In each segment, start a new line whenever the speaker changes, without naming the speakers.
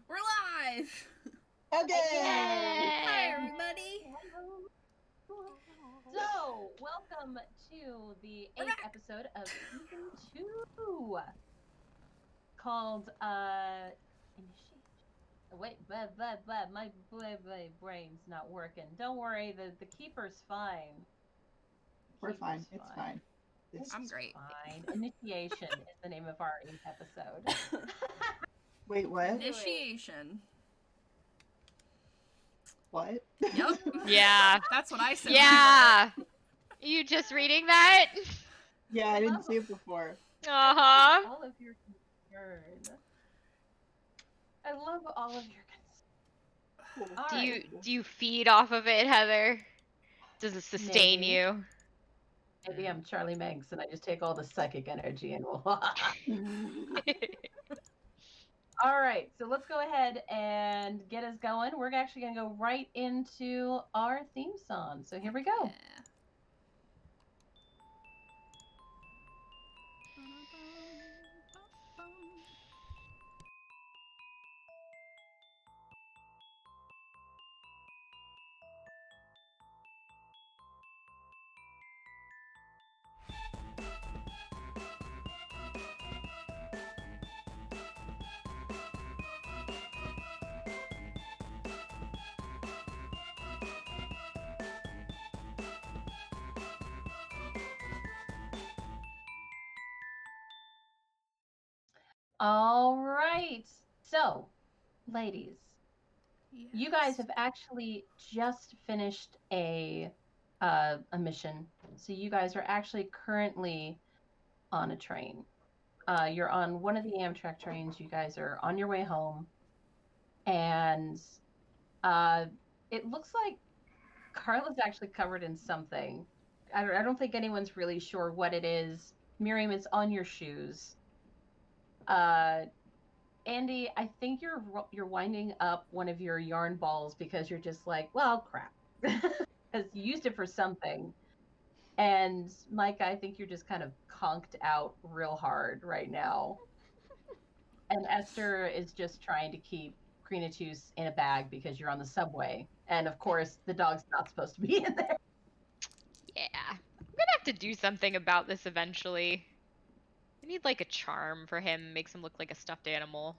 We're live!
Okay!
Hi, everybody!
So, welcome to the 8th episode of Season 2, called, Initiation. Wait, my brain's not working. Don't worry, the Keeper's fine.
We're fine. It's fine.
I'm great.
Fine. Initiation is the name of our 8th episode.
Wait, what?
Initiation.
What?
Yep.
Yeah.
That's what I said.
Yeah. You just reading that?
Yeah, I didn't see it before.
Uh-huh.
All of your concern. I love all of your concern.
Do you feed off of it, Heather? Does it sustain
Maybe.
you?
Maybe I'm Charlie Manx and I just take all the psychic energy and All right, so let's go ahead and get us going. We're actually going to go right into our theme song. So here we go.
Yeah.
All right. So, ladies,
Yes.
you guys have actually just finished a mission. So you guys are actually currently on a train. You're on one of the Amtrak trains. You guys are on your way home. And it looks like Carla's actually covered in something. I don't think anyone's really sure what it is. Miriam, it's on your shoes. Andy, I think you're winding up one of your yarn balls because you're just like, well, crap, because you used it for something. And Micah, I think you're just kind of conked out real hard right now. And Esther is just trying to keep Crenatus in a bag because you're on the subway. And of course, the dog's not supposed to be in there.
Yeah. I'm gonna have to do something about this eventually. I need like a charm for him, makes him look like a stuffed animal.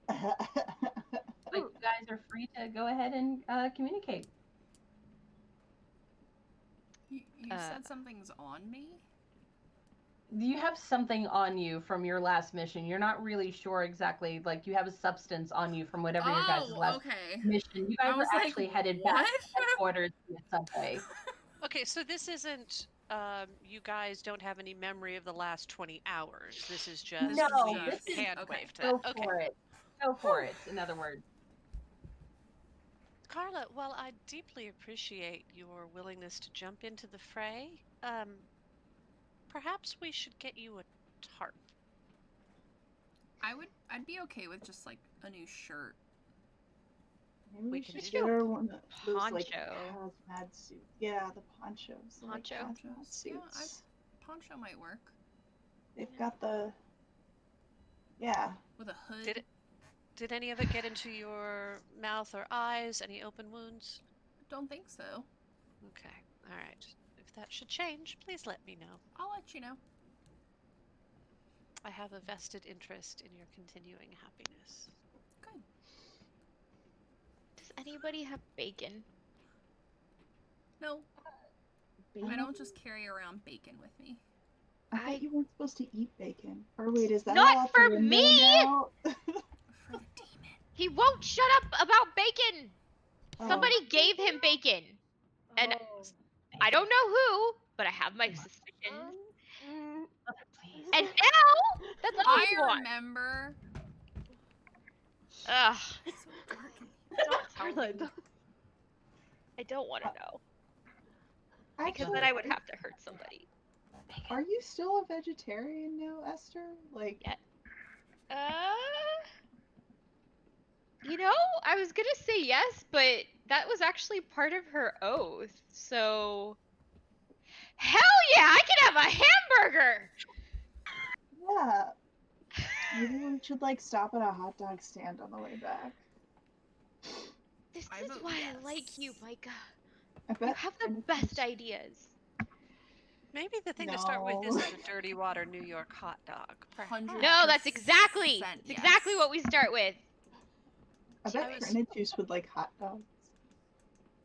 But you guys are free to go ahead and communicate.
You said something's on me?
You have something on you from your last mission. You're not really sure exactly. Like, you have a substance on you from whatever your guys' last mission. You guys were actually headed back to headquarters via subway.
Okay, so this isn't, you guys don't have any memory of the last 20 hours. This is just, we've hand-waved it.
Go for it. Go for it, in other words.
Carla, while I deeply appreciate your willingness to jump into the fray, perhaps we should get you a tarp.
I'd be okay with just like a new shirt.
Maybe we
can
should
do
get her one of those like
poncho.
hazmat suits. Yeah, the ponchos.
Poncho.
Like hazmat suits.
Yeah, poncho might work.
They've got the. Yeah.
With a hood.
Did any of it get into your mouth or eyes? Any open wounds?
Don't think so.
Okay, alright. If that should change, please let me know.
I'll let you know.
I have a vested interest in your continuing happiness.
Good.
Does anybody have bacon?
No,
Bacon?
I don't just carry around bacon with me.
I thought you weren't supposed to eat bacon. Or wait, is that
Not
all out
for
the window
me!
now?
For the demon.
He won't shut up about bacon!
Oh.
Somebody gave him bacon. And I don't know who, but I have my suspicions.
Please.
And now, that's all
I
you want.
remember.
Ugh.
It's so dark in
Don't tell me. I don't want to know. Because then I would have to hurt somebody.
Are you still a vegetarian now, Esther? Like.
Yeah. You know, I was gonna say yes, but that was actually part of her oath, so... Hell yeah, I can have a hamburger!
Yeah. Maybe we should like stop at a hot dog stand on the way back.
This
I
is
vote
why I like you,
yes.
Micah.
I
You
bet.
have the best ideas.
Maybe the thing to start with
No.
isn't a dirty water New York hot dog. Perhaps.
No, that's exactly.
100%
That's exactly
yes.
what we start with.
I
See, I
bet
was-
Granite Juice would like hot dogs.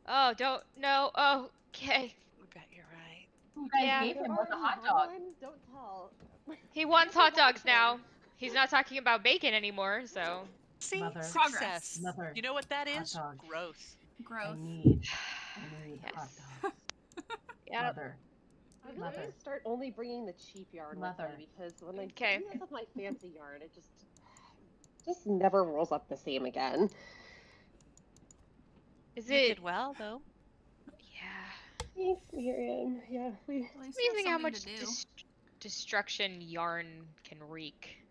Oh, don't no. Oh, okay.
I bet you're right.
You guys
Yeah.
gave
They're
him with a
already
hot
had
dog.
one? Don't tell.
He wants
Never
hot dogs
watched them.
now. He's not talking about bacon anymore, so.
See,
Mother.
Progress.
success.
Mother.
You know what that
Hot
is?
dog.
Growth.
I
Growth.
need hot
Yes.
dogs.
Yep.
Mother.
I really
Mother.
need to start only bringing the cheap yarn
Mother.
with me because when I
Okay.
do this with my fancy yarn, it just never rolls up the same again.
Is
You
it?
did well, though.
Yeah.
Thanks, Miriam. Yeah, we.
At least you have
Amazing how
something
much
to do.
destruction yarn can wreak.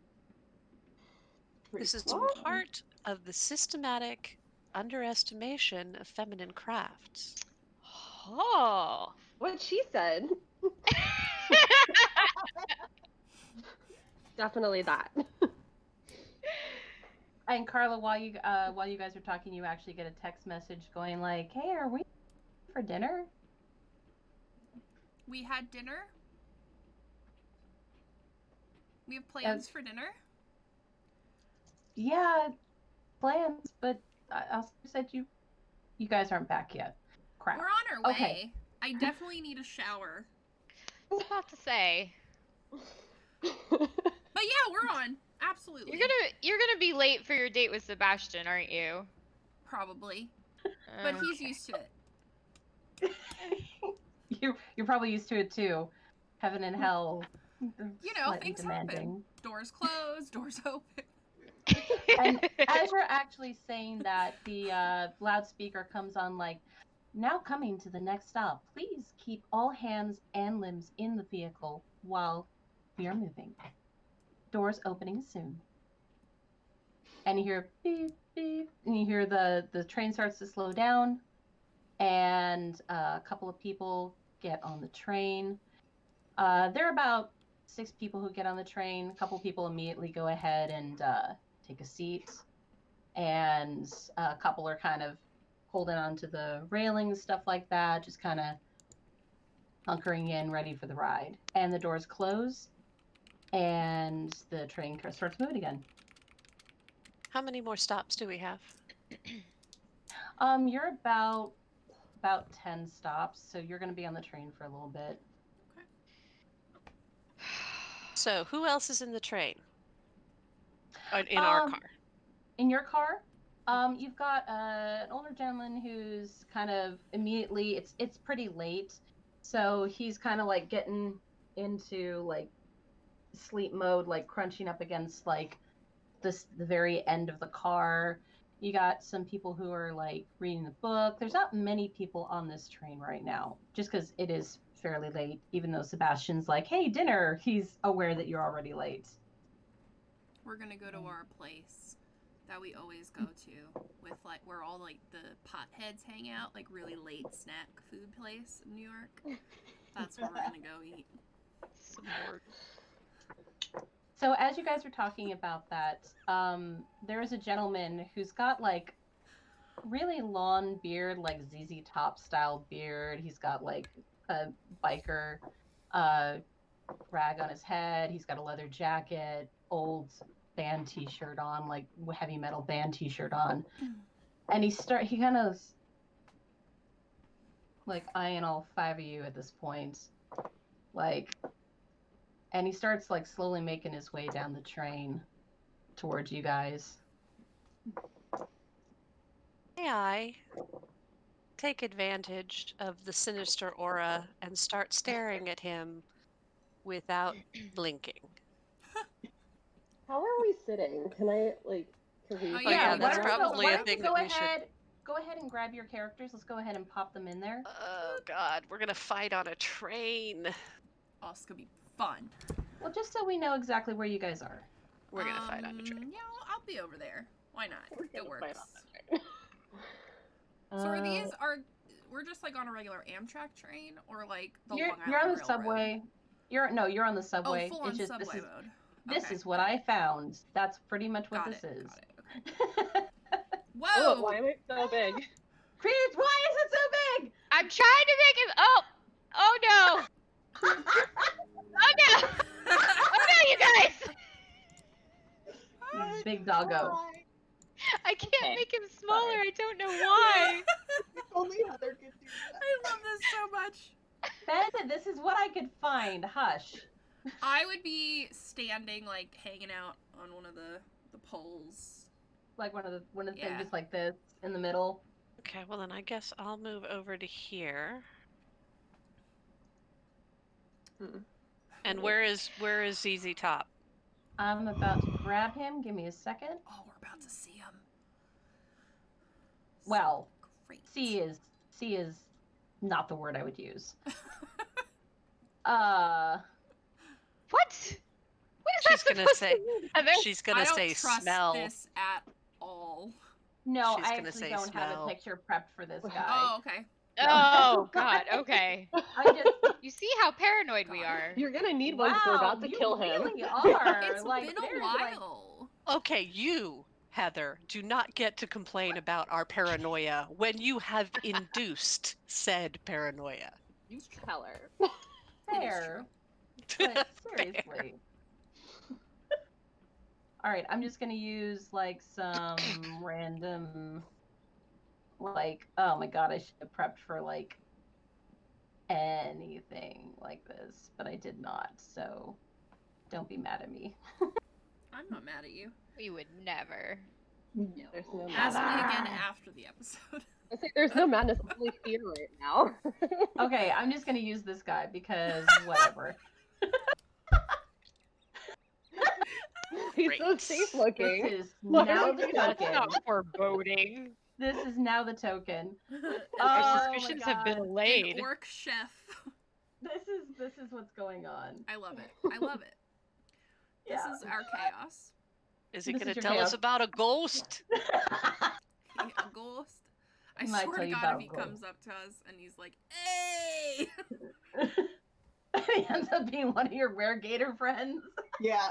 This is
What?
part of the systematic underestimation of feminine crafts.
Oh.
What she said. Definitely that.
And Carla, while you guys are talking, you actually get a text message going like, "Hey, are we for dinner?"
We had dinner. We have plans for dinner.
Yeah, plans, but I also said you guys aren't back yet. Crap.
We're on our way.
Okay.
I definitely need a shower.
I was about to say.
But yeah, we're on. Absolutely.
You're gonna be late for your date with Sebastian, aren't you?
Probably. But he's
Okay.
used to it.
You're probably used to it too. Heaven and hell.
You know,
slightly
things
demanding.
happen. Doors closed, doors open.
And as you're actually saying that, the loudspeaker comes on like, "Now coming to the next stop. Please keep all hands and limbs in the vehicle while we are moving. Doors opening soon." And you hear beep, beep, and you hear the train starts to slow down, and a couple of people get on the train. There are about 6 people who get on the train. A couple people immediately go ahead and take a seat, and a couple are kind of holding onto the railings, stuff like that, just kind of hunkering in, ready for the ride. And the doors close, and the train starts moving again.
How many more stops do we have?
You're about 10 stops, so you're going to be on the train for a little bit.
So, who else is in the train? In our car.
In your car, you've got an older gentleman who's kind of immediately, it's pretty late, so he's kind of like getting into like sleep mode, like crunching up against like the very end of the car. You got some people who are like reading the book. There's not many people on this train right now, just because it is fairly late. Even though Sebastian's like, "Hey, dinner," he's aware that you're already late.
We're gonna go to our place that we always go to with like where all like the potheads hang out, like really late snack food place in New York. That's where we're gonna go eat.
Smart.
So as you guys are talking about that, there is a gentleman who's got like really long beard, like ZZ Top style beard. He's got like a biker rag on his head. He's got a leather jacket, old band t-shirt on, like heavy metal band t-shirt on. And he kind of like eyeing all 5 of you at this point. Like, and he starts like slowly making his way down the train towards you guys.
May I take advantage of the sinister aura and start staring at him without blinking?
How are we sitting? Can I like? Can we?
Oh,
yeah,
yeah,
that's
why don't
probably
why
a
don't you
thing
go
that we should.
ahead, Go ahead and grab your characters. Let's go ahead and pop them in there.
Oh God, we're gonna fight on a train.
Oh, it's gonna be fun.
Well, just so we know exactly where you guys are.
We're gonna fight on a train.
Yeah, I'll be over there. Why not?
We're
It
gonna
works.
fight on that train.
So we're just like on a regular Amtrak train or like the
You're
Long
on
Island
the
Railroad?
subway. You're on the subway.
Oh, full on
it's just
subway
this is
mode.
This
Okay,
is what
got
I found. That's pretty much what
Got
this
it.
is.
Got it. Okay. Whoa!
Oh, why am I so big?
Creeds, why is it so big?
I'm trying to make him. Oh no! Oh no! Oh no, you guys!
Big doggo.
I can't
Okay.
make him smaller.
Sorry.
I don't know why.
If only Heather could do that.
I love this so much.
Ben, this is what I could find. Hush.
I would be standing, like, hanging out on one of the poles.
Like one of the
Yeah.
things just like this in the middle.
Okay, well then I guess I'll move over to here. And where is ZZ Top?
I'm about to grab him. Give me a second.
Oh, we're about to see him.
Well,
Great.
see is not the word I would use.
What? What is
She's
that
gonna
supposed
say-
to mean, Heather?
She's
I
gonna
don't
say
trust
smell.
this at all.
No,
She's
I
gonna
actually
say
don't have a
smell.
picture prepped for this guy.
Oh, okay.
Oh God. Okay.
I just
You see how paranoid we
God.
are.
You're gonna need one 'cause we're about to
you
kill him.
really are.
It's
like,
been a
there's,
while.
Okay, you, Heather, do not get to complain about our paranoia when you have induced said paranoia.
You tell her.
Like,
It is
fair, but seriously. All right, I'm just gonna use like some random, like, oh my god, I should have prepped for like anything like this, but I did not. So don't be mad at me.
I'm not mad at you.
We would never.
There's no
Ask
madness.
me again after the episode.
I say there's no madness, only fear right now.
Okay, I'm just gonna use this guy because whatever.
He's so
Great.
safe
This
looking.
is
Look,
now
look
the
at that.
That's
token.
not foreboding.
This is now the token.
Our
Oh
suspicions
my
have been
God.
allayed.
An orc chef.
This is what's going on.
I love it. I love it. This
Yeah.
is our chaos.
Is he
This
gonna
is your
tell
chaos.
us about a ghost?
A ghost. I
He might
swear
tell
to
you
God,
about
if he
a ghost.
comes up to us and he's like, "Hey!"
He ends up being one of your weregator friends.
Yeah.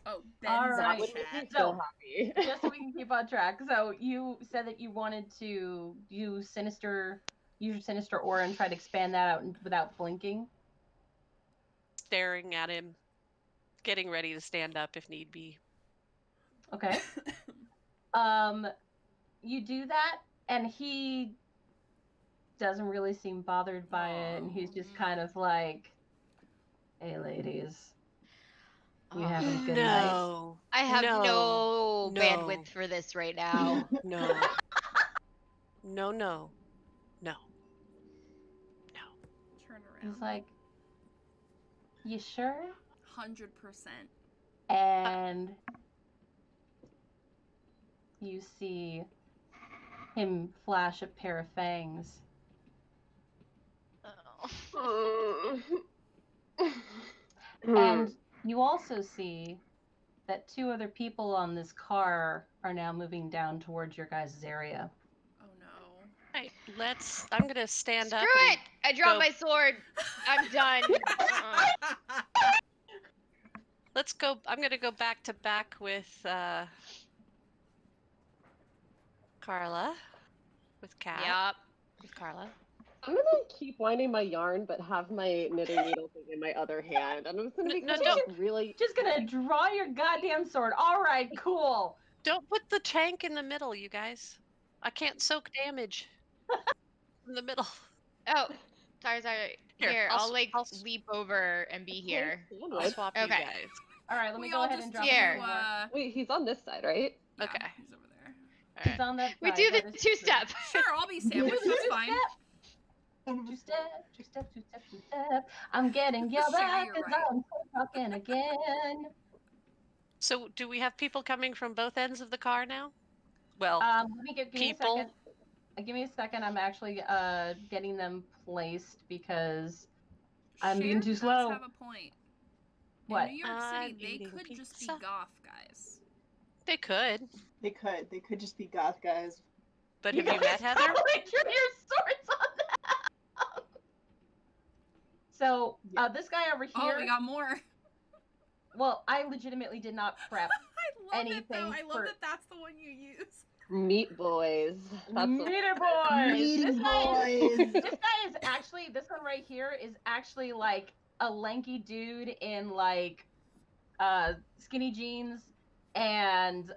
Oh,
All
Ben's
right.
That would make me
chat.
so happy.
Just so we can keep on track. So you said that you wanted to use your sinister aura and try to expand that out without blinking.
Staring at him, getting ready to stand up if need be.
Okay. You do that, and he doesn't really seem bothered by it, and he's just kind of like, "Hey, ladies, we having a good night?"
No.
I have no,
No.
bandwidth for this right now.
No. No, no. No. No.
Turn around.
He's like, "You sure?"
100%.
And you see him flash a pair of fangs. And you also see that two other people on this car are now moving down towards your guys' area.
Oh no.
Right, I'm gonna stand
Screw
up.
it! I dropped
go-
my sword. I'm done.
Let's go. I'm gonna go back to back with Carla, with Kat,
Yep.
with Carla.
I'm gonna keep winding my yarn, but have my knitting needle thing in my other hand. And I'm just gonna
No,
be
no,
kind
don't.
of really.
Just gonna draw your goddamn sword. All right, cool.
Don't put the tank in the middle, you guys. I can't soak damage in the middle.
Oh, sorry. Here, I'll
I'll
leap over and be here.
I'll swap you
Okay.
guys.
All right, let me
We
go
all
ahead
just
and drop
Here.
him over.
Wait, he's on this side, right?
Yeah,
Okay.
He's over there.
All
He's on that
We
side,
do the
that is
two-step.
Sure, I'll be sandwiched. That's fine.
Two step, two step, two step, two step. I'm getting yelled
Sure,
at
you're
because
right.
I'm talking again.
So, do we have people coming from both ends of the car now? Well,
Let me give me a
people.
second. Give me a second. I'm actually getting them placed because I'm being
Cher
too
does
slow.
have a point.
What?
In New York
I'm
City, they
eating
could just be
pizza.
goth guys.
They could.
They could just be goth guys.
But have you met Heather?
Totally drew your swords on that. So this guy over
Oh,
here.
we got more.
Well, I legitimately did not prep
I love it though.
anything
I love
for
that that's the one you use. I love
anything
that that's the
for
one you use.
Meat boys. That's the
Meater boys.
Meaty
This
boys.
guy is actually, this one right here is actually like a lanky dude in like skinny jeans and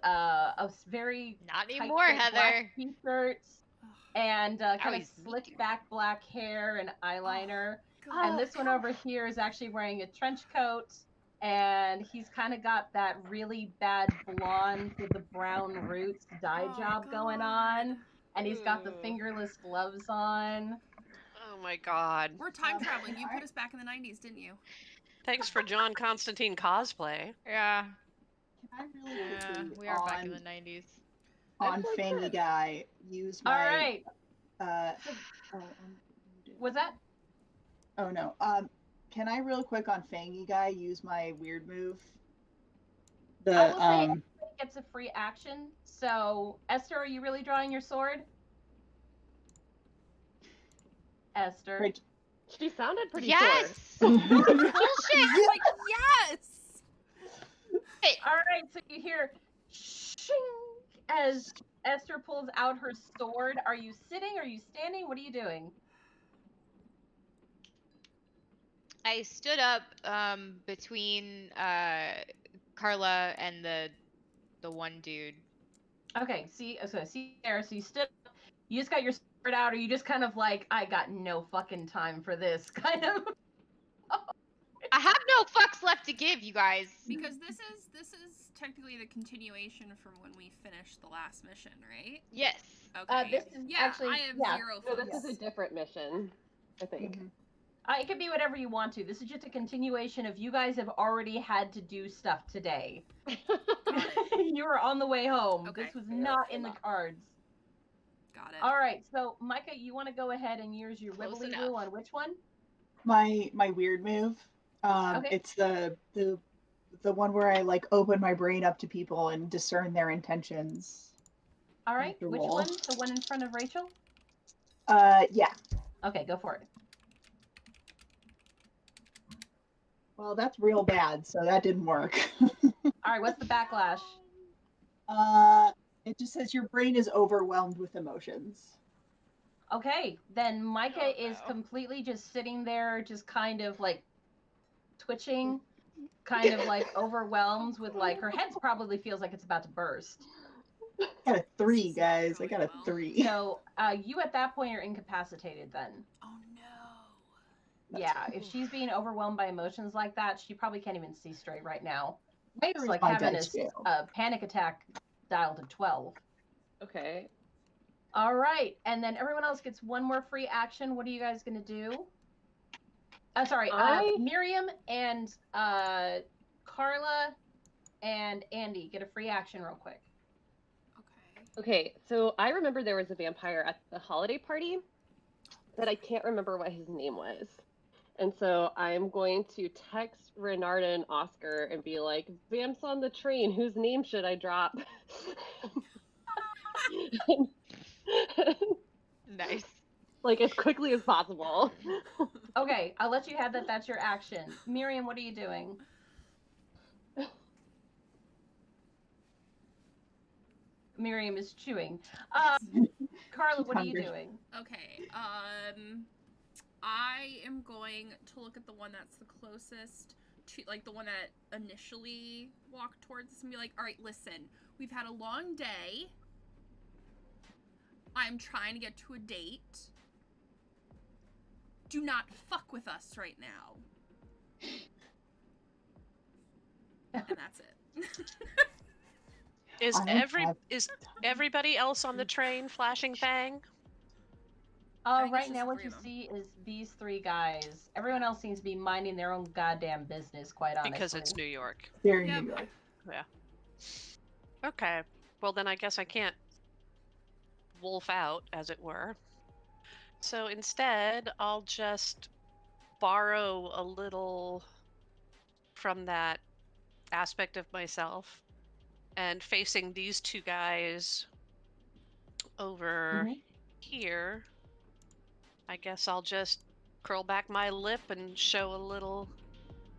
very
Not
tight
anymore,
fit black
Heather.
t-shirts
Ugh.
and kind of
he's
slicked
meaty.
back black hair and eyeliner.
God.
And this one over here is actually wearing a trench coat, and he's kind of got that really bad blonde with the brown roots dye
Oh,
job going
God.
on. And he's got the
Ooh.
fingerless gloves on.
Oh my god.
We're time traveling.
can
You
I-
put us back in the 90s, didn't you?
Thanks for John Constantine cosplay.
Yeah.
Can I really
Yeah,
quickly
we are back in the 90s.
on
That's like
Fangy
this.
Guy use
All
my
right.
oh,
Was that?
oh no. Can I real quick on Fangy Guy use my weird move?
I
The
will say everybody gets a free action. So, Esther, are you really drawing your sword? Esther.
Right.
She sounded pretty
Yes!
sure.
Bullshit!
Like, yes!
Hey,
All right, so you hear shing as Esther pulls out her sword. Are you sitting? Are you standing? What are you doing?
I stood up between Carla and the one dude.
Okay, see there. So you stood up, you just got your sword out, or you just kind of like, I got no fucking time for this, kind of.
I have no fucks left to give, you guys.
Because this is technically the continuation from when we finished the last mission, right?
Yes.
Okay.
This is
yeah,
actually
I have
yeah.
zero
No,
focus.
this is a different mission, I think.
Mhm.
It could be whatever you want to. This is just a continuation of you guys have already had to do stuff today. You were on the way home.
Okay.
This was
Yeah,
not
let's
in
do
the
that.
cards.
Got it.
All right, so Micah, you want to go ahead and use your
Close
wibbly
enough.
woo on which one?
My weird move.
Okay.
It's the one where I like open my brain up to people and discern their intentions.
All right,
After
which
roll.
one? The one in front of Rachel?
Yeah.
Okay, go for it.
Well, that's real bad, so that didn't work.
All right, what's the backlash?
It just says your brain is overwhelmed with emotions.
Okay, then Micah
Oh,
is
no.
completely just sitting there, just kind of like twitching, kind of like overwhelmed with like her head probably feels like it's about to burst.
I got a 3,
This is not
guys. I
going
got a
well.
3.
So you at that point are incapacitated then.
Oh no.
Yeah, if she's being overwhelmed by emotions like that, she probably can't even see straight right now.
Where
It's
is
like
my
having
dice scale?
a panic attack dialed to 12.
Okay.
All right, and then everyone else gets one more free action. What are you guys gonna do? Sorry, Miriam and Carla and Andy get a free action real quick.
Okay.
Okay, so I remember there was a vampire at the holiday party, but I can't remember what his name was. And so I'm going to text Renarda and Oscar and be like, Vamps on the train, whose name should I drop?
Nice.
Like, as quickly as possible.
Okay, I'll let you have that. That's your action. Miriam, what are you doing? Miriam is chewing. Carla, what are you
Hungry.
doing?
Okay. I am going to look at the one that's the closest to, like, the one that initially walked towards us and be like, all right, listen, we've had a long day. I'm trying to get to a date. Do not fuck with us right now. And that's it.
Is
I have
is everybody else on the train flashing fang?
I think it's
Right
just
now
the
what
three
you
of them.
see is these three guys. Everyone else seems to be minding their own goddamn business, quite honestly.
Because it's New York.
Very
Yep.
New York.
Okay. Well, then I guess I can't wolf out, as it were. So instead, I'll just borrow a little from that aspect of myself, and facing these two guys over here, I guess I'll just curl back my lip and show a little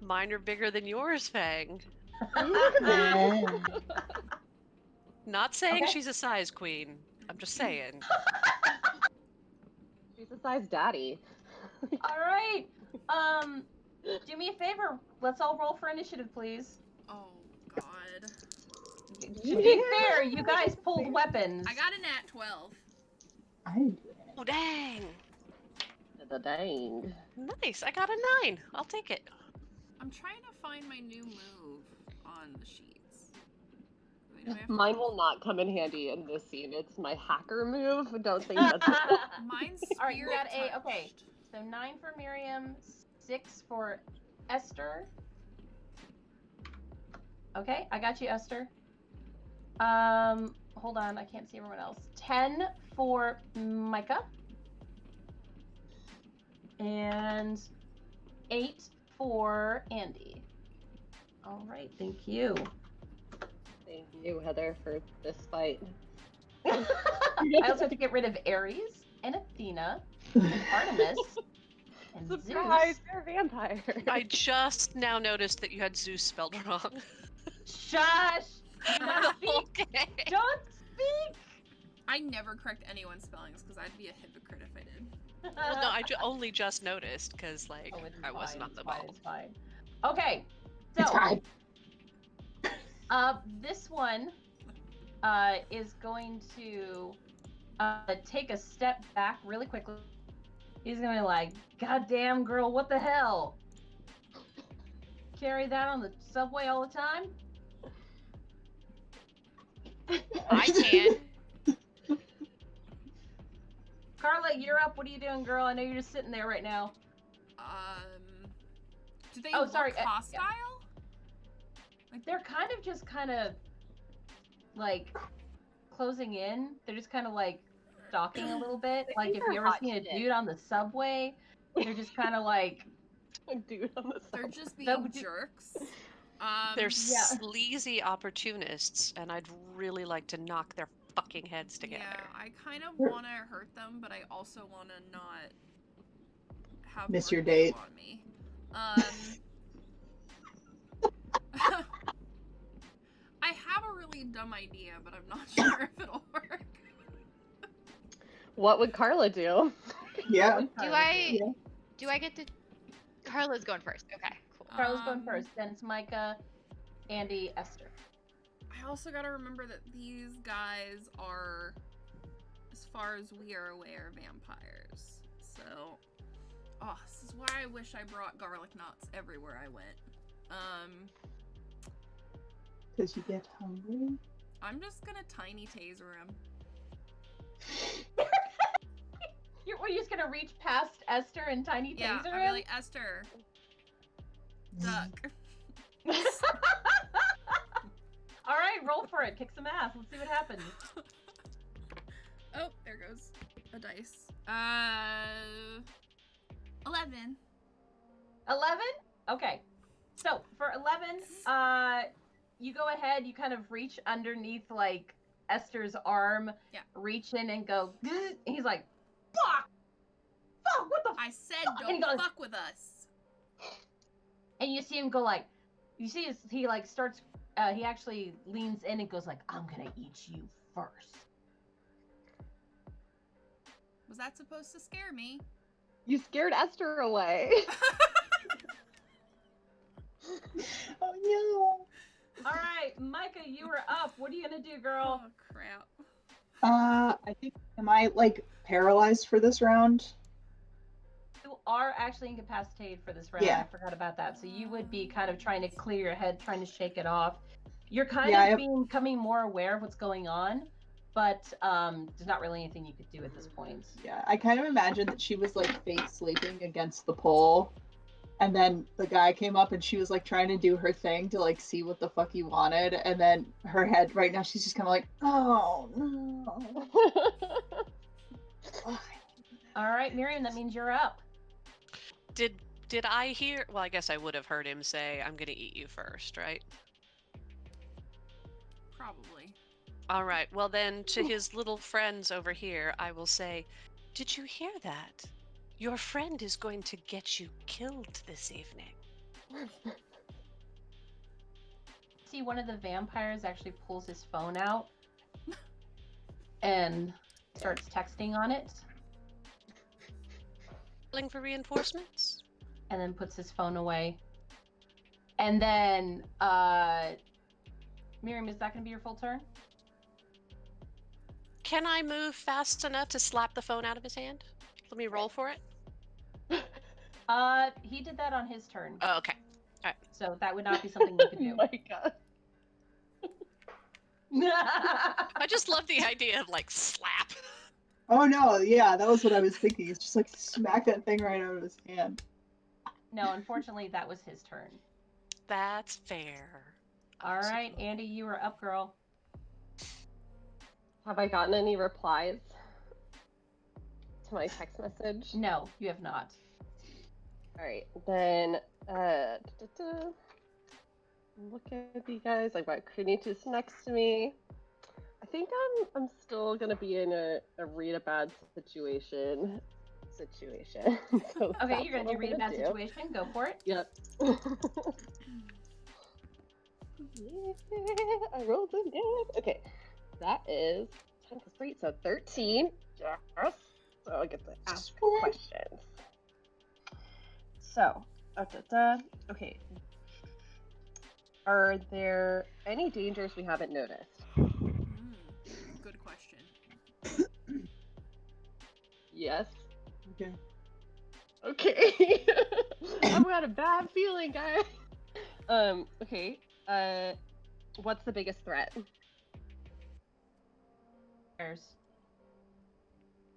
Mine are bigger than yours, Fang.
Yeah.
Not saying
Okay.
she's a size queen. I'm just saying.
She's a size daddy.
All right. Do me a favor. Let's all roll for initiative, please.
Oh God.
To be fair, you guys pulled weapons.
I got a nat 12.
I didn't do it.
Oh, dang.
The dang.
Nice. I got a 9. I'll take it.
I'm trying to find my new move on the sheets. Wait, do I have to-
Mine will not come in handy in this scene. It's my hacker move. Don't think that's
Mine's
All right, you got
spirit
a okay.
touched.
So 9 for Miriam, 6 for Esther. Okay, I got you, Esther. Hold on, I can't see everyone else. 10 for Micah. And 8 for Andy. All right, thank you.
Thank you, Heather, for this fight.
I also have to get rid of Ares and Athena, Artemis, and
Surprise,
Zeus.
you're a vampire.
I just now noticed that you had Zeus spelled wrong.
Shush! Do not speak!
Okay.
Don't speak!
I never correct anyone's spellings because I'd be a hypocrite if I did.
Well, no, I only just noticed because, like,
Oh, it's
I wasn't
fine,
on the
it's fine,
ball.
it's fine. Okay,
It's
so
fine.
this one is going to take a step back really quickly. He's gonna be like, "God damn, girl, what the hell? Carry that on the subway all the time?"
I can.
Carla, you're up. What are you doing, girl? I know you're just sitting there right now.
Do they
Oh,
look
sorry, yeah.
hostile?
They're kind of like closing in. They're just kind of like stalking a little bit. Like if
They're
you ever
hot
seen a
shit.
dude on the subway, they're just kind of like
Dude on the
They're
side.
just
That
being
would do-
jerks.
They're
yeah.
sleazy opportunists, and I'd really like to knock their fucking heads together.
Yeah, I kind of want to hurt them, but I also want to not have
Miss
more
your
people
date.
on me. I have a really dumb idea, but I'm not sure if it'll work.
What would Carla do?
Yeah.
Do I get to? Carla's going first. Okay, cool.
Carla's going first. Then it's Micah, Andy, Esther.
I also got to remember that these guys are, as far as we are aware, vampires. So, this is why I wish I brought garlic knots everywhere I went.
Because you get hungry.
I'm just gonna tiny taser him.
We're just gonna reach past Esther and tiny
Yeah,
taser
I'll
him.
be like, Esther, duck.
All right, roll for it. Kick some ass. Let's see what happens.
Oh, there goes a dice. 11.
11? Okay. So for 11, you go ahead, you kind of reach underneath like Esther's arm,
Yeah.
reach in and go, and he's like, fuck! Fuck, what the
I said
fuck? And he
don't
goes,
fuck with us.
and you see him go like, you see he like starts, he actually leans in and goes like, I'm gonna eat you first.
Was that supposed to scare me?
You scared Esther away.
Oh no.
All right, Micah, you are up. What are you gonna do, girl?
Oh, crap.
I think, am I like paralyzed for this round?
You are actually incapacitated for this round.
Yeah.
I forgot about that. So you would be kind of trying to clear your head, trying to shake it off. You're kind
Yeah,
of becoming more aware of what's going on, but there's not really anything you could do at this point.
Yeah, I kind of imagine that she was like fake sleeping against the pole. And then the guy came up and she was like trying to do her thing to like see what the fuck he wanted. And then her head right now, she's just kind of like, oh no.
All right, Miriam, that means you're up.
Did I hear? Well, I guess I would have heard him say, "I'm gonna eat you first," right?
Probably.
All right. Well, then, to his little friends over here, I will say, "Did you hear that? Your friend is going to get you killed this evening."
See, one of the vampires actually pulls his phone out and starts texting on it,
Calling for reinforcements?
and then puts his phone away. And then, Miriam, is that going to be your full turn?
Can I move fast enough to slap the phone out of his hand? Let me roll for it.
He did that on his turn,
Oh, okay.
so that would not be something you could do.
Oh my god.
I just love the idea of like slap.
Oh no, yeah, that was what I was thinking. It's just like smack that thing right out of his hand.
No, unfortunately, that was his turn.
That's fair.
All right, Andy, you are up, girl.
Have I gotten any replies to my text message?
No, you have not.
All right, then look at you guys. I've got Krinitus next to me. I think I'm still gonna be in a read a bad situation. So
Okay,
that's
you're gonna
what
do
I'm
read a bad
do.
situation. Go for it.
Yep. I rolled again. Okay, that is 10 plus 3, so 13. Yes. So I get to ask questions. So, okay. Are there any dangers we haven't noticed?
Good question.
Yes.
Okay.
Okay. I've got a bad feeling, guys. Okay. What's the biggest threat?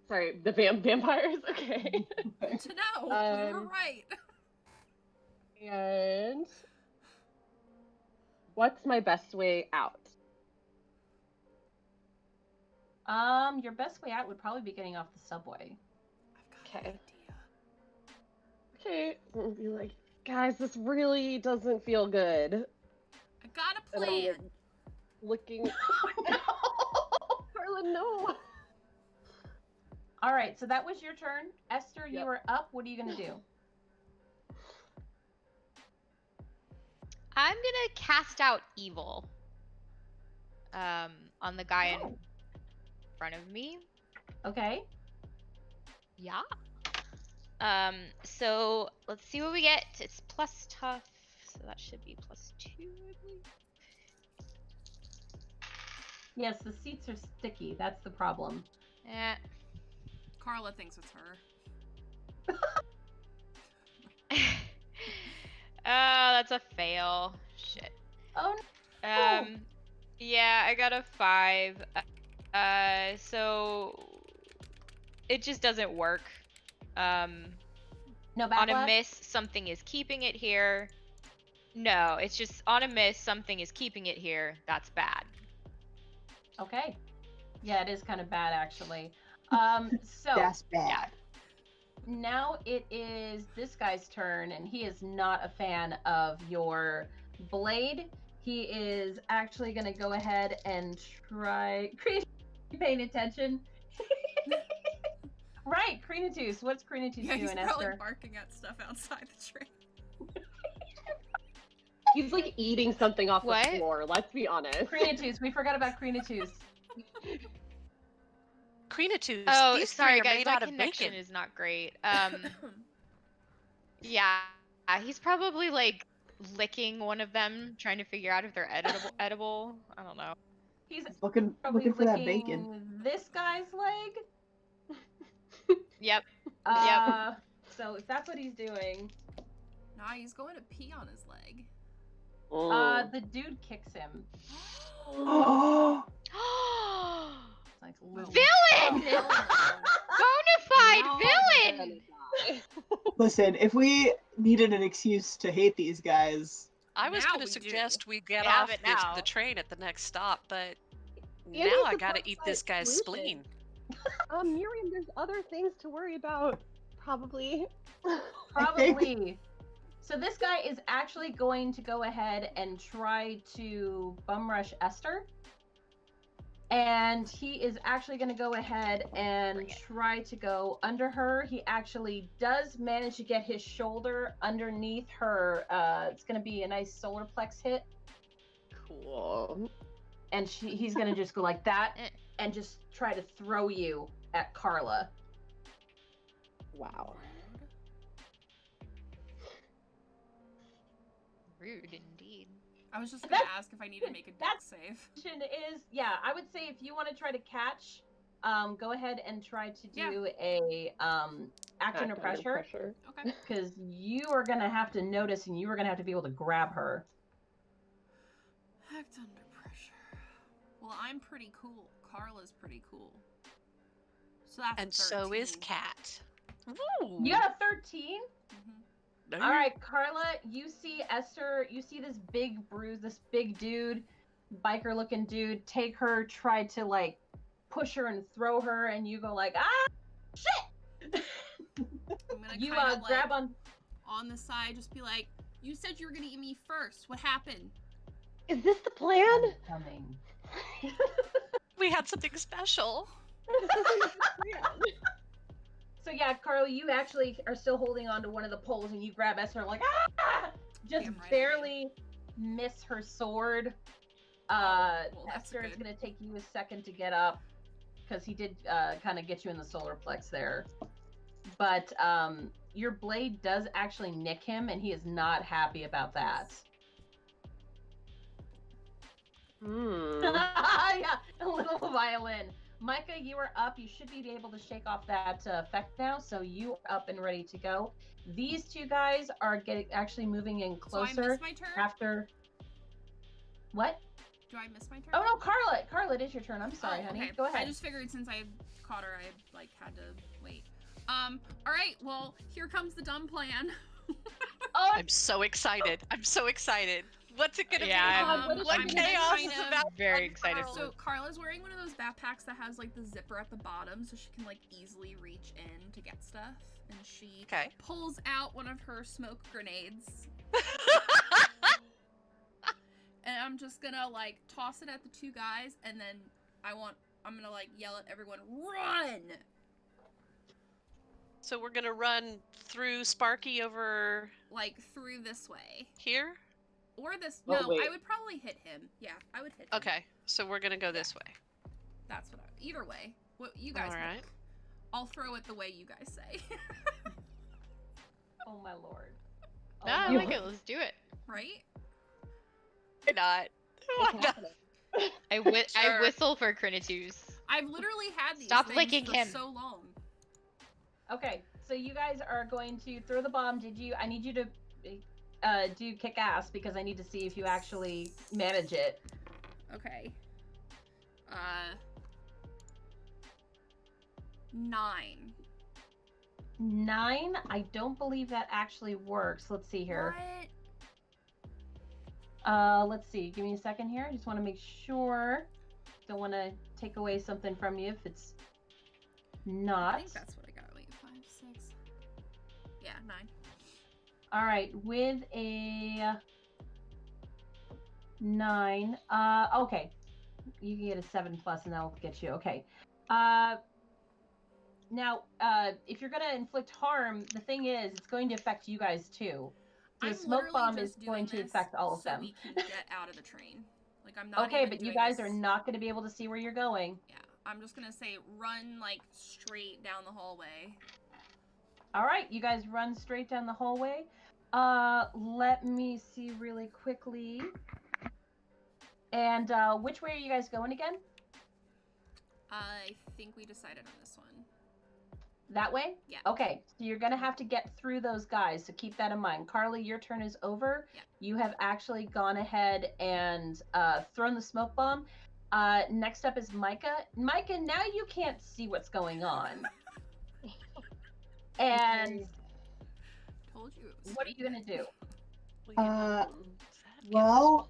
Sorry, the vampires? Okay.
To know, we were right.
And what's my best way out?
Your best way out would probably be getting off the subway.
I've got an
Okay.
idea.
Okay. I'll be like, guys, this really doesn't feel good.
I got a
And I'm
plan.
like, looking. Carla, no.
All right, so that was your turn. Esther, you
Yep.
are up. What are you gonna do?
I'm gonna cast out evil. On the guy in front of me.
Okay.
Yeah. So let's see what we get. It's plus tough, so that should be plus 2, I believe.
Yes, the seats are sticky. That's the problem.
Eh.
Carla thinks it's her.
Oh, that's a fail. Shit.
Oh
Yeah, I got a 5. So it just doesn't work.
no! No
On a
backlash?
miss, something is keeping it here. No, it's just on a miss, something is keeping it here. That's bad.
Okay. Yeah, it is kind of bad, actually. So
That's bad.
now it is this guy's turn, and he is not a fan of your blade. He is actually going to go ahead and try. Paying attention. Right, Krinatus. What's Krinatus
Yeah, he's
doing,
probably
Esther?
barking at stuff outside the train.
He's like eating something off
What?
the floor, let's be honest.
Krinatus. We forgot about Krinatus.
Krinatus,
Oh,
these
sorry
three are
guys,
made
my
out of
connection
bacon.
is not great. Yeah, he's probably like licking one of them, trying to figure out if they're edible. I don't know.
He's
Looking
probably
for that
licking
bacon.
this guy's leg.
Yep.
So if that's what he's doing,
Nah, he's going to pee on his leg.
the dude kicks him.
Oh,
Like,
Villain! Bonafide
Now
villain!
I'm gonna die.
listen, if we needed an excuse to hate these guys,
I was
Now
going
we
to
do.
suggest we get
We have
off
it now.
the train at the next stop, but
Andy's
now I
the
gotta
plus
eat this
size
guy's
solution.
spleen.
Miriam, there's other things to worry about. Probably.
Probably. So this guy is actually going to go ahead and try to bum rush Esther. And he is actually going to go ahead and
Bring it.
try to go under her. He actually does manage to get his shoulder underneath her. It's going to be a nice solar plex hit.
Cool.
And he's going to just go like that and just try to throw you at Carla.
Wow.
Rude indeed.
I was just gonna ask if I need to make a dex save.
Question is, I would say if you want to try to catch, go ahead and try to do a act under pressure,
Okay.
because you are gonna have to notice and you are gonna have to be able to grab her.
Act under pressure. Well, I'm pretty cool. Carla's pretty cool. So that's
And
a
so is
13.
Cat. Woo!
You got a 13.
Mhm.
All right, Carla, you see Esther, you see this big dude, biker looking dude, take her, try to like push her and throw her, and you go like, shit!
I'm gonna
You
kind of
grab
like, on the side, just be like, you said you were gonna eat me first. What happened?
Is this the plan?
Coming.
We had something special.
So yeah, Carla, you actually are still holding on to one of the poles, and you grab Esther like, just
Damn right I
barely miss her sword.
Well, that's
Esther, it's
good.
gonna take you a second to get up, because he did kind of get you in the solar plex there. But your blade does actually nick him, and he is not happy about that. Yeah, a little violin. Micah, you are up. You should be able to shake off that effect now, so you are up and ready to go. These two guys are actually moving in
So I
closer
missed my turn?
after. What?
Do I miss my turn?
Oh no, Carla! Carla, it is your turn. I'm sorry, honey.
Okay.
Go ahead.
I just figured since I caught her, I like had to wait. All right. Well, here comes the dumb plan.
Oh,
I'm so excited. I'm so excited. What's it gonna
Yeah,
be?
I'm
What
gonna
chaos
kind
is
of-
about?
Very
to
excited
unfurl?
So Carla's wearing one of those backpacks that has like the zipper at the bottom, so she can like easily reach in to get stuff. And she
Okay.
pulls out one of her smoke grenades, and I'm just gonna like toss it at the two guys, and then I'm gonna like yell at everyone, run!
So we're gonna run through Sparky over
Like through this way
here?
or this.
Oh,
No,
wait.
I would probably hit him. Yeah, I would hit him.
Okay, so we're gonna go this way.
That's what. Either way, what you guys.
All right.
pick. I'll throw it the way you guys say.
oh my lord. Oh,
No, I
my
like
lord.
it. Let's do it.
Right?
Why not? Why
What's
not?
happening?
I
Sure.
whistle for Crinitus.
I've literally had these
Stop
things
licking
for
him.
so long.
Okay, so you guys are going to throw the bomb. I need you to do kick ass, because I need to see if you actually manage it.
Okay. 9.
9? I don't believe that actually works. Let's see here.
What?
Let's see. Give me a second here. I just want to make sure. Don't want to take away something from you if it's
I
not.
think that's what I got. Wait, 5, 6. Yeah, 9.
All right, with a 9. Okay. You can get a 7 plus, and that'll get you. Okay. Now, if you're gonna inflict harm, the thing is, it's going to affect you guys too. So
I'm
the smoke
literally
bomb
just
is going
doing
to
this
affect all of
so
them.
we can get out of the train. Like I'm not.
Okay,
even
but you
doing
guys
this-
are not going to be able to see where you're going.
Yeah, I'm just gonna say run like straight down the hallway.
All right, you guys run straight down the hallway. Let me see really quickly. And which way are you guys going again?
I think we decided on this one.
That way?
Yeah.
Okay, so you're going to have to get through those guys, so keep that in mind. Carly, your turn is over.
Yeah.
You have actually gone ahead and thrown the smoke bomb. Next up is Micah. Micah, now you can't see what's going on. And
Told you. It was
what are you going to do?
Well,
Well,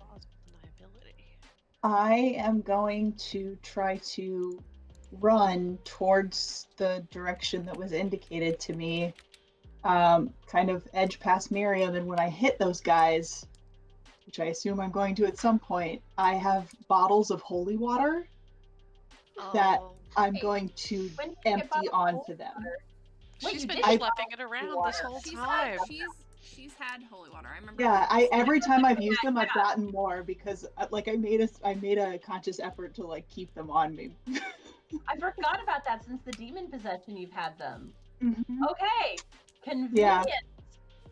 I am going to try to run towards the direction that was indicated to me, kind of edge past Miriam, and when I hit those guys, which I assume I'm going to at some point, I have bottles of holy water, that
Oh,
I'm
Wait,
going to
when did you get
empty
bottled
onto them.
water? Wait,
she's
you
been
did
I-
get
schlepping it around
water.
this whole
She's
time.
she's had holy water. I remember.
Yeah,
her
every time I've used them, I've
Yeah.
gotten more because like I made a conscious effort to like keep them on me.
I forgot about that since the demon possession you've had them.
Mhm.
Okay. Convenient.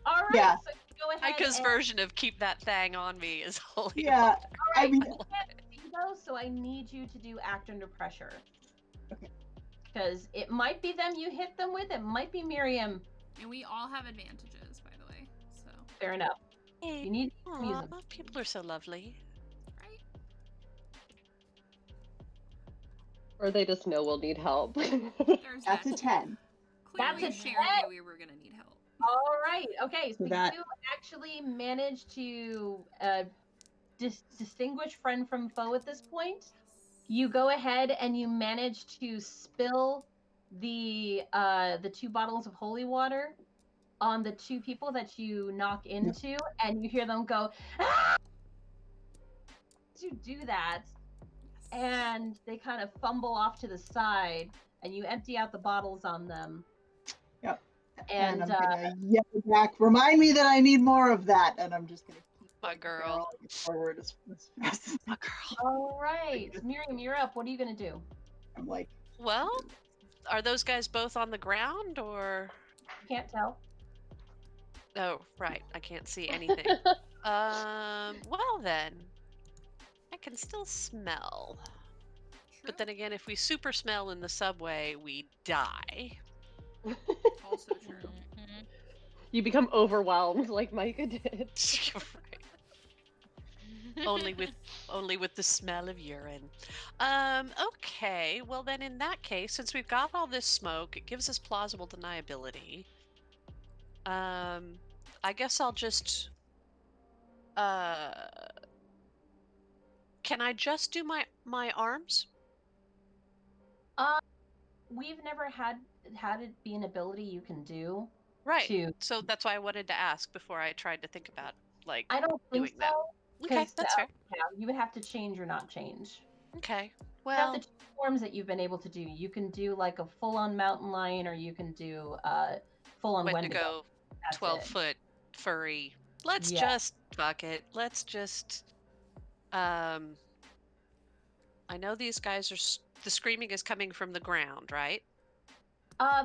All right.
Yeah.
So you go ahead
Micah's
and
version of keep that thing on me is holy
Yeah,
water.
I mean,
you can't see those, so I need you to do act under pressure.
Okay.
Because it might be them you hit them with, it might be Miriam.
and we all have advantages, by the way. So
Fair enough.
Hey,
You need to use
aw,
them.
people are so lovely.
right.
Or they just know we'll need help.
There's
that's a
that.
10.
That's
Clearly,
a
Sharon
10.
knew we were gonna need help.
All right. Okay. So
that-
you actually managed to distinguish friend from foe at this point. You go ahead and you manage to spill the 2 bottles of holy water on the 2 people that you knock into, and you hear them go, "Ah!" To do that, and they kind of fumble off to the side, and you empty out the bottles on them.
Yep.
And
I'm gonna yell back, remind me that I need more of that, and I'm just gonna keep
My girl.
barreling forward as fast as
My girl.
all right, Miriam, you're up. What are you gonna do?
I'm like.
Well, are those guys both on the ground or?
You can't tell.
Oh, right. I can't see anything. Well then, I can still smell. But then again, if we super smell in the subway, we die.
Also true.
You become overwhelmed like Micah did.
Right. only with the smell of urine. Okay. Well then, in that case, since we've got all this smoke, it gives us plausible deniability. I guess I'll just. Can I just do my arms?
We've never had it be an ability you can do.
Right.
To
So that's why I wanted to ask before I tried to think about like
I don't think
doing that.
so.
Okay,
'Cause,
that's fair.
yeah, you would have to change or not change.
Okay.
Now,
Well,
the 2 forms that you've been able to do, you can do like a full-on mountain lion, or you can do full-on
Wendigo,
That's
12-foot furry. Let's
Yeah.
just fuck it. Let's just I know these guys are the screaming is coming from the ground, right?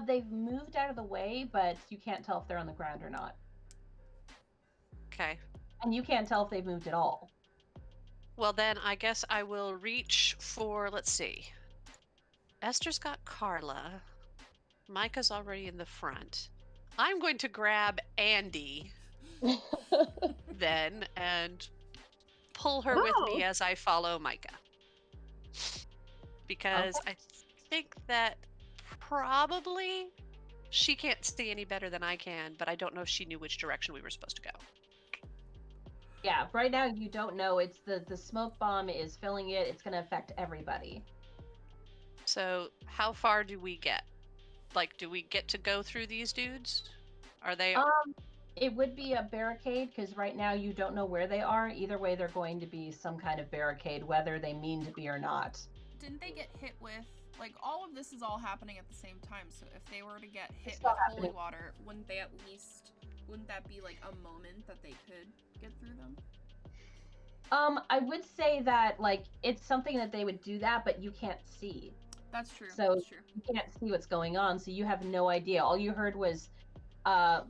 They've moved out of the way, but you can't tell if they're on the ground or not,
Okay.
and you can't tell if they've moved at all.
Well, then I guess I will reach for, let's see. Esther's got Carla. Micah's already in the front. I'm going to grab Andy then and pull her with me as I follow Micah. Because I think that probably she can't see any better than I can, but I don't know if she knew which direction we were supposed to go.
Yeah, right now you don't know. It's the smoke bomb is filling it. It's going to affect everybody.
So how far do we get? Like, do we get to go through these dudes? Are they...
It would be a barricade, because right now you don't know where they are. Either way, they're going to be some kind of barricade, whether they mean to be or not.
Didn't they get hit with, like, all of this is all happening at the same time, so if they were to get hit
It's
with
all
holy
happening.
water, wouldn't that be like a moment that they could get through them?
I would say that, like, it's something that they would do that, but you can't see.
That's true.
So-
That's true.
You can't see what's going on, so you have no idea. All you heard was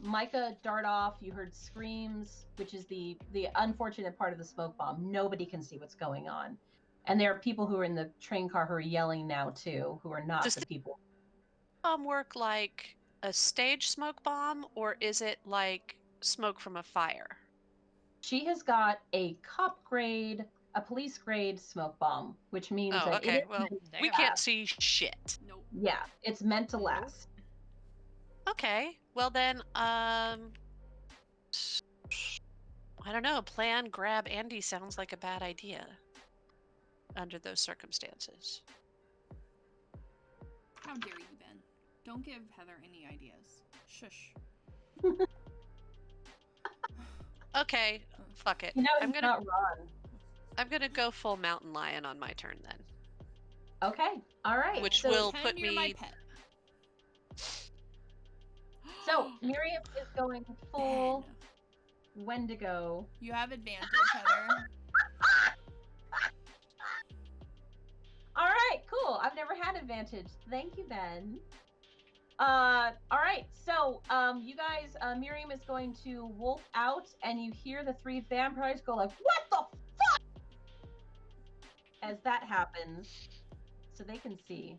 Micah dart off. You heard screams, which is the unfortunate part of the smoke bomb. Nobody can see what's going on. And there are people who are in the train car who are yelling now, too, who are not
Does
the people.
bomb work like a stage smoke bomb, or is it like smoke from a fire?
She has got a police grade smoke bomb, which means
Oh,
that
okay.
it is
Well, we
Damn.
can't see shit.
Nope.
yeah, it's meant to last.
Okay. Well then, I don't know. Plan grab Andy sounds like a bad idea under those circumstances.
How dare you, Ben? Don't give Heather any ideas. Shush.
Okay, fuck it.
You know,
I'm
he's
gonna
not wrong.
I'm gonna go full mountain lion on my turn then.
Okay. All right.
Which
so,
will
10
put
near my
me.
pet.
So Miriam is going full
Ben,
Wendigo.
you have advantage, Heather.
All right, cool. I've never had advantage. Thank you, Ben. All right. So, you guys, Miriam is going to wolf out, and you hear the 3 vampires go like, "What the fuck?" As that happens, so they can see.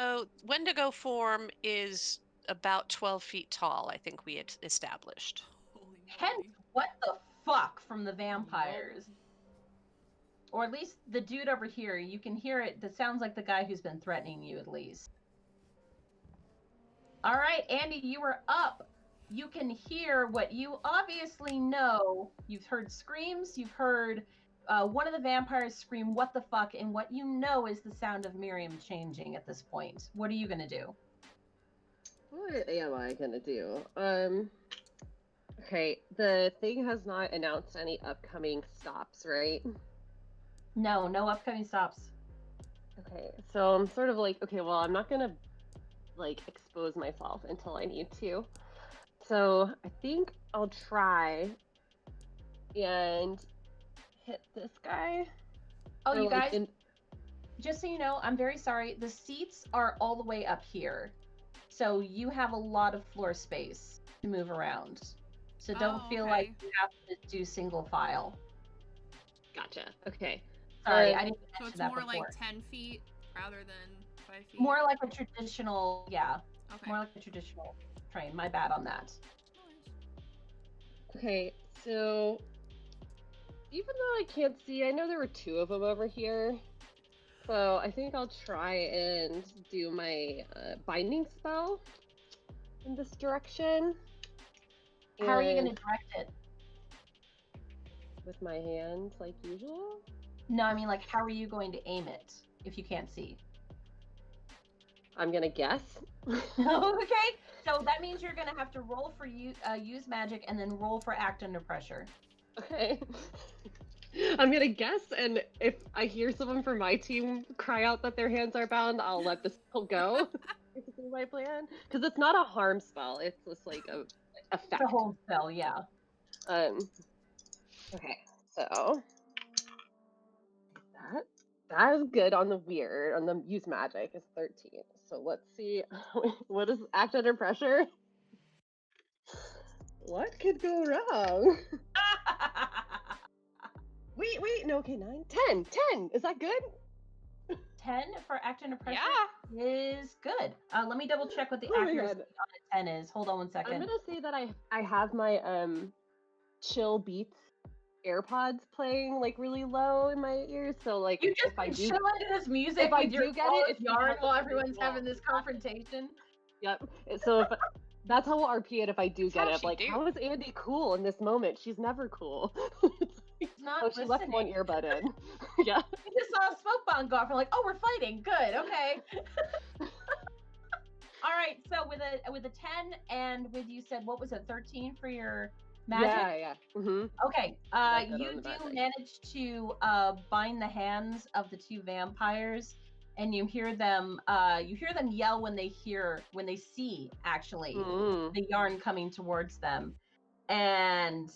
Oh, Wendigo form is about 12 feet tall, I think we had established.
Holy
Hence,
moly.
what the fuck from the vampires. Or at least the dude over here, you can hear it. That sounds like the guy who's been threatening you, at least. All right, Andy, you are up. You can hear what you obviously know. You've heard screams. You've heard one of the vampires scream, "What the fuck?" And what you know is the sound of Miriam changing at this point. What are you going to do?
What am I gonna do? Okay, the thing has not announced any upcoming stops, right?
No upcoming stops.
Okay, so I'm sort of like, okay, well, I'm not gonna like expose myself until I need to. So I think I'll try and hit this guy.
Oh,
Or,
you
like,
guys, just so you know, I'm very sorry. The seats are all the way up here. So you have a lot of floor space to move around. So don't feel like
okay.
you have to do single file.
Gotcha. Okay.
Sorry, I didn't
So
mention
it's
that
more
before.
like 10 feet rather than 5 feet?
More like a traditional, yeah.
Okay.
More like a traditional train. My bad on that.
No worries.
Okay, so even though I can't see, I know there were 2 of them over here. So I think I'll try and do my binding spell in this direction.
How are you going to
And
direct it?
with my hands, like usual?
No, I mean, like, how are you going to aim it if you can't see?
I'm gonna guess.
Okay, so that means you're going to have to roll for use magic and then roll for act under pressure.
Okay. I'm gonna guess, and if I hear someone from my team cry out that their hands are bound, I'll let this spell go. Basically, my plan, because it's not a harm spell; it's just like a effect.
It's a whole spell, yeah.
Okay, so that is good on the weird. On the use magic is 13. So let's see, what is act under pressure? What could go wrong? Wait, no, okay, 9, 10, 10. Is that good?
10 for act under pressure
Yeah.
is good. Let me double check what the
Oh my
accuracy
God.
on a 10 is. Hold on 1 second.
I'm gonna say that I have my chill beats AirPods playing like really low in my ears, so like
You just
if I do
chill into this music
if I
with your
do get it, it's
yarn
because
while
of the
everyone's having
wall.
this confrontation.
Yep. So if that's how we'll RP it if I do
That's
get
how
it.
she
Like,
do.
how is Andy cool in this moment? She's never cool.
He's not
Oh, she left one
listening.
earbud in. Yeah.
We just saw a smoke bomb go off. We're like, oh, we're fighting. Good. Okay. All right. So with a 10 and with you said what was it 13 for your magic?
Yeah. Mm-hmm.
Okay.
Not good
You
on the
do
magic.
manage to bind the hands of the 2 vampires, and you hear them yell when they see actually
Mm-hmm.
the yarn coming towards them, and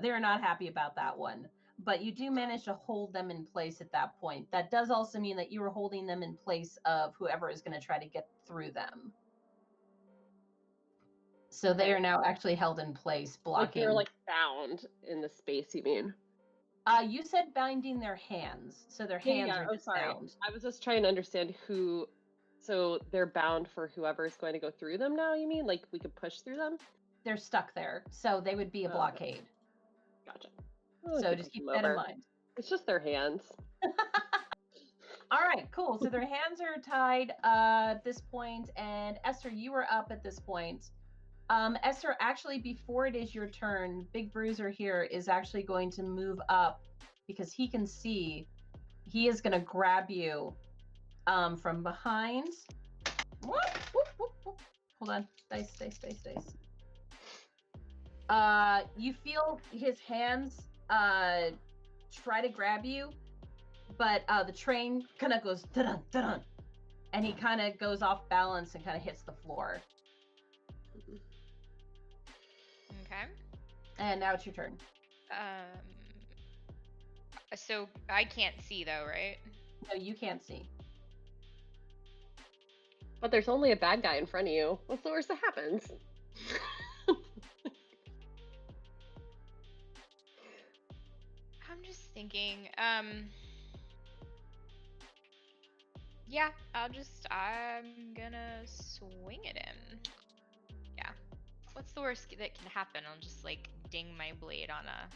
they're not happy about that one. But you do manage to hold them in place at that point. That does also mean that you were holding them in place of whoever is going to try to get through them. So they are now actually held in place, blocking.
Like they're like bound in the space, you mean?
You said binding their hands, so their hands are just
sorry.
bound.
I was just trying to understand who. So they're bound for whoever is going to go through them now, you mean? Like we could push through them?
They're stuck there, so they would be a
Oh,
blockade.
Gotcha.
So just keep that in mind.
It's just their hands.
All right, cool. So their hands are tied at this point, and Esther, you are up at this point. Esther, actually, before it is your turn, Big Bruiser here is actually going to move up because he can see. He is going to grab you from behind. What? Whoop. Hold on. Dice. You feel his hands try to grab you, but the train kind of goes dun dun, and he kind of goes off balance and kind of hits the floor.
Okay.
And now it's your turn.
So I can't see though, right?
No, you can't see.
But there's only a bad guy in front of you. What's the worst that happens?
I'm just thinking, yeah, I'm gonna swing at him. Yeah. What's the worst that can happen? I'll just like ding my blade on a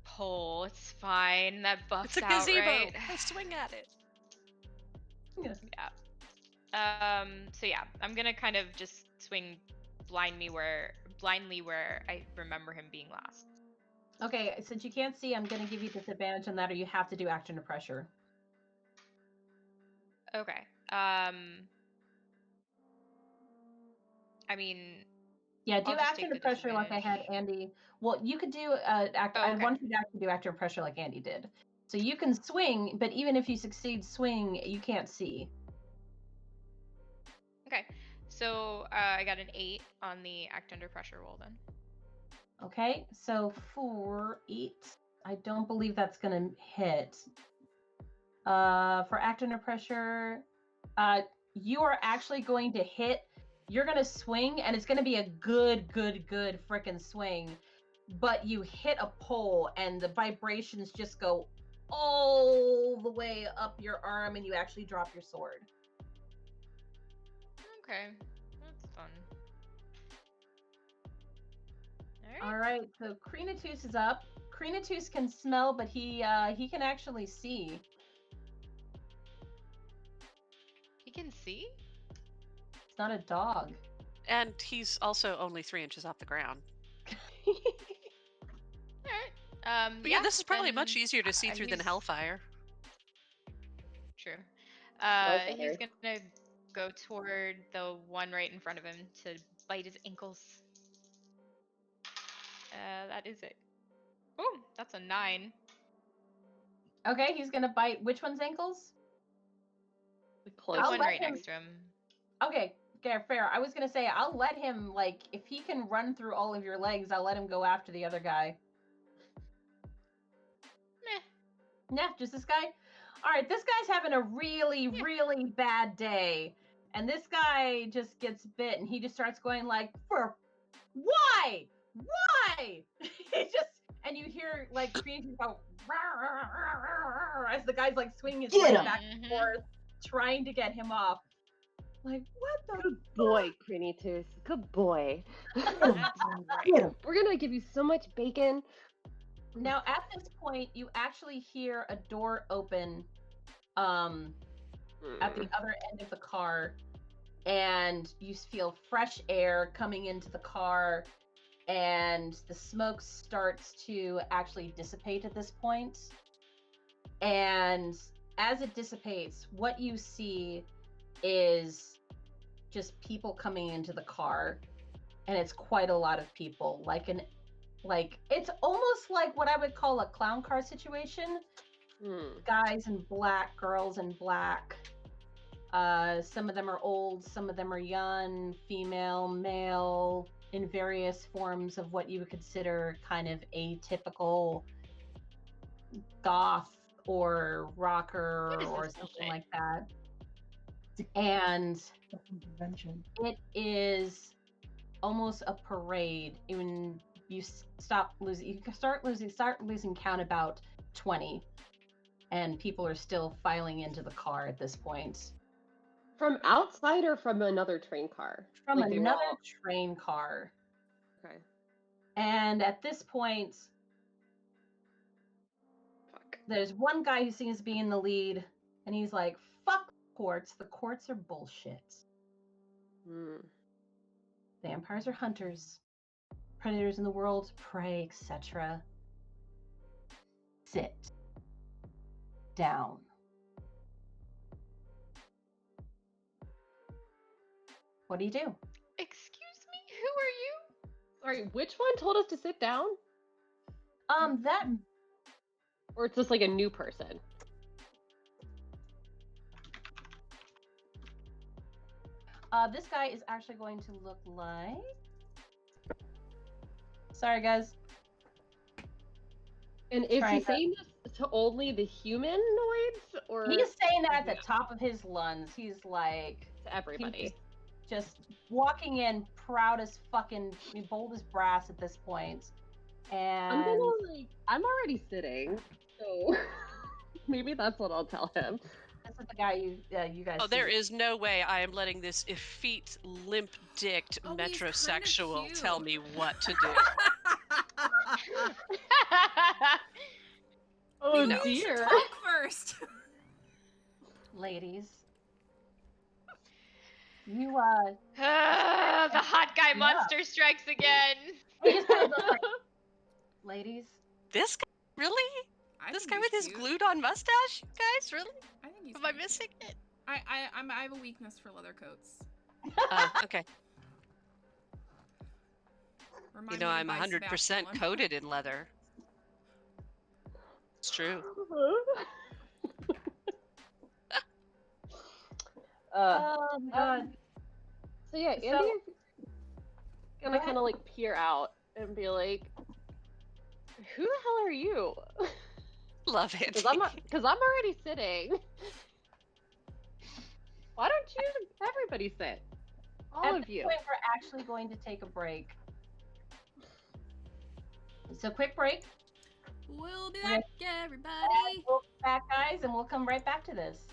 pole. It's fine. That buffs
It's a
out,
gazebo.
right?
We'll swing at it.
Yeah.
Yeah. So yeah, I'm gonna kind of just swing blindly where I remember him being last.
Okay, since you can't see, I'm going to give you disadvantage on that, or you have to do act under pressure.
Okay. I mean,
Yeah, do
I'll just
act
take
under
the
pressure like I had
disadvantage.
Andy. Well, you could do act.
Oh,
I
okay.
want you to actually do act under pressure like Andy did. So you can swing, but even if you succeed swing, you can't see.
Okay. So I got an 8 on the act under pressure roll then.
Okay, so 4, 8. I don't believe that's gonna hit. For act under pressure, you are actually going to hit. You're gonna swing, and it's gonna be a good frickin' swing. But you hit a pole, and the vibrations just go all the way up your arm, and you actually drop your sword.
Okay. That's fun.
All right, so Krinatus is up. Krinatus can smell, but he can actually see.
He can see?
It's not a dog.
And he's also only 3 inches off the ground.
Alright.
But yeah, this is probably
then
much easier to see through than
he's-
Hellfire.
True.
Okay.
He's gonna go toward the one right in front of him to bite his ankles. That is it. Oh, that's a 9.
Okay, he's gonna bite which one's ankles?
The
Close.
one
let
right
him-
next to him.
Okay, fair. I was gonna say I'll let him, like, if he can run through all of your legs, I'll let him go after the other guy.
Meh.
Nah, just this guy. All right, this guy's having a really bad day, and this guy just gets bit, and he just starts going like, "For why? He just, and you hear like creatures go as the guy's like swinging his
Get
leg
him.
back and forth, trying to get him off. Like, what the?
Good boy, Krinitus. Good boy.
That's right.
Get him.
We're gonna give you so much bacon.
Now, at this point, you actually hear a door open at the other end of the car, and you feel fresh air coming into the car, and the smoke starts to actually dissipate at this point. And as it dissipates, what you see is just people coming into the car, and it's quite a lot of people, like it's almost like what I would call a clown car situation. Guys in black, girls in black. Some of them are old, some of them are young, female, male, in various forms of what you would consider kind of atypical goth or rocker
What is
or
this
something
bullshit?
like that. And
Convention.
it is almost a parade. When you start losing count about 20, and people are still filing into the car at this point.
From outside or from another train car?
From
Like they were
another
all-
train car.
Okay.
And at this point,
Fuck.
there's one guy who seems to be in the lead, and he's like, "Fuck courts. The courts are bullshit. Vampires are hunters. Predators in the world, prey, etc. Sit down." What do you do?
Excuse me? Who are you?
Sorry, which one told us to sit down?
That
Or it's just like a new person?
This guy is actually going to look like. Sorry, guys.
And is
Trying
he
to-
saying this to only the humanoids, or
He's saying that at the top of his lungs. He's like
to everybody?
just walking in proud as fucking bold as brass at this point. And
I'm gonna I'm already sitting, so maybe that's what I'll tell him.
this is the guy you guys
Oh,
see.
there is no way I am letting this effete, limp-dicked
Oh, he's kinda
metrosexual
cute.
tell me what to do.
Oh
No.
You should
dear.
talk first.
Ladies. You
The hot guy
Yeah.
monster strikes again.
he just kind of goes like, ladies.
This guy? Really?
I
This
think
guy
he's
with his
cute.
glued-on mustache? Guys, really?
I think he's
Am I
kinda
missing
cute.
it?
I have a weakness for leather coats.
Oh, okay.
Remind
You know,
me to
I'm
buy
100%
Sebastian one.
coated in leather. It's true.
Oh my god.
So yeah,
So-
Andy's gonna
Go
kind of like peer out and be like, "Who the hell are you?"
Love it.
Because I'm already sitting. Why don't you everybody sit? All
At
of
this
you.
point, we're actually going to take a break. So quick break.
We'll be
Okay.
back, everybody.
We'll be back, guys, and we'll come right back to this.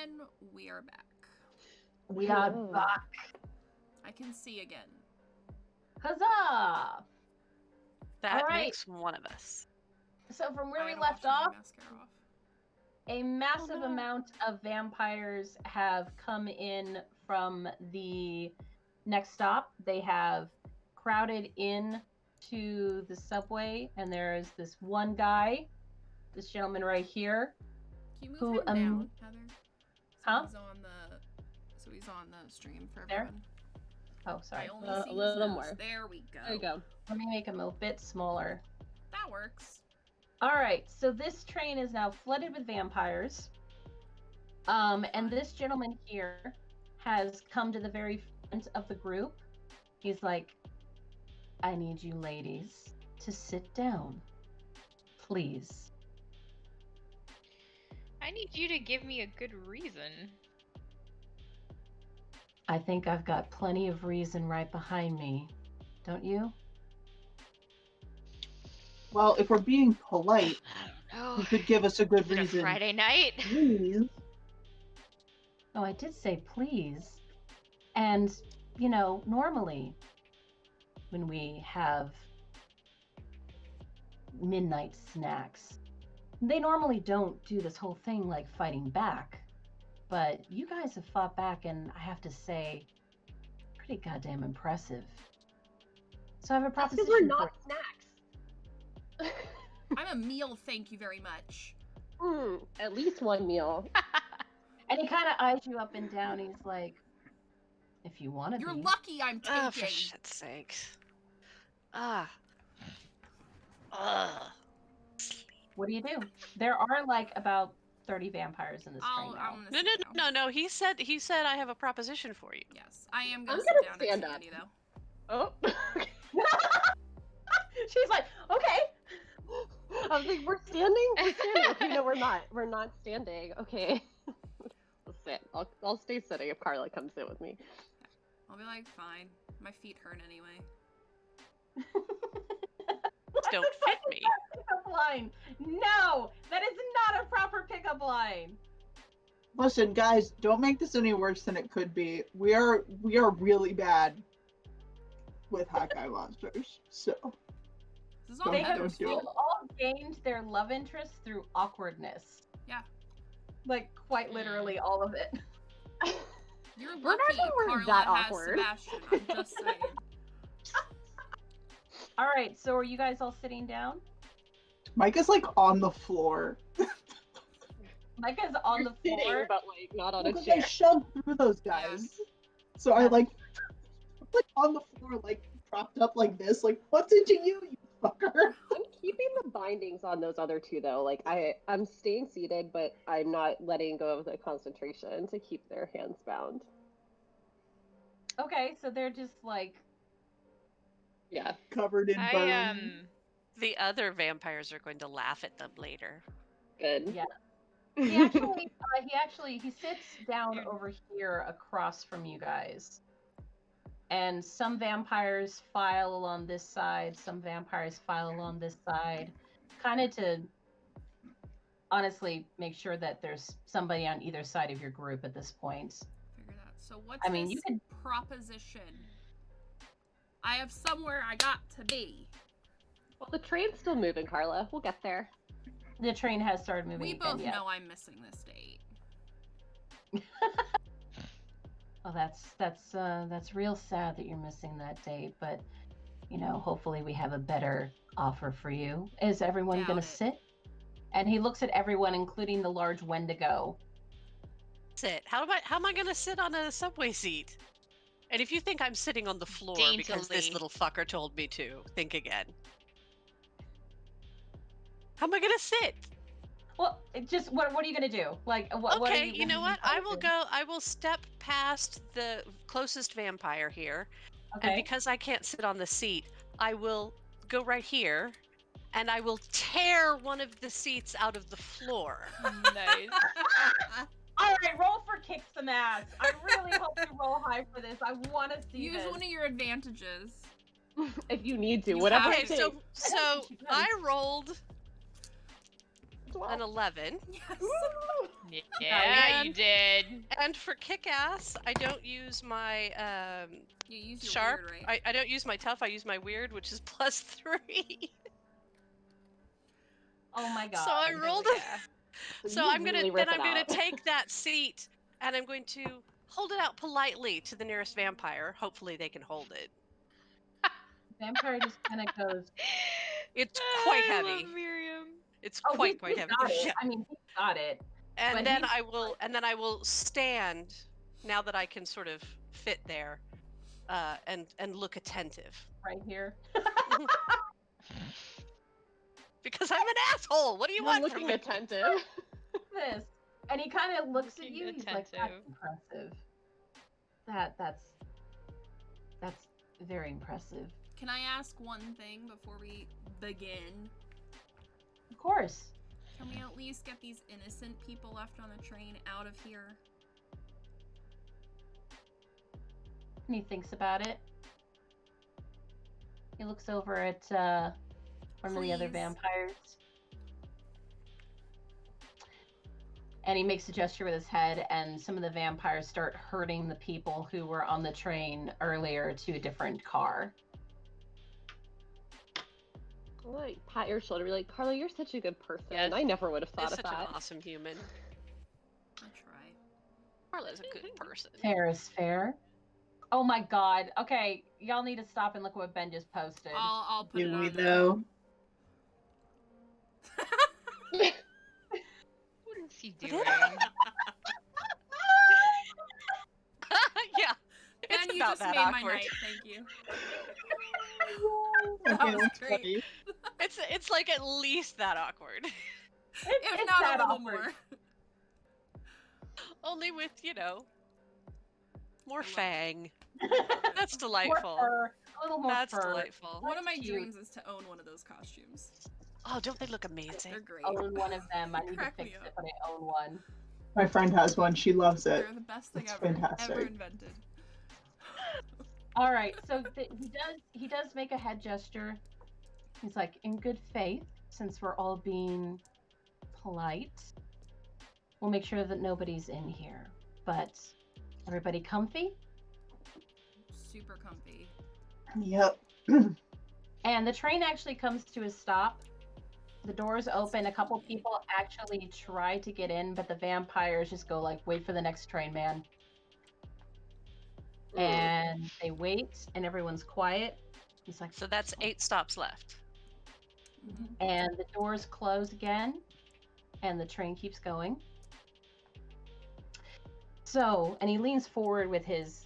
And we are back.
We are
Oh.
back.
I can see again.
Huzzah!
That
All right.
makes one of us.
So from where
I
we
gotta
left
wash my
off,
mascara off.
a massive
no.
amount of vampires have come in from the next stop. They have crowded in to the subway, and there's this one guy, this gentleman right here.
Can you move
Who,
him down, Heather? So
huh?
he's on the stream for
There?
everyone.
Oh,
I
sorry.
only
A
see his
little
nose.
more.
There we go.
There you go.
Let me make him a bit smaller.
That works.
All right, so this train is now flooded with vampires. And this gentleman here has come to the very front of the group. He's like, I need you ladies to sit down, please.
I need you to give me a good reason.
I think I've got plenty of reason right behind me, don't you?
Well, if we're being polite,
I don't know.
you could give us a good
Is it a
reason.
Friday night?
Please.
Oh, I did say please. And, you know, normally when we have midnight snacks, they normally don't do this whole thing like fighting back. But you guys have fought back, and I have to say, pretty goddamn impressive. So I have a
That's
proposition
because we're not
for
snacks.
I'm a meal, thank you very much.
At least one meal.
And he kind of eyes you up and down. He's like, if you want to
You're
be.
lucky I'm taking.
Oh, for shit's sakes. Ah. Ugh.
What do you do? There are like about 30 vampires in this train now.
I'm gonna
No,
sit
no,
down.
no, no. He said I have a proposition for you.
Yes, I am
I'm
gonna sit
gonna
down
stand
next
up.
to Andy though.
Oh.
She's like, okay.
I was like, we're standing? We're standing. Okay, no, we're not. We're not standing. Okay. Let's sit. I'll stay sitting if Carla comes sit with me.
I'll be like, fine. My feet hurt anyway.
Don't fit me.
Pickup line. No, that is not a proper pickup line.
Listen, guys, don't make this any worse than it could be. We are really bad with Hawkeye monsters. So
This is all
They
Heather's
do it.
fault.
all gained their love interest through awkwardness.
Yeah.
Like, quite literally all of it.
You're
We're not
lucky
sure we're
Carla
that
has
awkward.
Sebastian. I'm just saying.
All right, so are you guys all sitting down?
Micah's like on the floor.
Micah's on the
You're sitting,
floor.
but like not on a
Because I
chair.
shoved through those guys. So I like on the floor, like propped up like this. Like, what's it to you, you fucker?
I'm keeping the bindings on those other two though. Like I'm staying seated, but I'm not letting go of the concentration to keep their hands bound.
Okay, so they're just like,
Yeah.
Covered in burn.
I
The other vampires are going to laugh at them later.
Good.
Yeah. he sits down over here across from you guys. And some vampires file along this side, some vampires file along this side, kind of to honestly make sure that there's somebody on either side of your group at this point.
Figure that. So what's
I mean,
this
you could-
proposition? I have somewhere I got to be.
Well, the train's still moving, Carla. We'll get there.
The train has started moving
We
again,
both
yes.
know I'm missing this date.
Well, that's real sad that you're missing that date, but you know, hopefully we have a better offer for you. Is everyone
Doubt
gonna
it.
sit? And he looks at everyone, including the large Wendigo.
Sit. How am I gonna sit on a subway seat? And if you think I'm sitting on the floor because this
Daintily.
little fucker told me to, think again. How am I gonna sit?
Well, what are you gonna do? Like, what
Okay,
are
you know what? I will step past the closest vampire here, and
Okay.
because I can't sit on the seat, I will go right here, and I will tear one of the seats out of the floor.
nice.
All right, roll for kick some ass. I really hope you roll high for this. I want to see
Use
this.
one of your advantages.
If you need to,
You
whatever
have
Okay,
it takes.
so I rolled an 11.
Yes.
Yeah, you
And-
did.
And for kick-ass, I don't use my
You use your
sharp.
weird, right?
I don't use my tough. I use my weird, which is +3.
Oh my god.
So I rolled
Oh,
it.
yeah.
So
you
I'm gonna
really rip it
I'm gonna
out.
take that seat and I'm going to hold it out politely to the nearest vampire. Hopefully they can hold it.
Vampire just kind of goes,
It's quite
I
heavy.
love Miriam.
It's
"Oh,
quite
he's
heavy.
got it.
Yeah.
I mean, he's got it."
And
But
then
he's
I will stand now that I can sort of fit there, and look attentive
right here.
because I'm an asshole. What do you
You're
want from
looking
me?
attentive.
This, and he kind of looks at
Looking
you. He's like, "That's
attentive.
impressive. That's very impressive."
Can I ask one thing before we begin?
Of course.
Can we at least get these innocent people left on the train out of here?
And he thinks about it. He looks over at one of the other
Please.
vampires. And he makes a gesture with his head, and some of the vampires start herding the people who were on the train earlier to a different car.
I'll, like, pat your shoulder, be like, Carla, you're such a good person.
Yes.
I never would have
He's
thought of
such
that.
an awesome human.
I'll try.
Carla's a good person.
Fair is fair. Oh my god. Okay, y'all need to stop and look what Ben just posted.
I'll put it
Do
on
we
there.
though?
What is he doing?
Yeah.
Ben,
It's
you
about
just
that
made
awkward.
my night. Thank you.
Okay,
That was
that's
great.
funny.
It's like at least that awkward.
If
It's
not
that
a little
awkward.
more.
Only with, more
love it.
fang.
That's
That's
More
delightful.
fur, a little more
That's
fur.
delightful.
One of my
Cute.
dreams is to own one of those costumes.
Oh, don't they look amazing?
They're great.
Own one of them. I need to
Crack me
fix
up.
it, but I own one.
My friend has one. She loves it.
They're the best thing
It's
ever
fantastic.
invented.
All right, so he does make a head gesture. He's like, in good faith, since we're all being polite, we'll make sure that nobody's in here. But everybody comfy?
Super comfy.
Yep.
And the train actually comes to a stop. The doors open. A couple people actually try to get in, but the vampires just go like, wait for the next train, man. And they wait, and everyone's quiet. He's like,
So that's 8 stops left.
and the doors close again, and the train keeps going. So, and he leans forward with his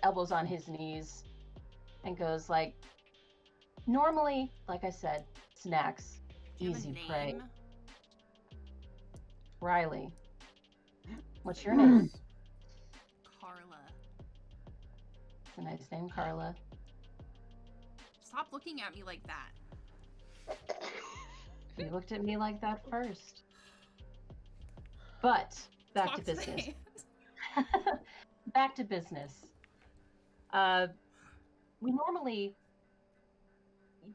elbows on his knees and goes like, normally, like I said, snacks,
Do you have a
easy prey.
name?
Riley, what's your name?
Carla.
It's a nice name, Carla.
Stop looking at me like that.
You looked at me like that first. But back
Talk
to
the
business.
hand.
Back to business. We normally,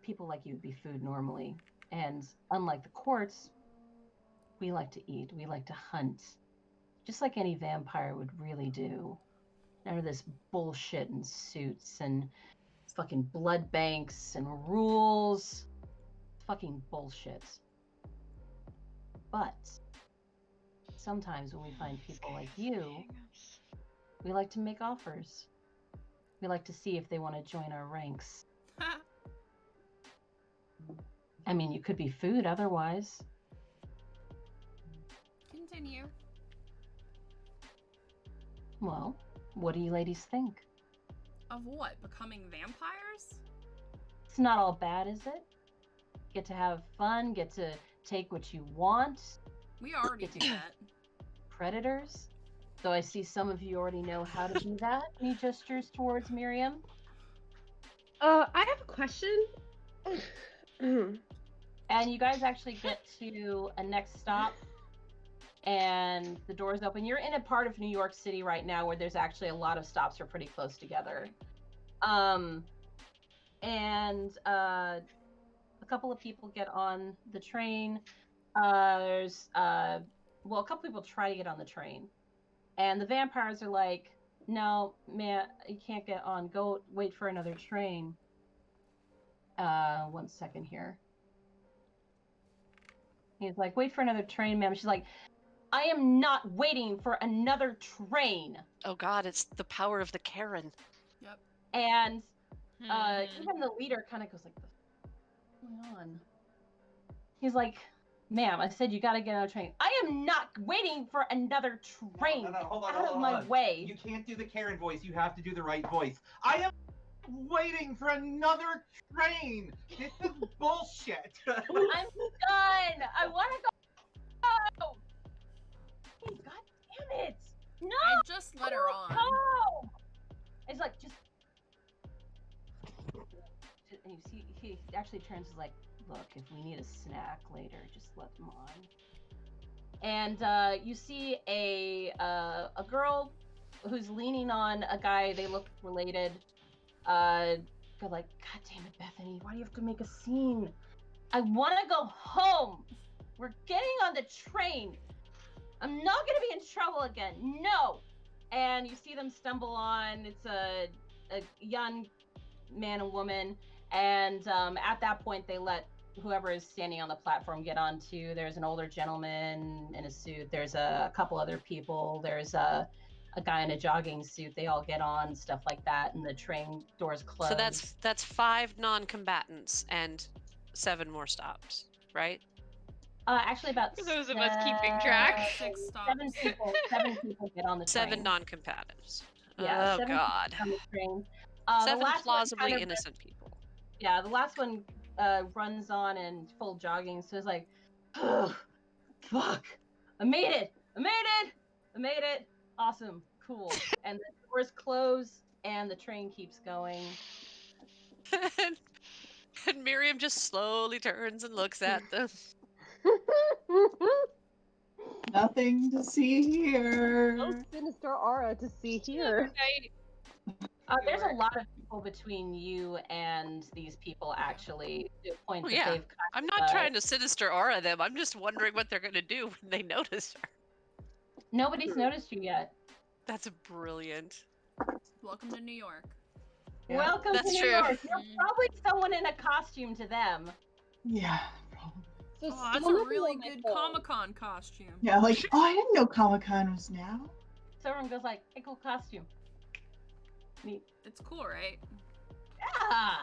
people like you would be food normally, and unlike the courts, we like to eat. We like to hunt, just like any vampire would really do. None of this bullshit and suits and fucking blood banks and rules. Fucking bullshit. But sometimes when we find people like you, we like to make offers. We like to see if they want to join our ranks. I mean, you could be food otherwise.
Continue.
Well, what do you ladies think?
Of what? Becoming vampires?
It's not all bad, is it? Get to have fun, get to take what you want.
We already
Get
do
to-
that.
Predators. So I see some of you already know how to do that. And he gestures towards Miriam.
I have a question.
And you guys actually get to a next stop, and the doors open. You're in a part of New York City right now where there's actually a lot of stops are pretty close together. And a couple of people get on the train. there's well, a couple people try to get on the train, and the vampires are like, "No, man, you can't get on. Go wait for another train." 1 second here. He's like, "Wait for another train, ma'am." She's like, "I am not waiting for another train."
Oh God, it's the power of the Karen.
Yep.
And
Mhm.
even the leader kind of goes like, "What's going on?" He's like, "Ma'am, I said you gotta get on a train." "I am not waiting for another train.
No, hold on,
Get out of my way."
You can't do the Karen voice. You have to do the right voice. I am waiting for another train. This is bullshit.
I'm done. I want to go. Hey, God damn it! No.
I just let her on.
Home. It's like just. And you see, he actually turns and is like, "Look, if we need a snack later, just let them on." And you see a girl who's leaning on a guy. They look related. Go like, "God damn it, Bethany! Why do you have to make a scene? I want to go home. We're getting on the train. I'm not gonna be in trouble again. No." And you see them stumble on. It's a young man and woman. And at that point, they let whoever is standing on the platform get on too. There's an older gentleman in a suit. There's a couple other people. There's a guy in a jogging suit. They all get on, stuff like that, and the train doors close.
So that's 5 non-combatants and 7 more stops, right?
Actually, about
For those of us keeping track.
6 stops.
7 people get on the train.
7 non-combatants.
Yeah,
Oh
7
God.
on the train. The
7
last one
plausibly
kind of-
innocent people.
Yeah, the last one runs on in full jogging, so it's like, "Ugh, fuck, I made it, awesome, cool." And the doors close, and the train keeps going.
And Miriam just slowly turns and looks at them.
Nothing to see here.
No sinister aura to see here.
There's a lot of people between you and these people, actually, to the point
Oh,
that
yeah.
they've kind
I'm
of,
not trying to sinister aura them. I'm just wondering what they're gonna do when they notice her.
Nobody's noticed you yet.
That's brilliant.
Welcome to New York.
Yeah.
Welcome
That's
to New
true.
York. You're probably someone in a costume to them.
Yeah, probably.
So
Oh, that's
still
a
nothing
really
on my
good
phone.
Comic-Con costume.
Yeah, like, oh, I didn't know Comic-Con was now.
So everyone goes like, "Hey, cool costume." Neat.
It's cool, right?
Yeah.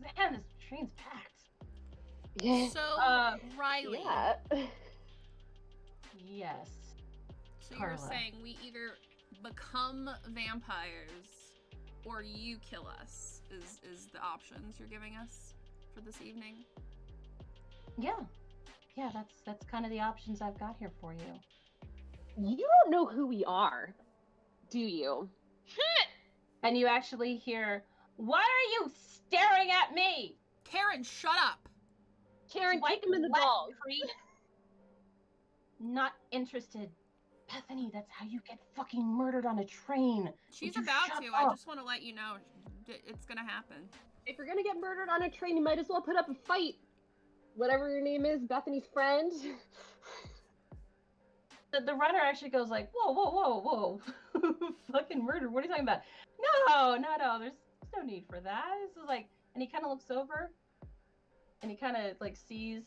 Man, this train's packed.
Yeah.
So, Riley,
Yeah.
Yes.
so you're
Carla.
saying we either become vampires or you kill us is the options you're giving us for this evening?
Yeah. Yeah, that's kind of the options I've got here for you.
You don't know who we are, do you?
And you actually hear, "Why are you staring at me?"
Karen, shut up!
Karen,
Swipe
kick him in the
left,
balls.
creep. Not interested. Bethany, that's how you get fucking murdered on a train.
She's
Would you
about
shut
to. I
up?
just want to let you know it's gonna happen.
If you're gonna get murdered on a train, you might as well put up a fight. Whatever your name is, Bethany's friend.
The runner actually goes like, whoa. Fucking murder. What are you talking about? No. There's no need for that. This is like, and he kind of looks over and he kind of like sees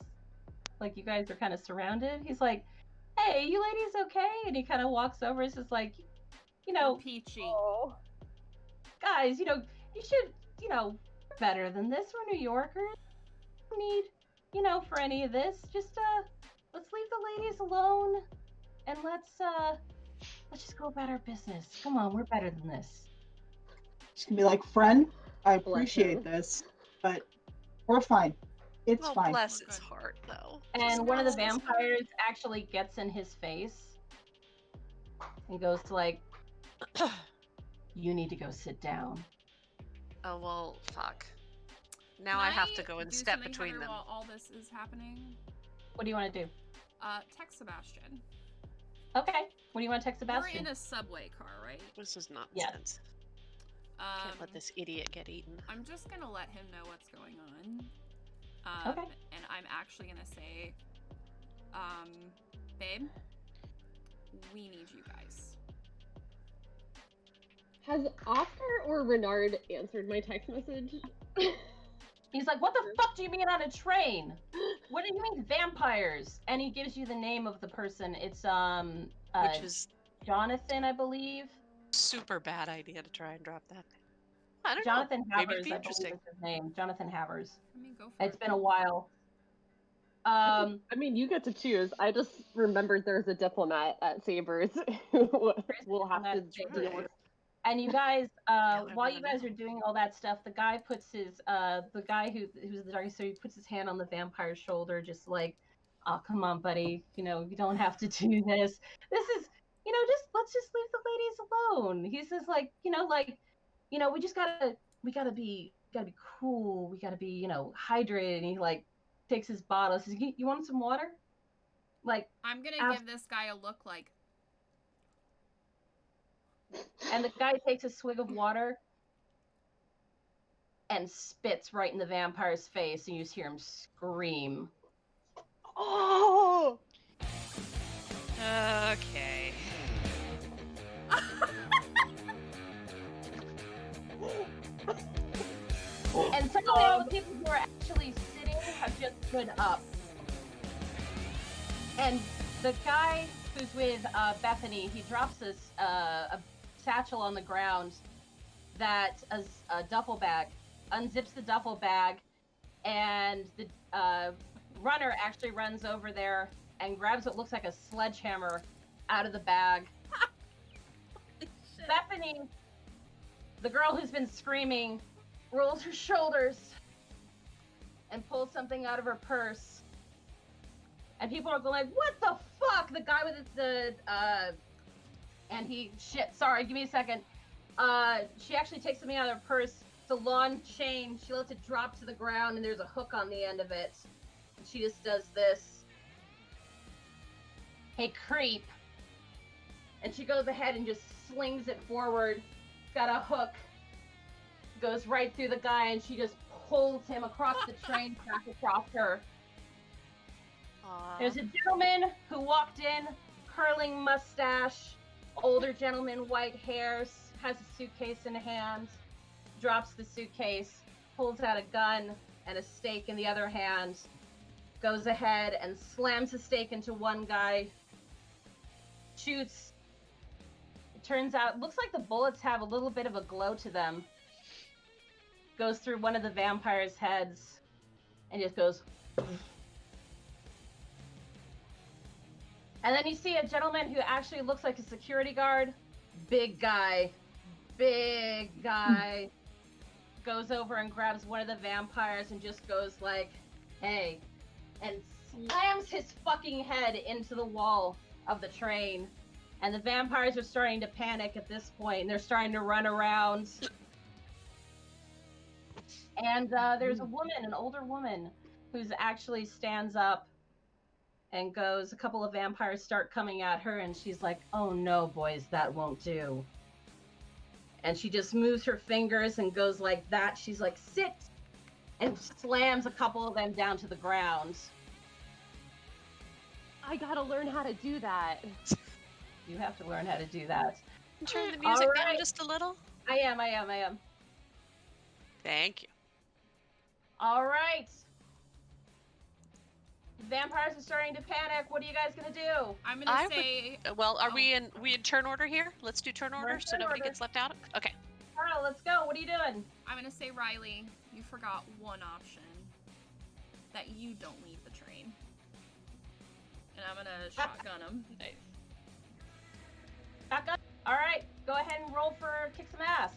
like you guys are kind of surrounded. He's like, "Hey, you ladies okay?" And he kind of walks over. It's just like,
You're peachy.
Oh.
"Guys, you should, we're better than this. We're New Yorkers. No need, for any of this. Just, let's leave the ladies alone and let's just go about our business. Come on, we're better than this."
She's gonna be like, "Friend, I
Bless
appreciate
him.
this, but we're fine. It's
Oh,
fine."
bless
We're
his
good.
heart, though.
And one of the
Bless his heart.
vampires actually gets in his face and goes to like, "You need to go sit down."
Oh, well, fuck. Now
Can
I have to go and
do
step
something,
between
Heather,
them.
while all this is happening?
What do you want to do?
Text Sebastian.
Okay. What do you want to text
We're
Sebastian?
in a subway car, right?
This is
Yes.
nonsense. Can't let this idiot get eaten.
I'm just gonna let him know what's going on.
Okay.
And I'm actually gonna say, Babe, we need you guys.
Has Oscar or Renard answered my text message?
He's like, what the fuck do you mean on a train? What do you mean vampires? And he gives you the name of the person. It's
Which is
Jonathan, I believe.
super bad idea to try and drop that. I don't
Jonathan
know. Maybe it'd
Havers,
be
I believe
interesting.
is his name. Jonathan Havers.
I mean, go for it.
It's been a while.
I mean, you get to choose. I just remembered there's a diplomat at Sabers who will have to deal with.
And you guys,
I
while you
wanna
guys
know.
are doing all that stuff, the guy puts his, the guy who's the dark, so he puts his hand on the vampire's shoulder, just like, oh, come on, buddy, you don't have to do this. This is, let's just leave the ladies alone. He says, like, we gotta be cool. We gotta be, hydrated. And he like takes his bottle. Says, you want some water? Like,
I'm gonna give this guy a look like.
and the guy takes a swig of water and spits right in the vampire's face, and you just hear him scream.
Oh!
Okay.
And suddenly all the people who are actually sitting have just stood up. And the guy who's with Bethany, he drops a satchel on the ground that is a duffel bag, unzips the duffel bag, and the runner actually runs over there and grabs what looks like a sledgehammer out of the bag. Bethany, the girl who's been screaming, rolls her shoulders and pulls something out of her purse. And people are going like, what the fuck? The guy with sorry, give me a second. She actually takes something out of her purse. It's a long chain. She lets it drop to the ground and there's a hook on the end of it. And she just does this. Hey, creep. And she goes ahead and just slings it forward. It's got a hook. Goes right through the guy and she just pulls him across the train track across her. There's a gentleman who walked in, curling mustache, older gentleman, white hairs, has a suitcase in hand, drops the suitcase, pulls out a gun and a stake in the other hand, goes ahead and slams the stake into one guy, shoots. It turns out, looks like the bullets have a little bit of a glow to them. Goes through one of the vampire's heads and just goes. And then you see a gentleman who actually looks like a security guard. Big guy. Goes over and grabs one of the vampires and just goes like, hey. And slams his fucking head into the wall of the train. And the vampires are starting to panic at this point. And they're starting to run around. And there's a woman, an older woman, who's actually stands up and goes, a couple of vampires start coming at her, and she's like, oh no, boys, that won't do. And she just moves her fingers and goes like that. She's like, sit! And slams a couple of them down to the ground.
I gotta learn how to do that.
You have to learn how to do that.
Turn the music down
Alright.
just a little.
I am.
Thank you.
All right. Vampires are starting to panic. What are you guys gonna do?
I'm gonna say.
Well, are we in turn order here? Let's do turn order so
turn
nobody
order.
gets left out. Okay.
Carl, let's go. What are you doing?
I'm gonna say, Riley, you forgot one option. That you don't leave the train. And I'm gonna shotgun him.
Nice.
Back up. All right. Go ahead and roll for kick some ass.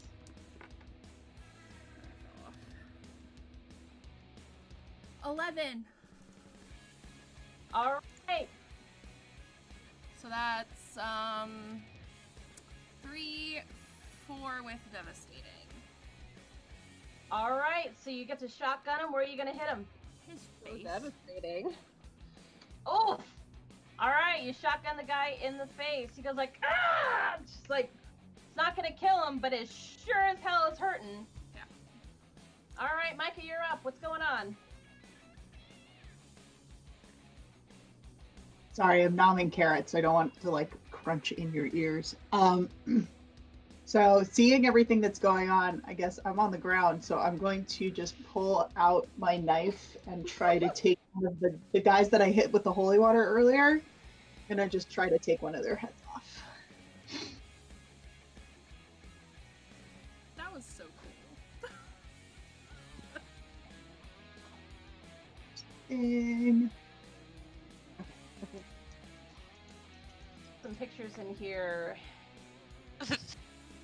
11.
All right.
So that's 3, 4 with devastating.
All right. So you get to shotgun him. Where are you gonna hit him?
His
So
face.
devastating.
Oh. All right. You shotgun the guy in the face. He goes like, ah! Just like, it's not gonna kill him, but it sure as hell is hurting.
Yeah.
All right, Micah, you're up. What's going on?
Sorry, I'm nomming carrots. I don't want to like crunch in your ears. So seeing everything that's going on, I guess I'm on the ground, so I'm going to just pull out my knife and try to take one of the guys that I hit with the holy water earlier. I'm gonna just try to take one of their heads off.
That was so cool.
And
Some pictures in here.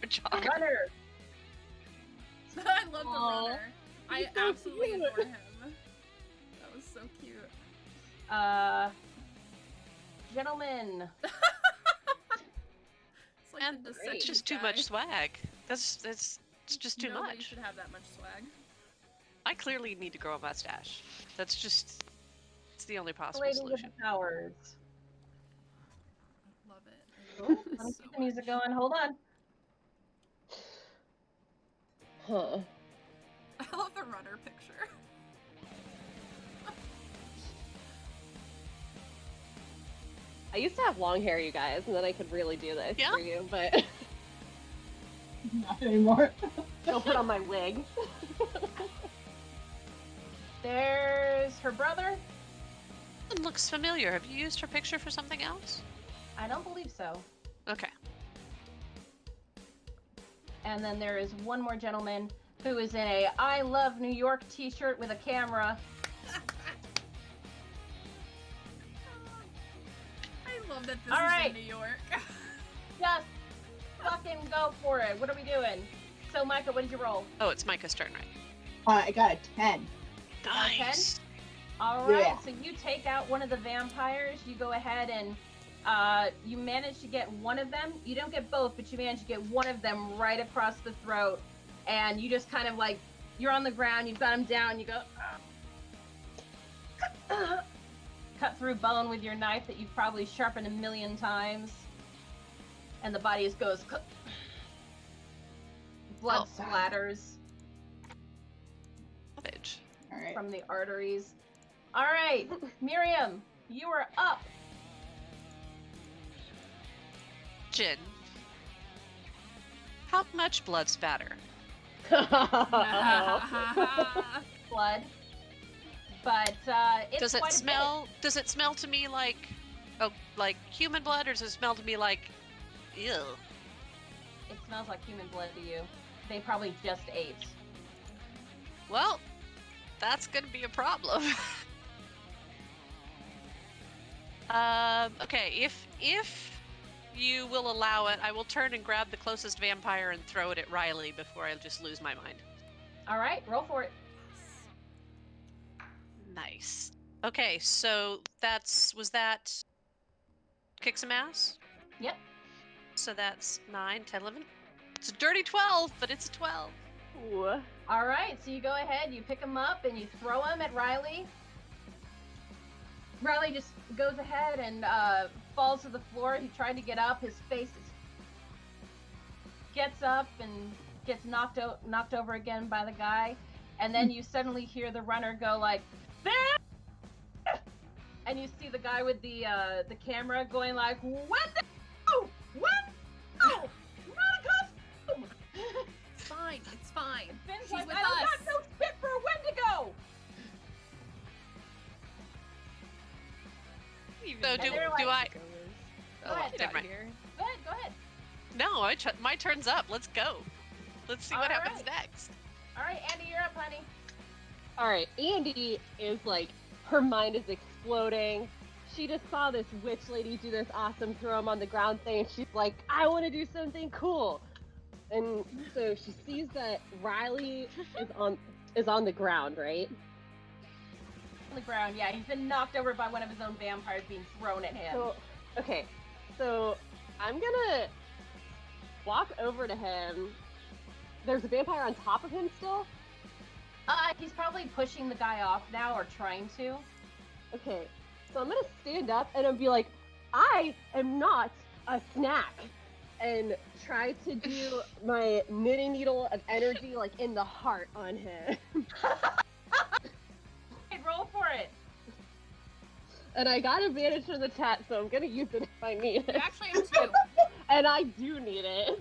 John.
Runner.
I love the
Aw,
runner. I
he's so
absolutely
cute.
adore him. That was so cute.
Gentlemen.
It's like
And
the
it's
Descendants
just too
guy.
much swag. It's just too
Nobody
much.
should have that much swag.
I clearly need to grow a mustache. That's just, it's the only possible
Lady with
solution.
the powers.
Love it. I
Oh,
love it
let me
so
keep the music
much.
going. Hold on.
Huh.
I love the runner picture.
I used to have long hair, you guys, and then I could really do this
Yeah?
for you, but
not anymore.
don't put on my wig.
There's her brother.
It looks familiar. Have you used her picture for something else?
I don't believe so.
Okay.
And then there is one more gentleman who is in a I Love New York t-shirt with a camera.
I love that this
All
is
right.
in New York.
Just fucking go for it. What are we doing? So, Micah, what did you roll?
Oh, it's Micah's turn, right?
I got a 10.
Nice.
All right,
Yeah.
so you take out one of the vampires. You go ahead and you manage to get one of them. You don't get both, but you manage to get one of them right across the throat. And you just kind of like, you're on the ground, you've got him down, you go, cut through bone with your knife that you've probably sharpened 1,000,000 times. And the body just goes, blood
Oh.
splatters
Savage.
All right.
from the arteries. All right, Miriam, you are up.
Jin. How much blood spatter?
Blood. But it's
Does it
quite a
smell? Does it smell to me like, oh, like human blood, or does it smell to me like, ew?
bit. It smells like human blood to you. They probably just ate.
Well, that's gonna be a problem. Okay, if you will allow it, I will turn and grab the closest vampire and throw it at Riley before I just lose my mind.
All right, roll for it.
Nice. Okay, so was that kick some ass?
Yep.
So that's 9, 10, 11. It's a dirty 12, but it's a 12.
Ooh.
All right, so you go ahead, you pick him up, and you throw him at Riley. Riley just goes ahead and falls to the floor. He tried to get up. His face gets up and gets knocked over again by the guy. And then you suddenly hear the runner go like, "There!" And you see the guy with the camera going like, "What the? Oh, what? Oh, not a costume!"
It's fine. It's fine.
Finn's
She's
like,
with
"I don't
us."
got no spit for a Wendigo."
So do
they're
I?
like-
Oh,
ahead.
never mind.
Go ahead.
No, my turn's up. Let's go. Let's see what happens
Alright.
next.
All right, Andy, you're up, honey.
All right, Andy is like, her mind is exploding. She just saw this witch lady do this awesome throw him on the ground thing, and she's like, I want to do something cool. And so she sees that Riley is on the ground, right?
On the ground, yeah. He's been knocked over by one of his own vampires being thrown at him.
So, okay, so I'm gonna walk over to him. There's a vampire on top of him still?
He's probably pushing the guy off now or trying to.
Okay, so I'm gonna stand up and I'll be like, I am not a snack. And try to do my knitting needle of energy like in the heart on him.
Hey, roll for it.
And I got advantage from the chat, so I'm gonna use it if I need
You
it.
actually have 2.
And I do need it.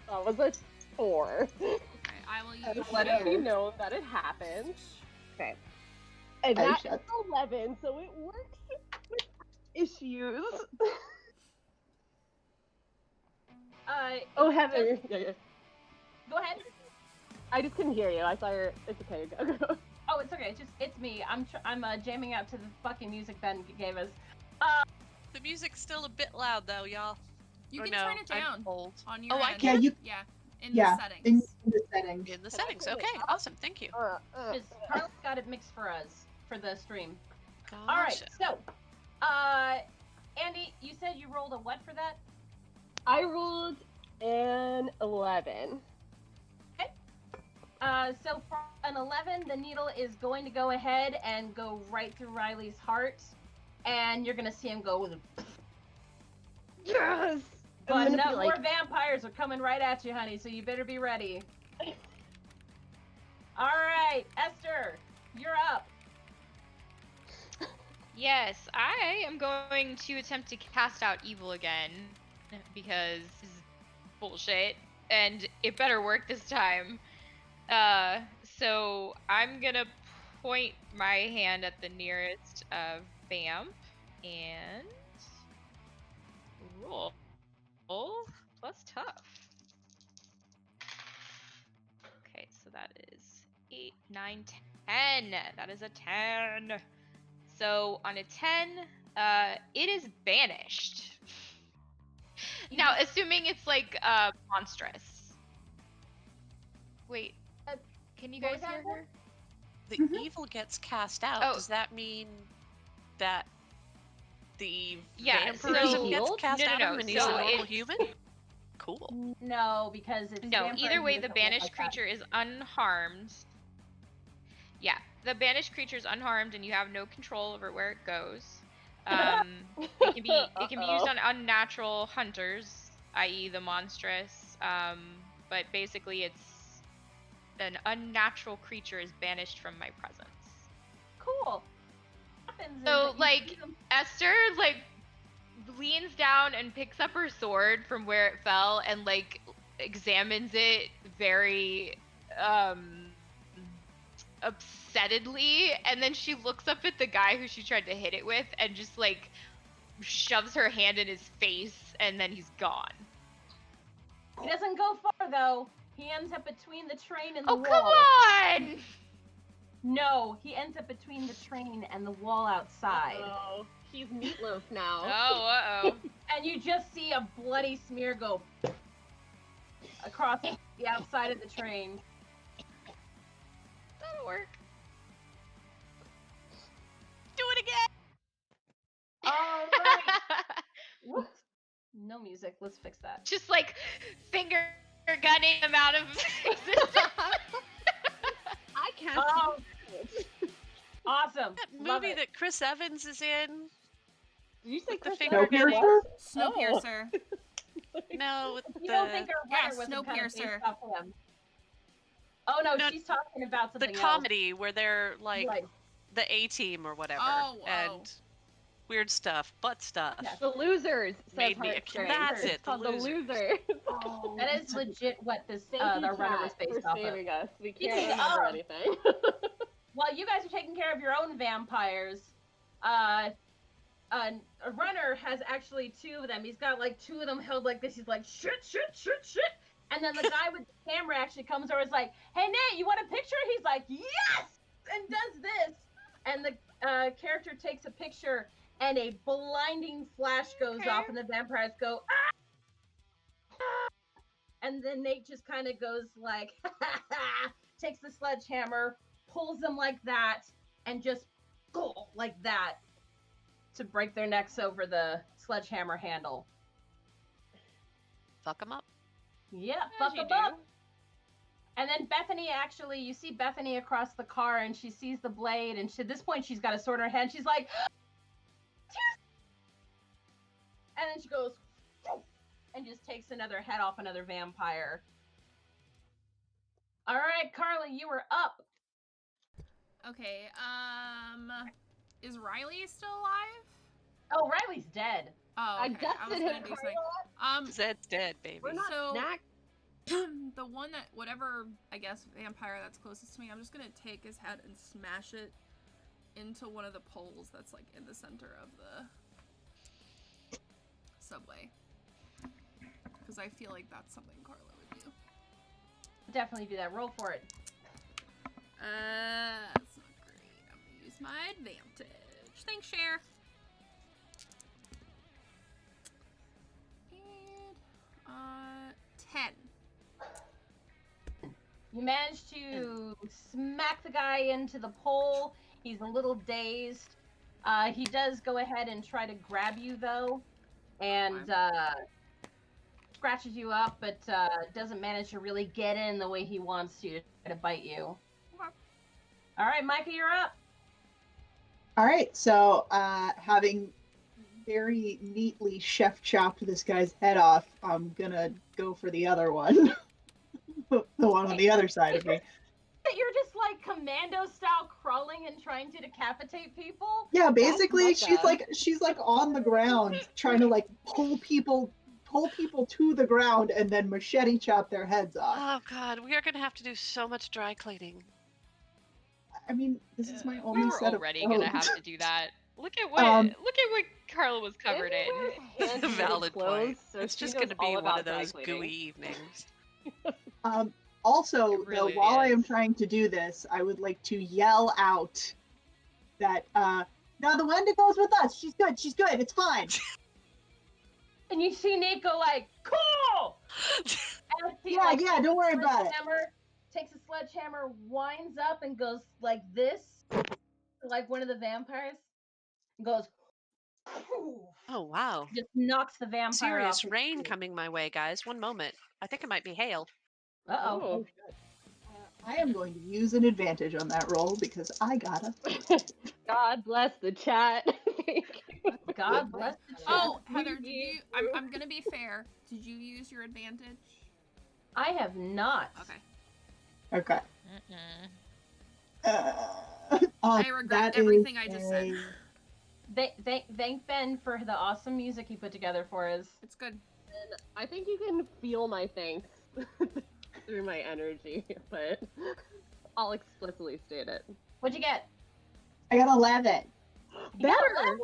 That was a 4.
Alright, I will use
Let it be
Sure.
known that it happened. Okay. And
I
that's
shut.
11, so it works with issues. Oh, Heather. Yeah.
Go ahead.
I just couldn't hear you. I saw your. It's okay. Go.
Oh, it's okay. It's me. I'm jamming out to the fucking music Ben gave us.
The music's still a bit loud though, y'all.
You
Or
can
no,
turn it
I'm
down
old.
on your
Oh, I
end.
can?
Yeah, you.
Yeah, in
Yeah,
the settings.
in the settings.
In the
Can I
settings.
turn it
Okay,
up?
awesome. Thank you.
Just Carla's got it mixed for us for the stream.
Gotcha.
All right. So, Andy, you said you rolled a what for that?
I rolled an 11.
So for an 11, the needle is going to go ahead and go right through Riley's heart, and you're gonna see him go with a.
Yes.
But enough more vampires are coming right at you, honey. So you better be ready. All right, Esther, you're up.
Yes, I am going to attempt to cast out evil again because this is bullshit, and it better work this time. So I'm gonna point my hand at the nearest vamp and roll plus tough. Okay, so that is 8, 9, 10. That is a 10. So on a 10, it is banished. Now, assuming it's like monstrous. Wait, can you
what
guys
was
hear
that
her?
The
Mhm.
evil gets cast out.
Oh.
Does that mean that the
Yeah,
vampirism
so-
gets cast
No,
out of him and he's
so
a normal
it's-
human? Cool.
No, because it's
No,
vampirism
either way, the
doesn't work
banished
like that.
creature is unharmed. Yeah, the banished creature is unharmed, and you have no control over where it goes. It can be used on unnatural hunters, i.e., the monstrous. But basically, it's an unnatural creature is banished from my presence.
Cool. Happens is
So,
that you
like,
see them-
Esther, like, leans down and picks up her sword from where it fell and, like, examines it very, upsettedly, and then she looks up at the guy who she tried to hit it with and just, like, shoves her hand in his face, and then he's gone.
He doesn't go far though. He ends up between the train and the
Oh,
wall.
come on!
No, he ends up between the train and the wall outside.
Oh, he's meatloaf now.
Oh, uh-oh.
And you just see a bloody smear go across the outside of the train.
That'll work.
Do it again!
All right. Whoops. No music. Let's fix that.
Just, like, finger gunning him out of existence.
I can't.
Oh, awesome.
That
Love
movie
it.
that Chris Evans is in?
Did you say
With the
Chris
finger
Evans?
gunning?
What?
Snowpiercer.
No, with
You
the
don't think our
Yeah,
runner was kind of based
Snowpiercer.
off him? Oh no,
No,
she's talking about
the
something
comedy where they're like
Right.
the A-team or whatever,
Oh, whoa.
and weird stuff, butt stuff.
Yeah.
The Losers. Says
Made me-
Heartstring.
that's
It's
it, the
called The
Losers.
Losers.
else. That is legit what this
Thank you,
the runner was
chat,
based
for
off of.
saving us. We
You
can't
can-
remember
oh.
anything.
While you guys are taking care of your own vampires, a runner has actually 2 of them. He's got like 2 of them held like this. He's like shit. And then the guy with the camera actually comes over and is like, "Hey Nate, you want a picture?" He's like, "Yes!" and does this. And the character takes a picture, and a blinding flash goes
Okay.
off, and the vampires go, "Ah!" And then Nate just kind of goes like, takes the sledgehammer, pulls them like that, and just go like that to break their necks over the sledgehammer handle.
Fuck them up.
Yeah,
As
fuck
you
them
do.
up. And then Bethany actually, you see Bethany across the car, and she sees the blade, and at this point she's got a sword in her hand. She's like, and then she goes, and just takes another head off another vampire. All right, Carly, you were up.
Okay, Is Riley still alive?
Oh, Riley's dead.
Oh,
I
okay. I was
dusted
gonna
him,
do something.
Carla.
Zed's dead, baby.
We're not
So-
snack.
The one that, whatever, I guess, vampire that's closest to me, I'm just gonna take his head and smash it into one of the poles that's, like, in the center of the subway. Because I feel like that's something Carla would do.
Definitely do that. Roll for it.
That's not great. I'm gonna use my advantage. Thanks, Cher. And, 10.
You manage to smack the guy into the pole. He's a little dazed. He does go ahead and try to grab you, though, and scratches you up, but doesn't manage to really get in the way he wants to try to bite you.
Okay.
All right, Micah, you're up.
All right, so having very neatly chef chopped this guy's head off, I'm gonna go for the other one. The one on the other side of me.
That you're just like commando style crawling and trying to decapitate people?
Yeah, basically
Micah.
she's like on the ground trying to like pull people to the ground and then machete chop their heads off.
Oh god, we are gonna have to do so much dry cleaning.
I mean, this is my
We
only
were
set of
already gonna
clothes.
have to do that. Look at what Carla was covered
Amy
in.
wears hand-knitted
Valid
clothes,
point.
so
It's
she
just
knows
gonna be
all
one
about
of those
dry cleaning.
gooey evenings.
Also,
It really
though, while I am
is.
trying to do this, I would like to yell out that no, the Wendigos with us. She's good. It's fine.
And you see Nate go like, cool! And he,
Yeah,
like,
don't worry about it.
Takes a sledgehammer, winds up, and goes like this, like one of the vampires. And goes,
Oh wow.
just knocks the vampire
Serious
off. his
rain
feet.
coming my way, guys. One moment. I think it might be hail.
Uh-oh.
Oh.
I am going to use an advantage on that roll because I gotta.
God bless the chat. Thank you.
God bless the chat.
Oh,
We
Heather, did
need
you?
you.
I'm gonna be fair. Did you use your advantage?
I have not.
Okay.
Okay.
I regret
that
everything
is
I just said.
Thank Ben for the awesome music he put together for us.
It's good.
And I think you can feel my thanks through my energy, but I'll explicitly state it.
What'd you get?
I got 11.
You got
Better.
11.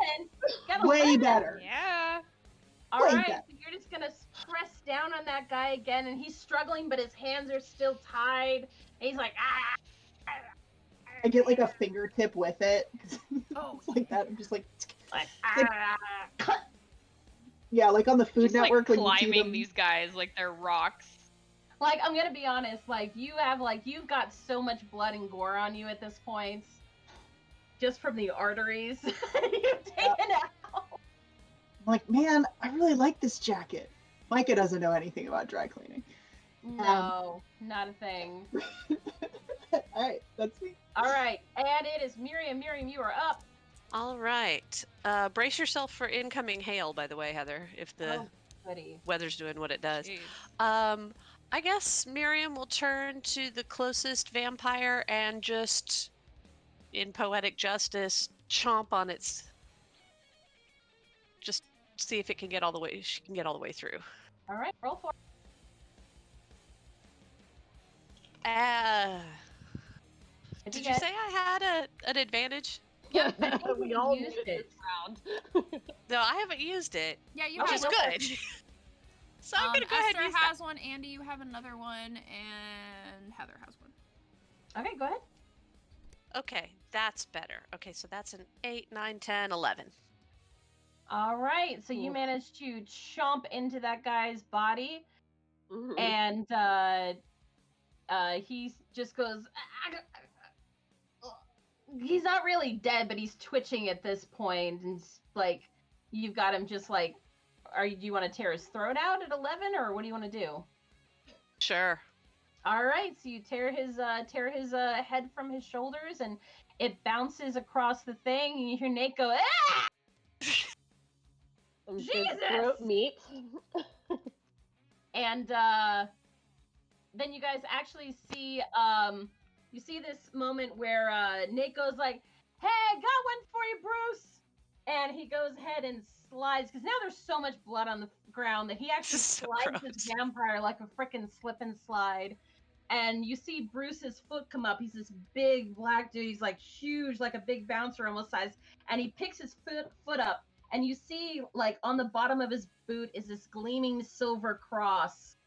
Got
Way
11.
better.
Yeah.
All
Way
right,
better.
so you're just gonna press down on that guy again, and he's struggling, but his hands are still tied. And he's like, ah.
I get like a fingertip with it.
Oh,
It's like that. I'm just like,
Like,
Like-
ah.
yeah, like on the Food
Just
Network
like
when you see
climbing
them.
these guys like they're rocks.
Like, I'm gonna be honest, like, you've got so much blood and gore on you at this point. Just from the arteries you've taken out.
I'm like, man, I really like this jacket. Micah doesn't know anything about dry cleaning.
No, not a thing.
Alright, that's me.
All right, and it is Miriam. Miriam, you are up.
All right. Brace yourself for incoming hail, by the way, Heather, if the
Oh, goody.
weather's doing what it does.
Jeez.
I guess Miriam will turn to the closest vampire and just, in poetic justice, chomp on its. Just see if it can get all the way. She can get all the way through.
All right, roll for it. What'd
Did
you
you
get?
say I had an advantage?
Yeah, I think
we
you
all
used
used
it.
this round.
No, I haven't used it,
yeah, you
which
have
is
one.
good. So I'm gonna go ahead
Esther
and use that.
has one. Andy, you have another one, and Heather has one.
Okay, go ahead.
Okay, that's better. Okay, so that's an 8, 9, 10, 11.
All right, so you
Oof.
managed to chomp into that guy's body,
Mhm.
and he just goes. He's not really dead, but he's twitching at this point, and like you've got him just like. Do you want to tear his throat out at 11, or what do you want to do?
Sure.
All right, so you tear his head from his shoulders, and it bounces across the thing, and you hear Nate go, ah!
Some good
Jesus!
throat meat.
And then you guys actually see you see this moment where Nate goes like, hey, got one for you, Bruce. And he goes ahead and slides, because now there's so much blood on the ground that he actually
So
slides this
gross.
vampire like a freaking slip and slide. And you see Bruce's foot come up. He's this big black dude. He's like huge, like a big bouncer almost size. And he picks his foot up. And you see, like, on the bottom of his boot is this gleaming silver cross.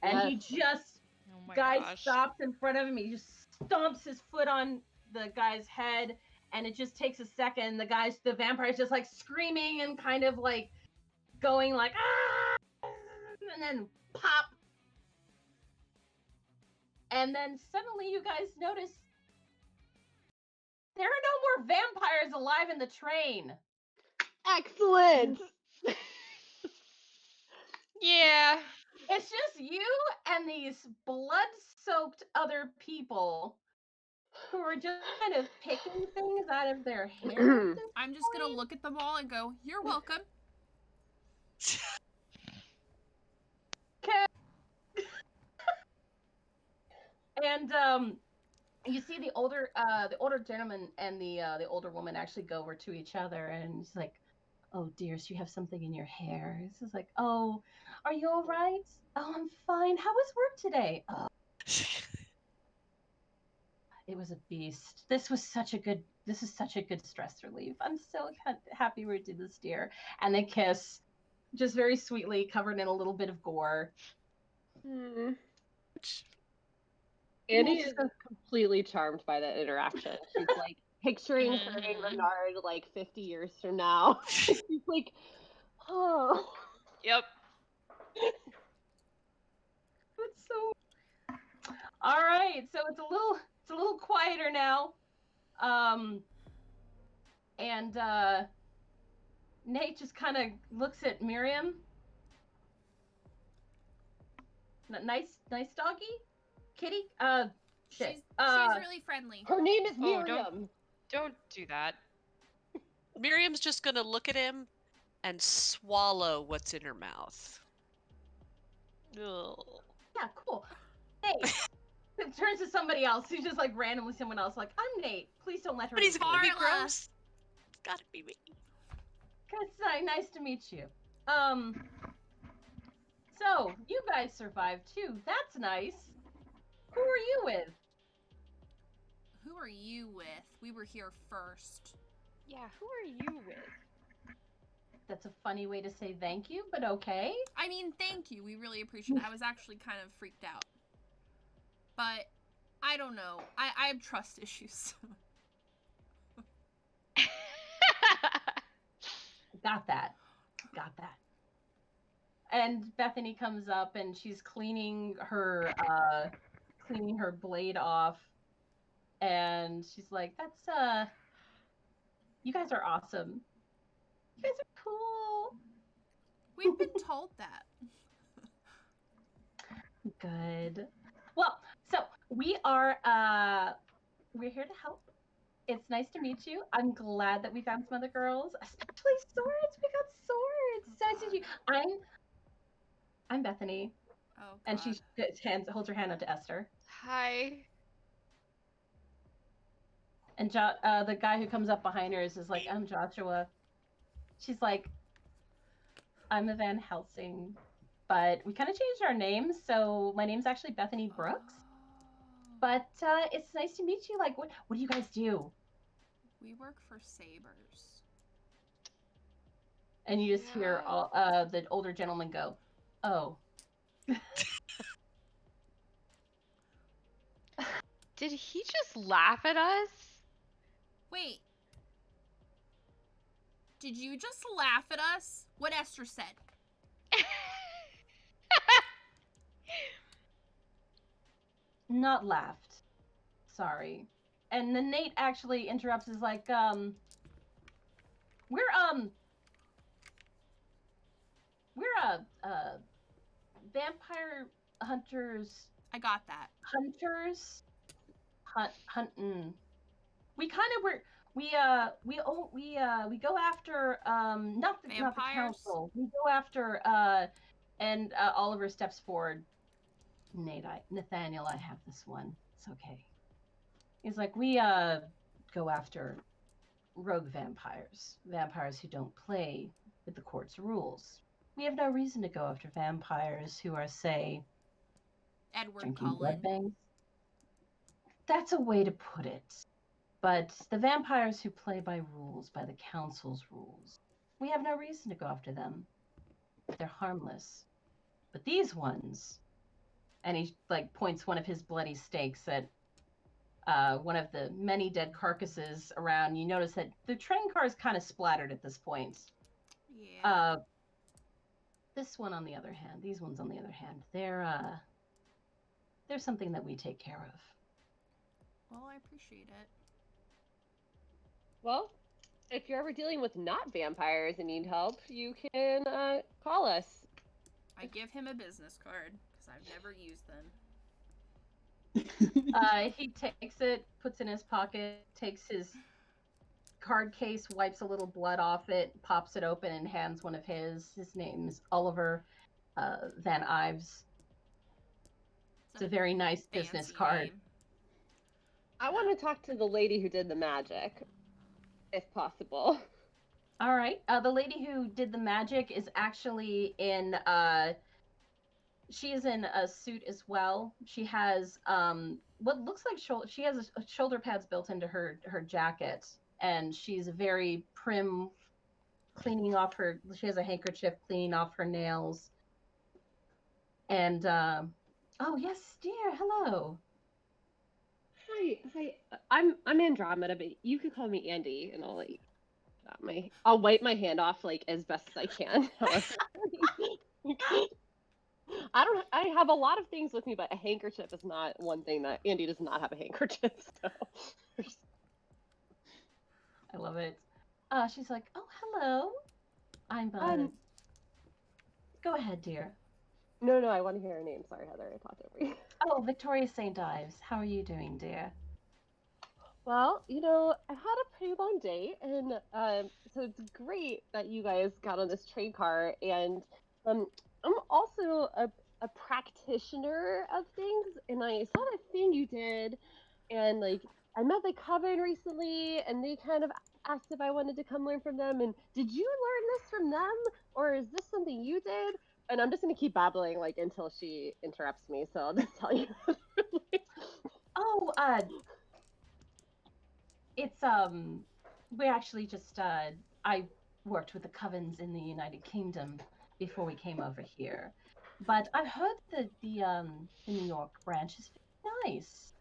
And he just,
Oh my
guy
gosh.
stops in front of him. He just stomps his foot on the guy's head. And it just takes a second. The vampire's just like screaming and kind of like going like, ah! And then pop. And then suddenly you guys notice there are no more vampires alive in the train.
Excellent.
Yeah.
It's just you and these blood-soaked other people who are just kind of picking things out of their hair.
I'm just gonna look at them all and go, "You're welcome."
And you see the older gentleman and the older woman actually go over to each other, and he's like, "Oh dear, so you have something in your hair." This is like, "Oh, are you all right?" "Oh, I'm fine. How was work today?" "Oh, it was a beast. This is such a good stress relief. I'm so happy we did this, dear." And they kiss, just very sweetly, covered in a little bit of gore.
Annie is completely charmed by that interaction. She's like picturing her and Renard like 50 years from now. She's like, oh.
Yep.
It's so. All right, so it's a little quieter now. And Nate just kind of looks at Miriam. Nice doggy, kitty.
She's really friendly.
Her name is
Oh,
Miriam.
Don't do that.
Miriam's just gonna look at him and swallow what's in her mouth. Ugh.
Yeah, cool. Nate. It turns to somebody else. He's just like randomly someone else. Like, "I'm Nate. Please don't let her."
But he's gonna be
Carla.
gross. It's gotta be me.
Good, nice to meet you. So you guys survived too. That's nice. Who are you with?
Who are you with? We were here first.
Yeah, who are you with?
That's a funny way to say thank you, but okay.
I mean, thank you. We really appreciate it. I was actually kind of freaked out. But I don't know. I have trust issues.
Got that. And Bethany comes up and she's cleaning her blade off, and she's like, "That's you guys are awesome. You guys are cool."
We've been told that.
Good. Well, so we are we're here to help. It's nice to meet you. I'm glad that we found some other girls, especially swords. We got swords. So nice to meet you. I'm Bethany.
Oh, God.
And she holds her hand up to Esther.
Hi.
And the guy who comes up behind her is like, "I'm Joshua." She's like, "I'm a Van Helsing, but we kind of changed our names, so my name's actually Bethany Brooks. But it's nice to meet you. Like, what do you guys do?"
We work for Sabers.
And you just hear all the older gentleman go, "Oh."
Did he just laugh at us?
Wait. Did you just laugh at us? What Esther said.
Not laughed. Sorry. And then Nate actually interrupts, is like, we're vampire hunters.
I got that.
Hunters hunting. We kind of we go after not the
Vampires?
council. We go after and Oliver steps forward. Nathaniel, I have this one. It's okay. He's like, we go after rogue vampires, vampires who don't play with the court's rules. We have no reason to go after vampires who are, say,
Edward
drinking blood
Cullen.
bangs. That's a way to put it. But the vampires who play by rules, by the council's rules, we have no reason to go after them. They're harmless. But these ones, and he like points one of his bloody stakes at one of the many dead carcasses around. You notice that the train car is kind of splattered at this point.
Yeah.
This one, on the other hand, these ones, on the other hand, they're something that we take care of.
Well, I appreciate it.
Well, if you're ever dealing with not vampires and need help, you can call us.
I give him a business card because I've never used them.
He takes it, puts it in his pocket, takes his card case, wipes a little blood off it, pops it open, and hands one of his. His name's Oliver Van Ives. It's a very nice business
fancy
card.
name.
I want to talk to the lady who did the magic, if possible.
All right. The lady who did the magic is actually in. She is in a suit as well. She has what looks like she has shoulder pads built into her jacket, and she's very prim, cleaning off her. She has a handkerchief cleaning off her nails. And oh yes, dear, hello.
Hi. I'm Andromeda, but you could call me Andy, and I'll wipe my hand off like as best as I can. I have a lot of things with me, but a handkerchief is not one thing that Andy does not have a handkerchief. So
I love it. She's like, oh hello. I'm Go ahead, dear.
No, I want to hear her name. Sorry, Heather, I talked over you.
Oh, Victoria St. Ives. How are you doing, dear?
Well, I had a pretty long day, and so it's great that you guys got on this train car. And I'm also a practitioner of things, and I saw that thing you did, and like I met the coven recently, and they kind of asked if I wanted to come learn from them. And did you learn this from them, or is this something you did? And I'm just gonna keep babbling like until she interrupts me. So I'll just tell you.
Oh, it's we actually just I worked with the covens in the United Kingdom before we came over here, but I heard that the New York branch is very nice.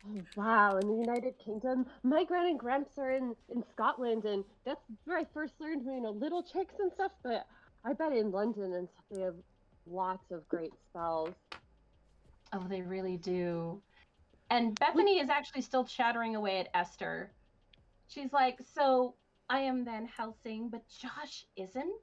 Oh, wow, in the United Kingdom, my gran and gramps are in Scotland, and that's where I first learned, little tricks and stuff. But I bet in London and stuff they have lots of great spells.
Oh, they really do. And Bethany is actually still chattering away at Esther. She's like, so I am Van Helsing, but Josh isn't?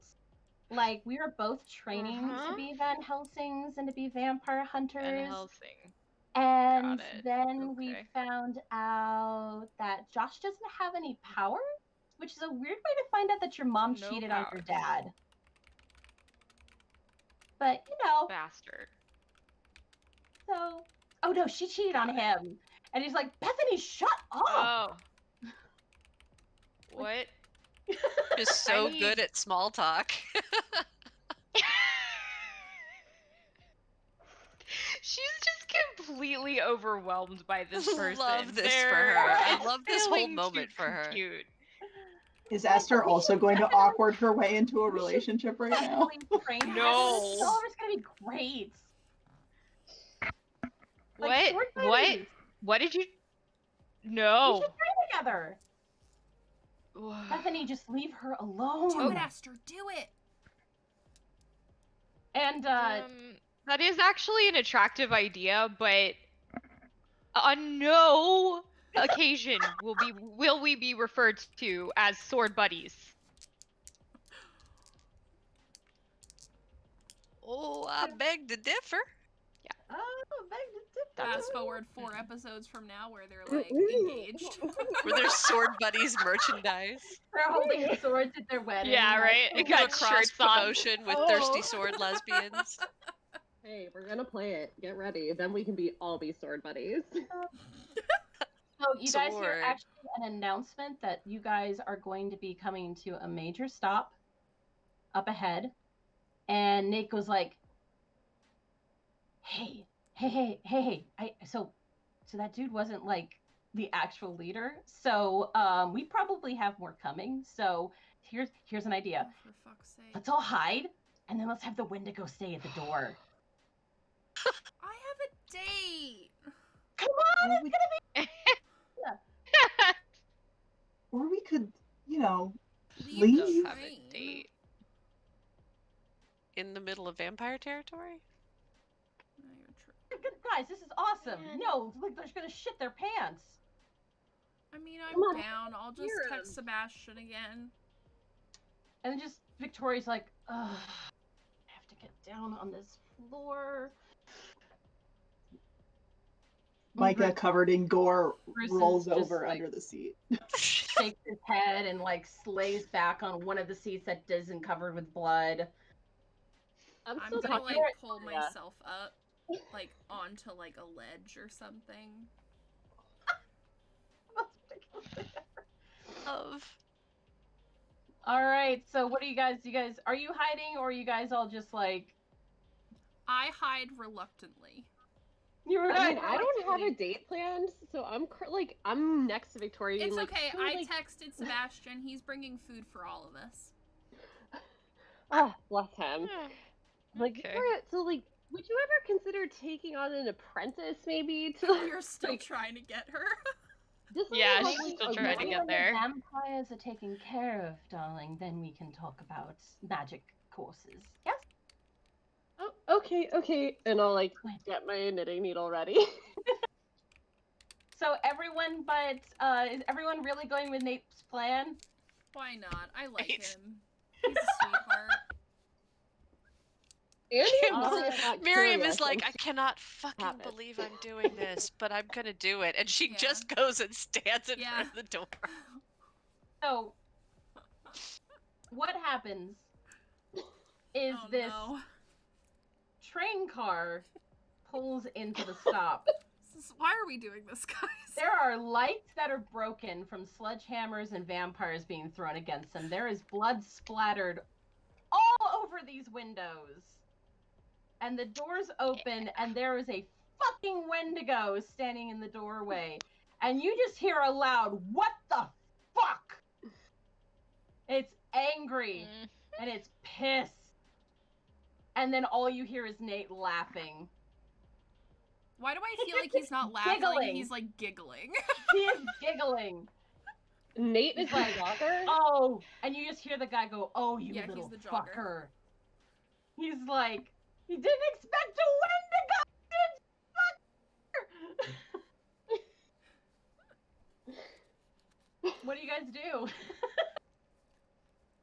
Like, we were both training to be Van Helsings and to be vampire hunters.
Van Helsing.
And
Got it.
then we
Okay.
found out that Josh doesn't have any powers, which is a weird way to find out that your mom
No
cheated on your
powers.
dad. But,
Bastard.
so... Oh, no, she cheated on him. And he's like, Bethany, shut up!
Oh. What?
Just so
I
good
need-
at small talk.
She's just completely overwhelmed by this person.
Love this
They're
for her. I
just
love this whole
feeling
moment
too
for her.
Cute.
Is Esther also going to awkward her way into a relationship right now?
No.
Oliver's gonna be great.
What?
Like, sword
What?
fighting.
What did you?
We
No.
should train together. Bethany, just leave her alone.
Do it, Esther. Do it.
And
That is actually an attractive idea, but on no occasion will we be referred to as sword buddies.
Oh, I beg to differ.
Fast forward 4 episodes from now where they're like engaged.
Where there's sword buddies merchandise.
they're holding swords at their wedding.
Yeah, right.
We
It
do a
got
cross
shirts on.
promotion with thirsty sword lesbians.
Hey, we're gonna play it. Get ready. Then we can all be sword buddies.
So you guys hear
sword.
actually an announcement that you guys are going to be coming to a major stop up ahead. And Nate goes like, hey, so that dude wasn't like the actual leader. So we probably have more coming. So here's an idea.
Oh, for fuck's sake.
Let's all hide, and then let's have the Wendigo stay at the door.
I have a date.
Come on,
Or
it's
we,
gonna
or we could, you know,
Leave
Leave?
the
Don't have a
train.
date.
In the middle of vampire territory?
No, you're true.
be. Guys, this is awesome.
Man.
No, like they're gonna shit their pants.
I mean,
Come
I'm
on,
down. I'll just
hear
text
him.
Sebastian again.
And then just Victoria's like, ugh, I have to get down on this floor.
Micah, covered in gore,
Bruce is
rolls
just,
over
like-
under the seat.
Shakes his head and like slays back on one of the seats that isn't covered with blood.
I'm
I'm
still
gonna
talking
like
to
pull
Victoria.
myself up, like onto like a ledge or something.
Of.
All right, so what do you guys? Are you hiding, or are you guys all just like
I hide reluctantly.
you're?
I mean, I don't have a date planned, so I'm next to Victoria. being
It's
like,
okay.
"So,
I
like,
texted Sebastian. He's bringing food for all of us.
oh, bless him. Like,
Okay.
Victoria, so like, would you ever consider taking on an apprentice, maybe to
You're still
like,
trying to get her.
just like,
Yeah,
have,
she's
like,
still
a
trying to
little-
get
When the
there.
vampires are taken care of, darling, then we can talk about magic courses. Yes.
Oh, okay, and I'll like
Wait.
get my knitting needle ready.
So everyone, but is everyone really going with Nate's plan?
Why not? I like
Right.
him. He's a sweetheart.
Andy
Can't
and
believe-
Mom is not
Miriam
curious,
is like,
and
I cannot fucking
have it.
believe I'm doing this, but I'm gonna do it. And she
Yeah.
just goes and stands in
Yeah.
front of the door.
So what happens is
Oh
this
no.
train car pulls into the stop.
Why are we doing this, guys?
There are lights that are broken from sledgehammers and vampires being thrown against them. There is blood splattered all over these windows. And the doors open, and there is a fucking Wendigo standing in the doorway. And you just hear a loud, "What the fuck?" It's angry,
Mm.
and it's pissed. And then all you hear is Nate laughing.
Why do I feel like he's not laughing?
Giggling.
He's like giggling.
He is giggling.
Nate is
He's like,
the jogger.
Oh, and you just hear the guy go, "Oh, you
Yeah, he's
little
the jogger.
fucker." He's like, he didn't expect a Wendigo. What do you guys do?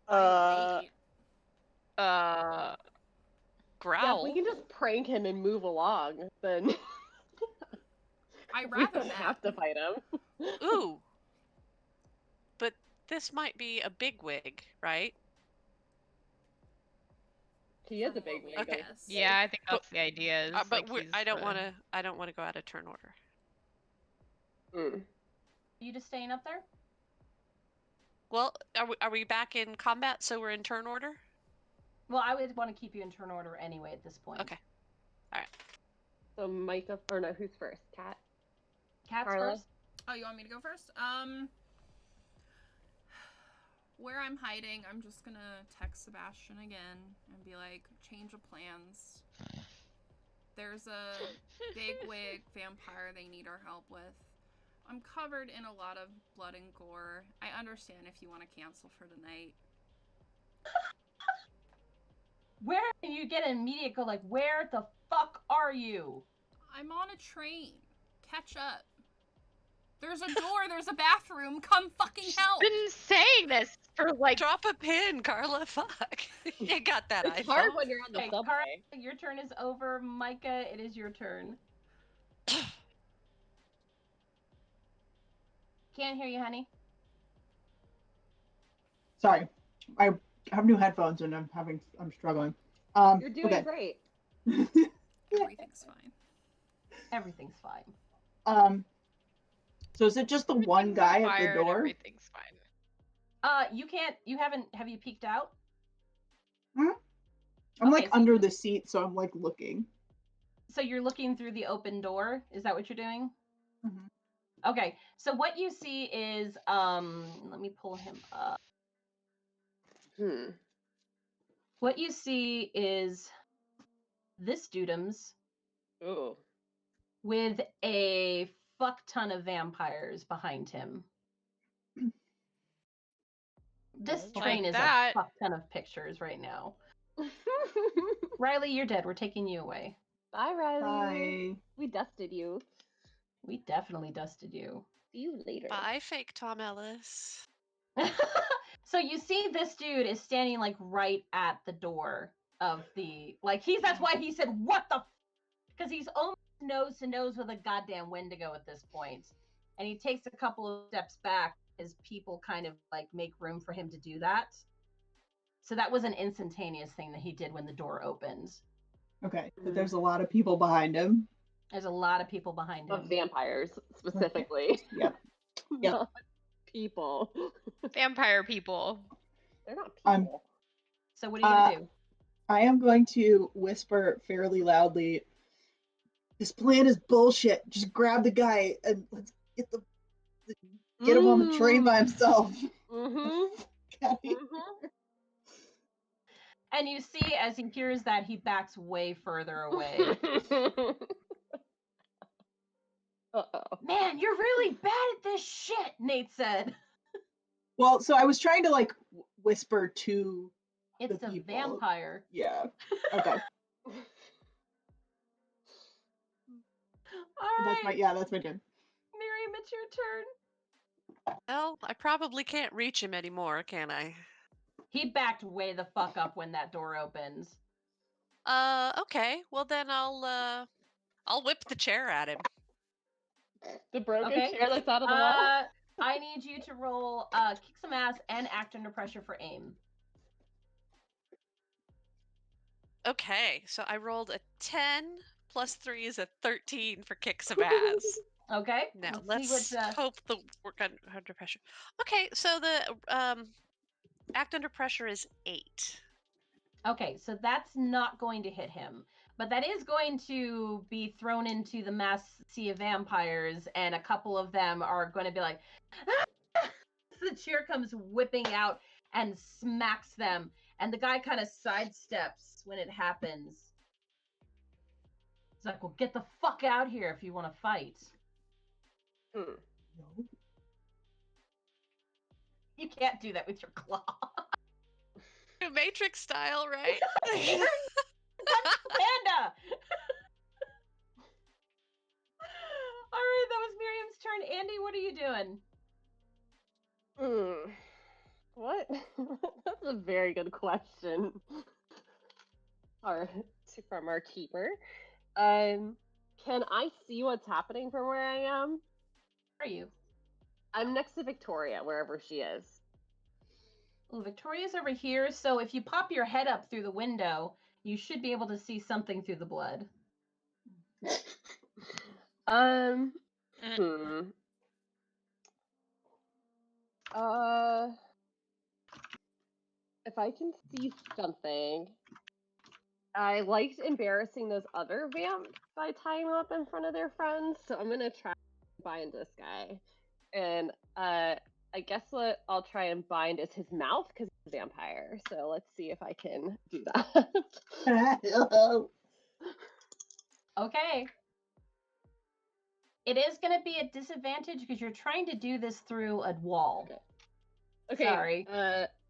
Uh,
Wait.
yeah,
Growl.
if we can just prank him and move along, then
I
we
rather
don't
that.
have to fight him.
Ooh. But this might be a bigwig, right?
He is a
From
big
what we
wig.
Okay.
guess.
Yeah, I think that's the idea. Is,
But
like,
we're,
he's
I don't
the-
want to. I don't want to go out of turn order.
Mm.
You just staying up there?
Well, are we back in combat? So we're in turn order.
Well, I would want to keep you in turn order anyway at this point.
Okay.
So Micah, or no, who's first? Cat?
Cat's
Carla?
first.
Oh, you want me to go first? Where I'm hiding, I'm just gonna text Sebastian again and be like, change of plans. There's a big wig vampire they need our help with. I'm covered in a lot of blood and gore. I understand if you want to cancel for the night.
Where you get an immediate go like, where the fuck are you?
I'm on a train. Catch up. There's a door, there's a bathroom. Come fucking help.
Been saying this for like.
Drop a pin, Carla. Fuck. You got that
It's
iPhone.
hard when you're on the
Okay,
subway.
Carla, your turn is over. Micah, it is your turn. Can't hear you, honey.
Sorry, I have new headphones and I'm struggling.
You're doing
okay.
great.
Everything's fine.
Everything's fine.
So is it just the one
Everything's on
guy at the
fire and
door?
everything's fine.
Have you peeked out?
I'm
Okay,
like
so
under
you-
the seat, so I'm like looking.
So you're looking through the open door? Is that what you're doing?
Mhm.
Okay, so what you see is, let me pull him up. What you see is this dudums
Ooh.
with a fuck ton of vampires behind him. This
Okay.
train
Like
is
that.
a fuck ton of pictures right now. Riley, you're dead. We're taking you away.
Bye, Riley.
Bye.
We dusted you.
We definitely dusted you.
See you later.
Bye, fake Tom Ellis.
So you see this dude is standing like right at the door of the that's why he said what the because he's almost nose to nose with a goddamn Wendigo at this point. And he takes a couple of steps back as people kind of like make room for him to do that. So that was an instantaneous thing that he did when the door opened.
Okay, but there's a lot of people behind him.
There's a lot of people behind
Of
him.
vampires, specifically.
Yep. Yep.
Not people.
Vampire people.
They're not
I'm-
people.
So what are you gonna do?
I am going to whisper fairly loudly. This plan is bullshit. Just grab the guy and let's get him on the train by himself.
Mm-hmm.
Okay.
And you see as he hears that he backs way further away.
Uh-oh.
Man, you're really bad at this shit, Nate said.
Well, so I was trying to like whisper to
It's
the
a
people.
vampire.
Yeah. Okay.
All
That's
right,
that's my turn.
Miriam, it's your turn.
Well, I probably can't reach him anymore, can I?
He backed way the fuck up when that door opens.
Okay. Well then I'll whip the chair at him.
The broken
Okay.
chair that's out of the wall?
I need you to roll kick some ass and act under pressure for aim.
Okay, so I rolled a 10 plus 3 is a 13 for kick some ass.
Okay.
Now
Let's
let's
see what.
hope the work under pressure. Okay, so the act under pressure is 8.
Okay, so that's not going to hit him, but that is going to be thrown into the mass sea of vampires, and a couple of them are going to be like, ah! The chair comes whipping out and smacks them, and the guy kind of sidesteps when it happens. He's like, well, get the fuck out here if you want to fight. You can't do that with your claw.
Matrix style, right?
That's Panda! Alright, that was Miriam's turn. Andy, what are you doing?
What? That's a very good question. From our keeper. Can I see what's happening from where I am?
Where are you?
I'm next to Victoria, wherever she is.
Well, Victoria's over here, so if you pop your head up through the window, you should be able to see something through the blood.
If I can see something, I liked embarrassing those other vamps by tying them up in front of their friends, so I'm gonna try and bind this guy. And I guess what I'll try and bind is his mouth because he's a vampire. So let's see if I can do that.
Okay. It is going to be a disadvantage because you're trying to do this through a wall.
Okay.
Sorry.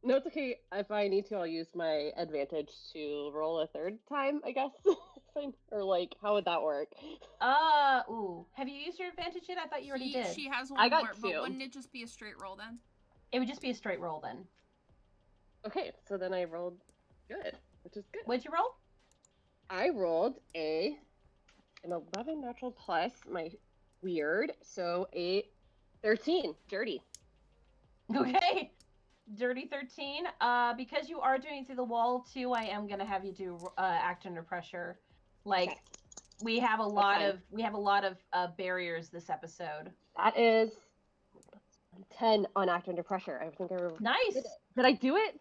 No, it's okay. If I need to, I'll use my advantage to roll a third time, I guess. Or like, how would that work?
Ooh. Have you used your advantage yet? I thought you already did.
She has one
I got
more,
2.
but wouldn't it just be a straight roll then?
It would just be a straight roll then.
Okay, so then I rolled good, which is good.
What'd you roll?
I rolled an 11 natural plus my weird, so a 13, dirty.
Okay. Dirty 13. Because you are doing it through the wall too, I am gonna have you do act under pressure. Like,
Okay.
We have a lot of barriers this episode.
That is 10 on act under pressure. I think I did
Nice.
it. Did I do it?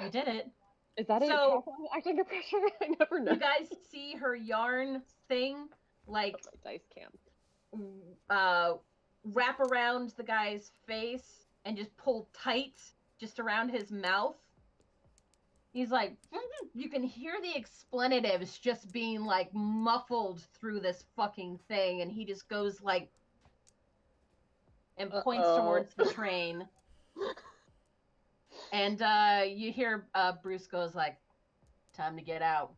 You did it.
Is that it?
So-
Act under pressure? I never know.
You guys see her yarn thing, like
Oh, my dice cam.
wrap around the guy's face and just pull tight just around his mouth. He's like, you can hear the explanatives just being like muffled through this fucking thing, and he just goes like and points towards the train. And you hear Bruce goes like, time to get out.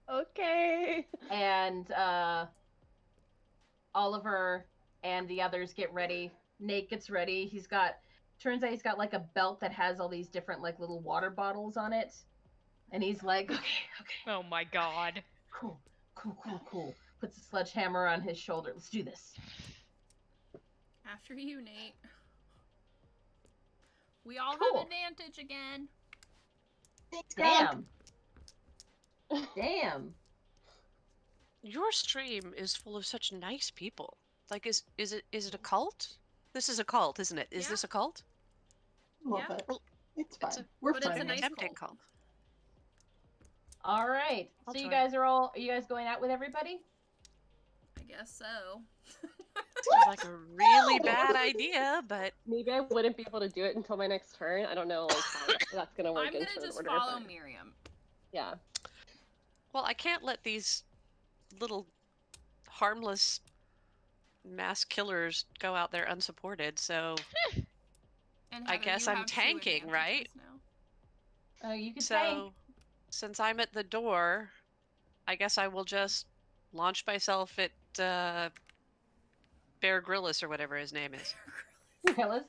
Okay.
And Oliver and the others get ready. Nate gets ready. Turns out he's got like a belt that has all these different like little water bottles on it. And he's like, okay.
Oh my god.
Cool. Puts a sledgehammer on his shoulder. Let's do this.
After you, Nate. We all
Cool.
have advantage again.
Damn.
Your stream is full of such nice people. Like, is it a cult? This is a cult, isn't it? Is
Yeah.
this a cult?
Love
Yeah.
it.
Well,
It's fine.
it's a-
We're
but it's a
fine.
nice
Tempting
cult.
cult.
All right.
I'll
So you
join.
guys are you guys going out with everybody?
I guess so.
Seems like a really bad idea, but
Maybe I wouldn't be able to do it until my next turn. I don't know like how that's gonna work
I'm
in
gonna
turn
just
order.
follow
but-
Miriam.
Yeah.
well, I can't let these little harmless mass killers go out there unsupported. So
And
I
Heather,
guess
you
I'm
have two
tanking, right?
advantages now.
You can tank.
so since I'm at the door, I guess I will just launch myself at Bear Grylls or whatever his name is.
Willis.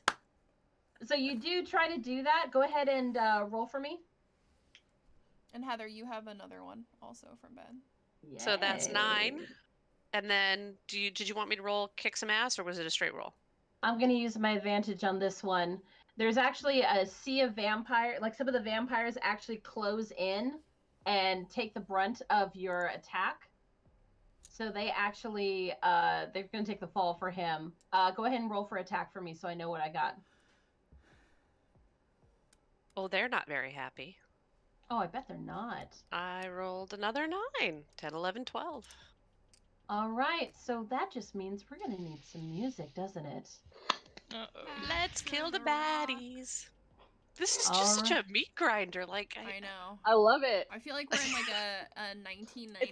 So you do try to do that. Go ahead and roll for me.
And Heather, you have another one also from Ben.
So that's 9.
Yay.
And then, did you want me to roll kick some ass, or was it a straight roll?
I'm going to use my advantage on this one. There's actually a sea of vampire, like some of the vampires actually close in and take the brunt of your attack. So they actually, they're going to take the fall for him. Go ahead and roll for attack for me so I know what I got.
Oh, they're not very happy.
Oh, I bet they're not.
I rolled another 9. 10, 11, 12.
All right, so that just means we're going to need some music, doesn't it?
Uh-oh.
Let's kill the
After rock.
baddies. This is just such a meat grinder. Like,
I know.
I love it.
I feel like we're in like a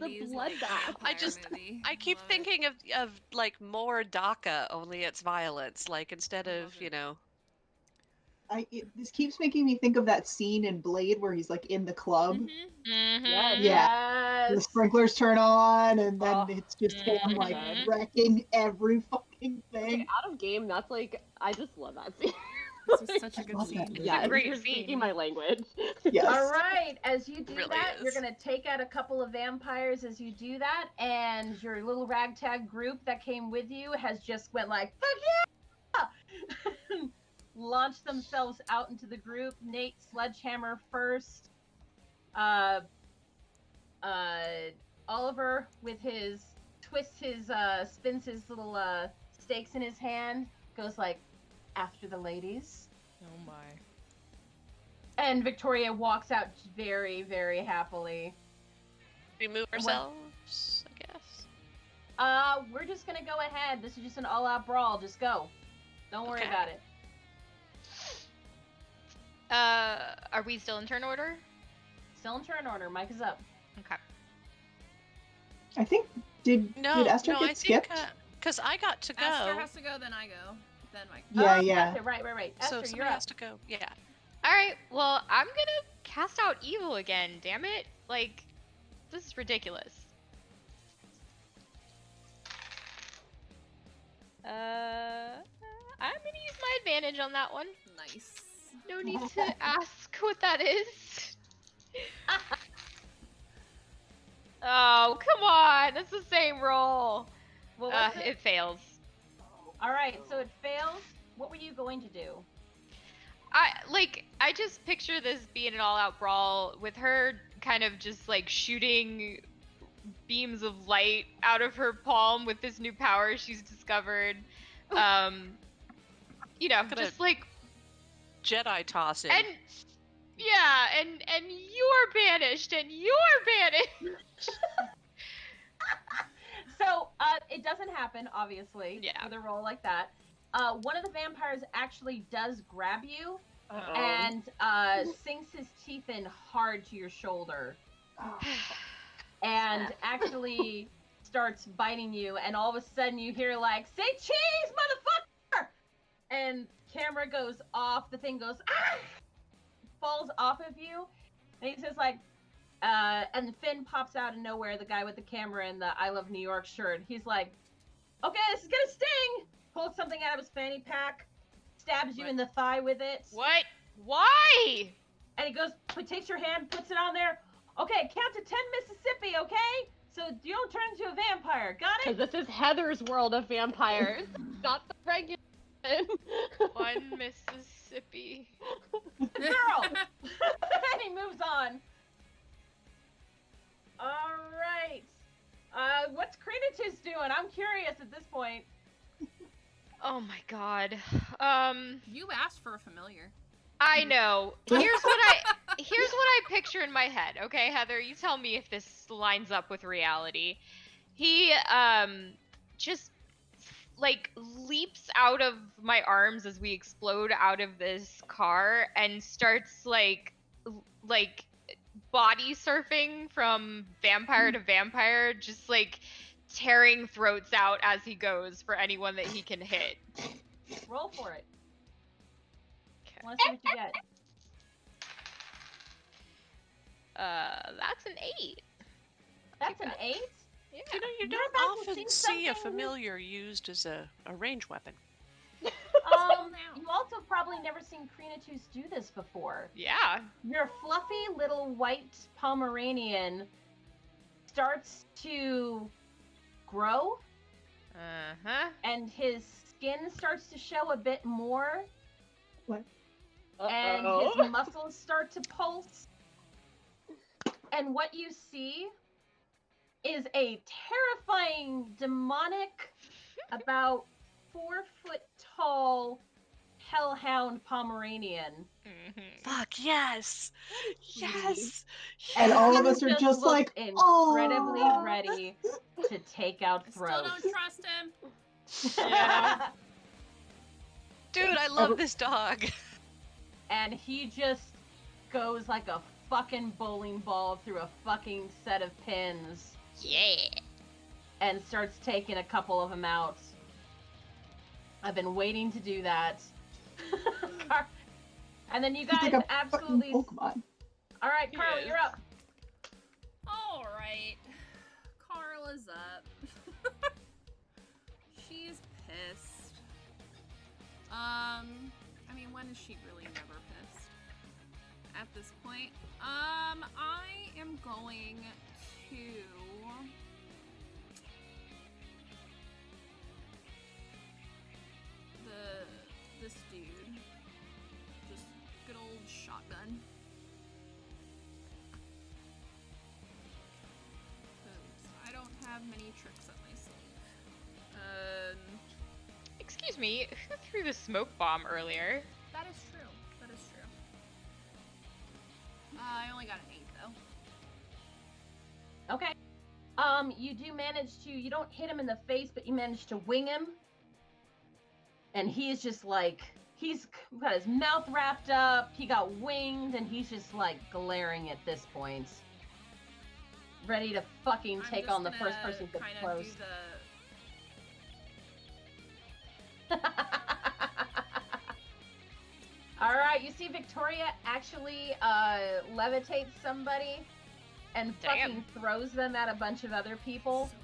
1990s like,
bloodbath.
vampire movie.
I keep
Love it.
thinking of like more DACA, only it's violence. Like, instead
I
of,
love it.
This keeps making me think of that scene in Blade where he's like in the club.
Mhm.
Mm-hmm.
Yeah. The
Yes.
sprinklers turn on, and then
Oh,
it's just him like
mhm.
wrecking every fucking
Okay,
thing.
out of game, that's like I just love that scene.
This is such a good
love
scene.
that movie.
Yeah,
great
you're
scene.
speaking my language.
Yes.
All right, as you do
Really
that, you're
is.
going to take out a couple of vampires as you do that, and your little ragtag group that came with you has just went like, fuck yeah! Launched themselves out into the group. Nate sledgehammer first. Oliver with his spins his little stakes in his hand, goes like, after the ladies.
Oh my.
And Victoria walks out very, very happily.
we move
What-
ourselves, I guess.
We're just gonna go ahead. This is just an all-out brawl. Just go. Don't worry
Okay.
about it.
Are we still in turn order?
Still in turn order. Mike is up.
Okay.
I think did Esther
no,
get
I
skipped?
think because I got to go.
Esther has to go, then I go. Then Mike.
Yeah,
Oh,
yeah.
Esther, right.
so
Esther, you're
somebody
up.
has to go. Yeah.
All right. Well, I'm gonna cast out evil again. Damn it! Like, this is ridiculous. I'm gonna use my advantage on that one.
Nice.
No need to ask what that is. Oh, come on! That's the same roll.
Well, what's it?
It fails.
All right, so it fails. What were you going to do?
I just picture this being an all-out brawl with her kind of just like shooting beams of light out of her palm with this new power she's discovered. You know,
Gonna-
just like
Jedi tossing.
and yeah, and you're banished, and you're banished.
So it doesn't happen, obviously,
Yeah.
with a roll like that. One of the vampires actually does grab you
Uh-oh.
and sinks his teeth in hard to your shoulder and actually starts biting you, and all of a sudden you hear like, "Say cheese, motherfucker!" And camera goes off, the thing goes, ah! Falls off of you, and he says like, and Finn pops out of nowhere, the guy with the camera and the I Love New York shirt. He's like, "Okay, this is gonna sting!" Pulls something out of his fanny pack, stabs you
What?
in the thigh with it.
What? Why?
And he goes, takes your hand, puts it on there. "Okay, count to 10 Mississippi, okay? So you don't turn into a vampire, got
Because
it?"
this is Heather's world of vampires, not the regular.
One Mississippi.
Girl! And he moves on. Alright. What's Crenitus doing? I'm curious at this point.
Oh my god.
You asked for a familiar.
I know. Here's what I picture in my head. Okay, Heather, you tell me if this lines up with reality. He just like leaps out of my arms as we explode out of this car and starts like body surfing from vampire to vampire, just like tearing throats out as he goes for anyone that he can hit.
Roll for it.
Okay.
Want to see what you get.
That's an 8.
That's an 8?
Yeah.
You know, you
You're
don't
about to
often
see
see a
something-
familiar used as a range weapon.
You also probably never seen Crenitus do this before.
Yeah.
Your fluffy little white Pomeranian starts to grow,
Uh-huh.
and his skin starts to show a bit more, and
Uh-oh.
his muscles start to pulse. And what you see is a terrifying, demonic, about 4 foot tall hellhound Pomeranian.
Mhm.
Fuck yes, yes.
And all of
he
us are just
looks
like,
incredibly
"Aw."
ready to take out
I still
throats.
don't trust him.
Yeah.
Dude, I love this dog.
And he just goes like a fucking bowling ball through a fucking set of pins
Yeah.
and starts taking a couple of them out. I've been waiting to do that. And then you
He's
guys
like a
absolutely.
fucking Pokemon.
All right,
He
Carl,
is.
you're up.
All right, Carla's up. She's pissed. I mean, when is she really never pissed? At this point, I am going to. This dude, just good old shotgun. I don't have many tricks up my sleeve.
Excuse me, who threw the smoke bomb earlier?
That is true. That is true. I only got an 8 though.
Okay. You do manage to. You don't hit him in the face, but you manage to wing him. And he's just like, he's got his mouth wrapped up, he got winged, and he's just like glaring at this point. Ready to fucking
I'm
take
just
on the
gonna
first person who gets
kinda
close.
do
Alright, you see Victoria actually levitates somebody and
Damn.
fucking throws them at a bunch of other people.
So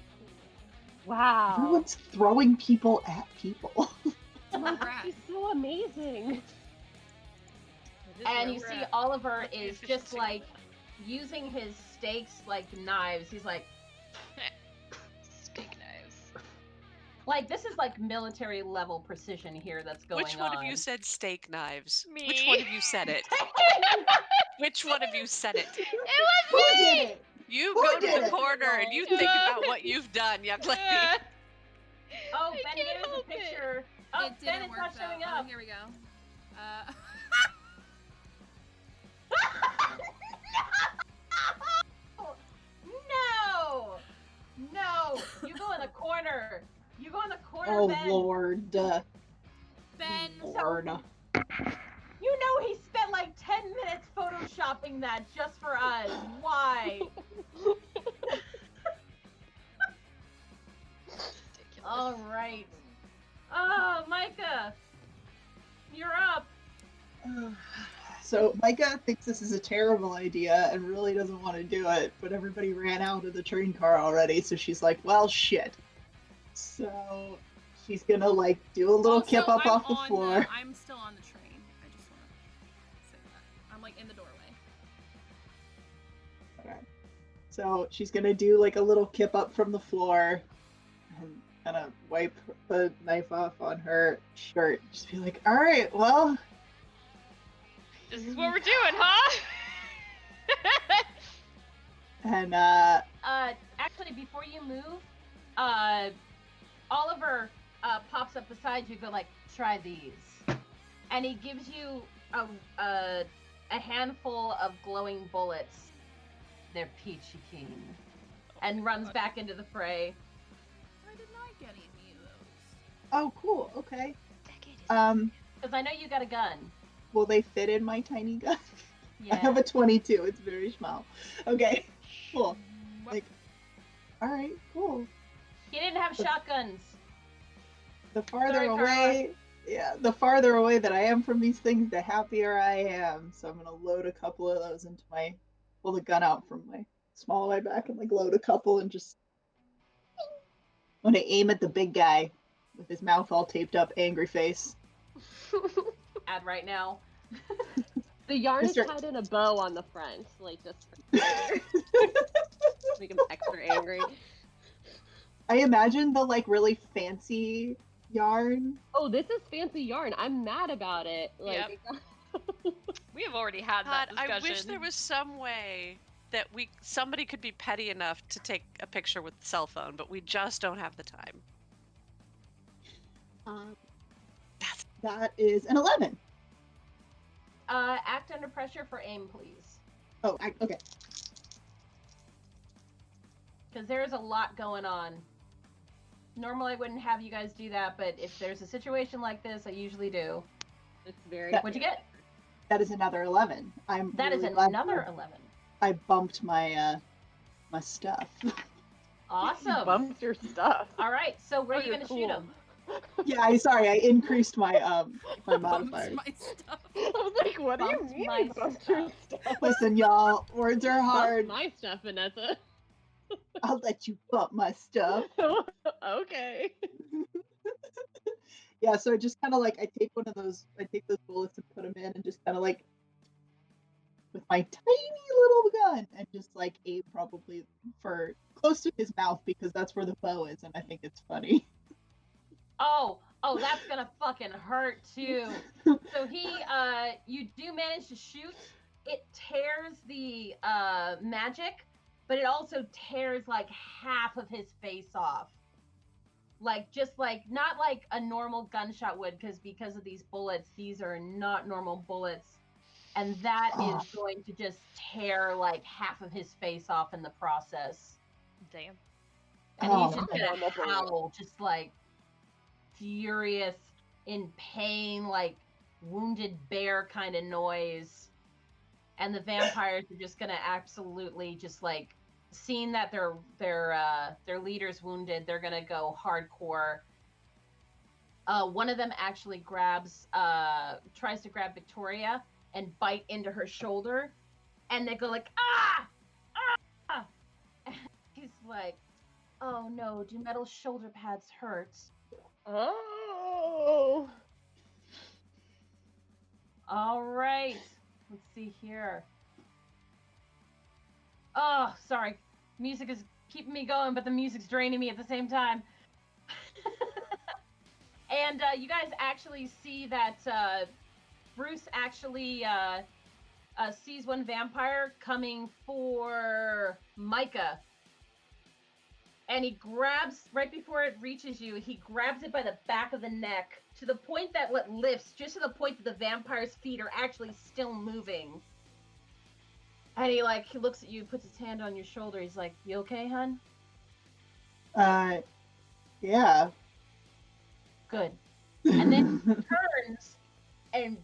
Wow.
Everyone's throwing people at people.
cool.
Uh-huh.
Rat.
She's so amazing.
And you see Oliver is just
Efficiency.
like using his stakes like knives. He's like
Steak knives.
this is like military level precision here that's going on.
Which one of you said steak knives? Which
Me.
one of you said it? Which one of you said it?
It was
Who
me!
did it?
You
Who
go to
did
the
it?
corner and you think about what you've done, young lady.
Oh,
I
Ben
can't
gave us
help
a picture. Oh,
It
Ben
didn't
is
work
not
though.
showing
Oh,
up.
here we go.
No! No! You go in the corner. You go in the corner,
Oh
Ben.
Lord.
Ben,
Lord.
You know he spent like 10 minutes photoshopping that just for us. Why?
Ridiculous.
All right. Oh, Micah. You're up.
So Micah thinks this is a terrible idea and really doesn't want to do it, but everybody ran out of the train car already, so she's like, well, shit. So she's gonna like do a little
also,
kip up
I'm
off the
on
floor.
I'm still on the train. I just want to say that. I'm like in the doorway.
Okay. So she's gonna do like a little kip up from the floor and kind of wipe the knife off on her shirt. Just be like, all right, well,
This is what we're doing, huh?
and
Actually, before you move, Oliver pops up beside you. Go like, try these, and he gives you a handful of glowing bullets. They're peachy keen, and runs back into the fray.
Why didn't I get any of those?
oh, cool, okay.
Decade is
Because I know you got a gun.
Will they fit in my tiny gun?
Yeah.
I have a 22. It's very small. Okay, cool. Like, all right, cool.
He didn't have shotguns.
The farther
Sorry, Carla.
away, yeah, the farther away that I am from these things, the happier I am. So I'm gonna load a couple of those into my, pull the gun out from my small of my back and like load a couple and just. I'm gonna aim at the big guy with his mouth all taped up, angry face.
Add right now.
The yarn is
Mr.
tied in a bow on the front, like just for make him extra angry.
I imagine the like really fancy yarn.
Oh, this is fancy yarn. I'm mad about it. Like,
We have already had
God,
that discussion.
I wish there was some way that somebody could be petty enough to take a picture with the cell phone, but we just don't have the time.
That is an 11.
Act under pressure for aim, please.
Oh, okay.
Because there's a lot going on. Normally I wouldn't have you guys do that, but if there's a situation like this, I usually do.
it's very.
That-
What'd you get?
That is another 11.
That is
really glad
another 11.
I bumped my my stuff.
Awesome.
Bumped your stuff.
All right, so where
Oh,
are you
you're
going to shoot
cool.
him?
Yeah, sorry, I increased my my
Bumps
modifiers.
my stuff.
I was like, what do you
Bumped
mean
my
you bumped your stuff?
Listen, y'all, words are hard.
Bumped my stuff, Vanessa.
I'll let you bump my stuff.
Okay.
Yeah, so I just kind of like I take those bullets and put them in, and just kind of like with my tiny little gun, and just like aim probably for close to his mouth because that's where the bow is, and I think it's funny.
Oh, that's going to fucking hurt too. So you do manage to shoot. It tears the magic, but it also tears like half of his face off. Like, just like, not like a normal gunshot would, because of these bullets, these are not normal bullets. And that is going to just tear like half of his face off in the process.
Damn.
And
Oh,
he's just
man.
gonna howl, just like furious, in pain, like wounded bear kind of noise. And the vampires are just gonna absolutely just like, seeing that their leader's wounded, they're gonna go hardcore. One of them actually tries to grab Victoria and bite into her shoulder, and they go like, ah, ah. And he's like, oh no, do metal shoulder pads hurt?
Oh.
All right, let's see here. Oh, sorry, music is keeping me going, but the music's draining me at the same time. And you guys actually see that Bruce actually sees one vampire coming for Micah. And he grabs, right before it reaches you, he grabs it by the back of the neck to the point that what lifts, just to the point that the vampire's feet are actually still moving. And he looks at you, puts his hand on your shoulder. He's like, "You okay, hun?"
Yeah.
Good. And then he turns and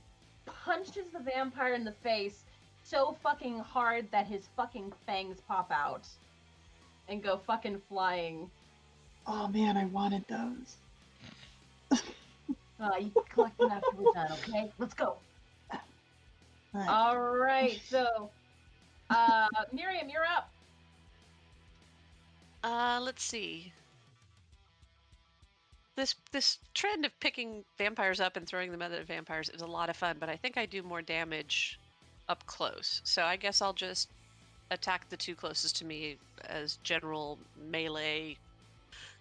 punches the vampire in the face so fucking hard that his fucking fangs pop out and go fucking flying.
Oh man, I wanted those.
You can collect them after we're done, okay? Let's go. All right, so Miriam, you're up.
Let's see. This trend of picking vampires up and throwing them at other vampires is a lot of fun, but I think I do more damage up close. So I guess I'll just attack the two closest to me as general melee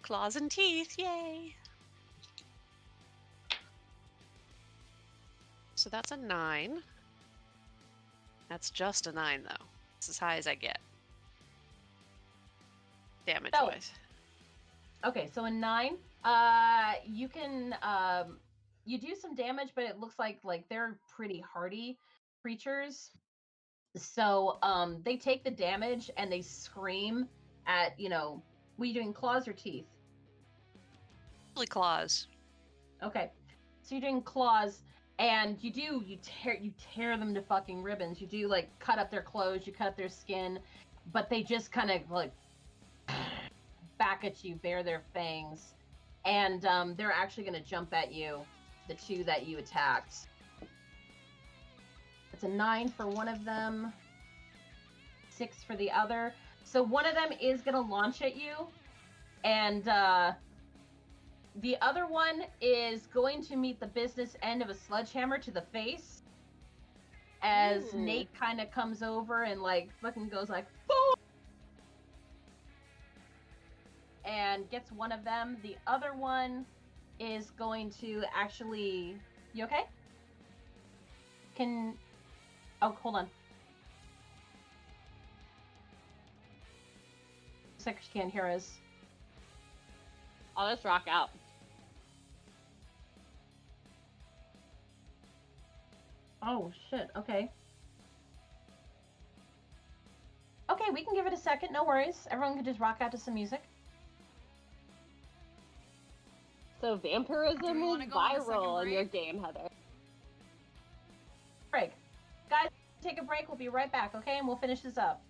claws and teeth. Yay! So that's a 9. That's just a 9 though. It's as high as I get. Damage wise.
Okay, so a 9. You can you do some damage, but it looks like they're pretty hardy creatures. So they take the damage and they scream at, what are you doing, claws or teeth?
Probably claws.
Okay. So you're doing claws, and you tear them to fucking ribbons. You do cut up their clothes, you cut up their skin, but they just kind of back at you, bare their fangs, and they're actually going to jump at you, the two that you attacked. It's a 9 for one of them, 6 for the other. So one of them is going to launch at you, and the other one is going to meet the business end of a sledgehammer to the face as Nate kind of comes over and fucking goes "Fuck!" and gets one of them. The other one is going to actually... You okay? Oh, hold on. Looks like she can't hear us.
I'll just rock out.
Oh, shit. Okay. Okay, we can give it a second. No worries. Everyone can just rock out to some music.
So vampirism
Do we wanna
is
go on a second
viral in your
break?
game, Heather.
Break. Guys, take a break. We'll be right back, okay? And we'll finish this up.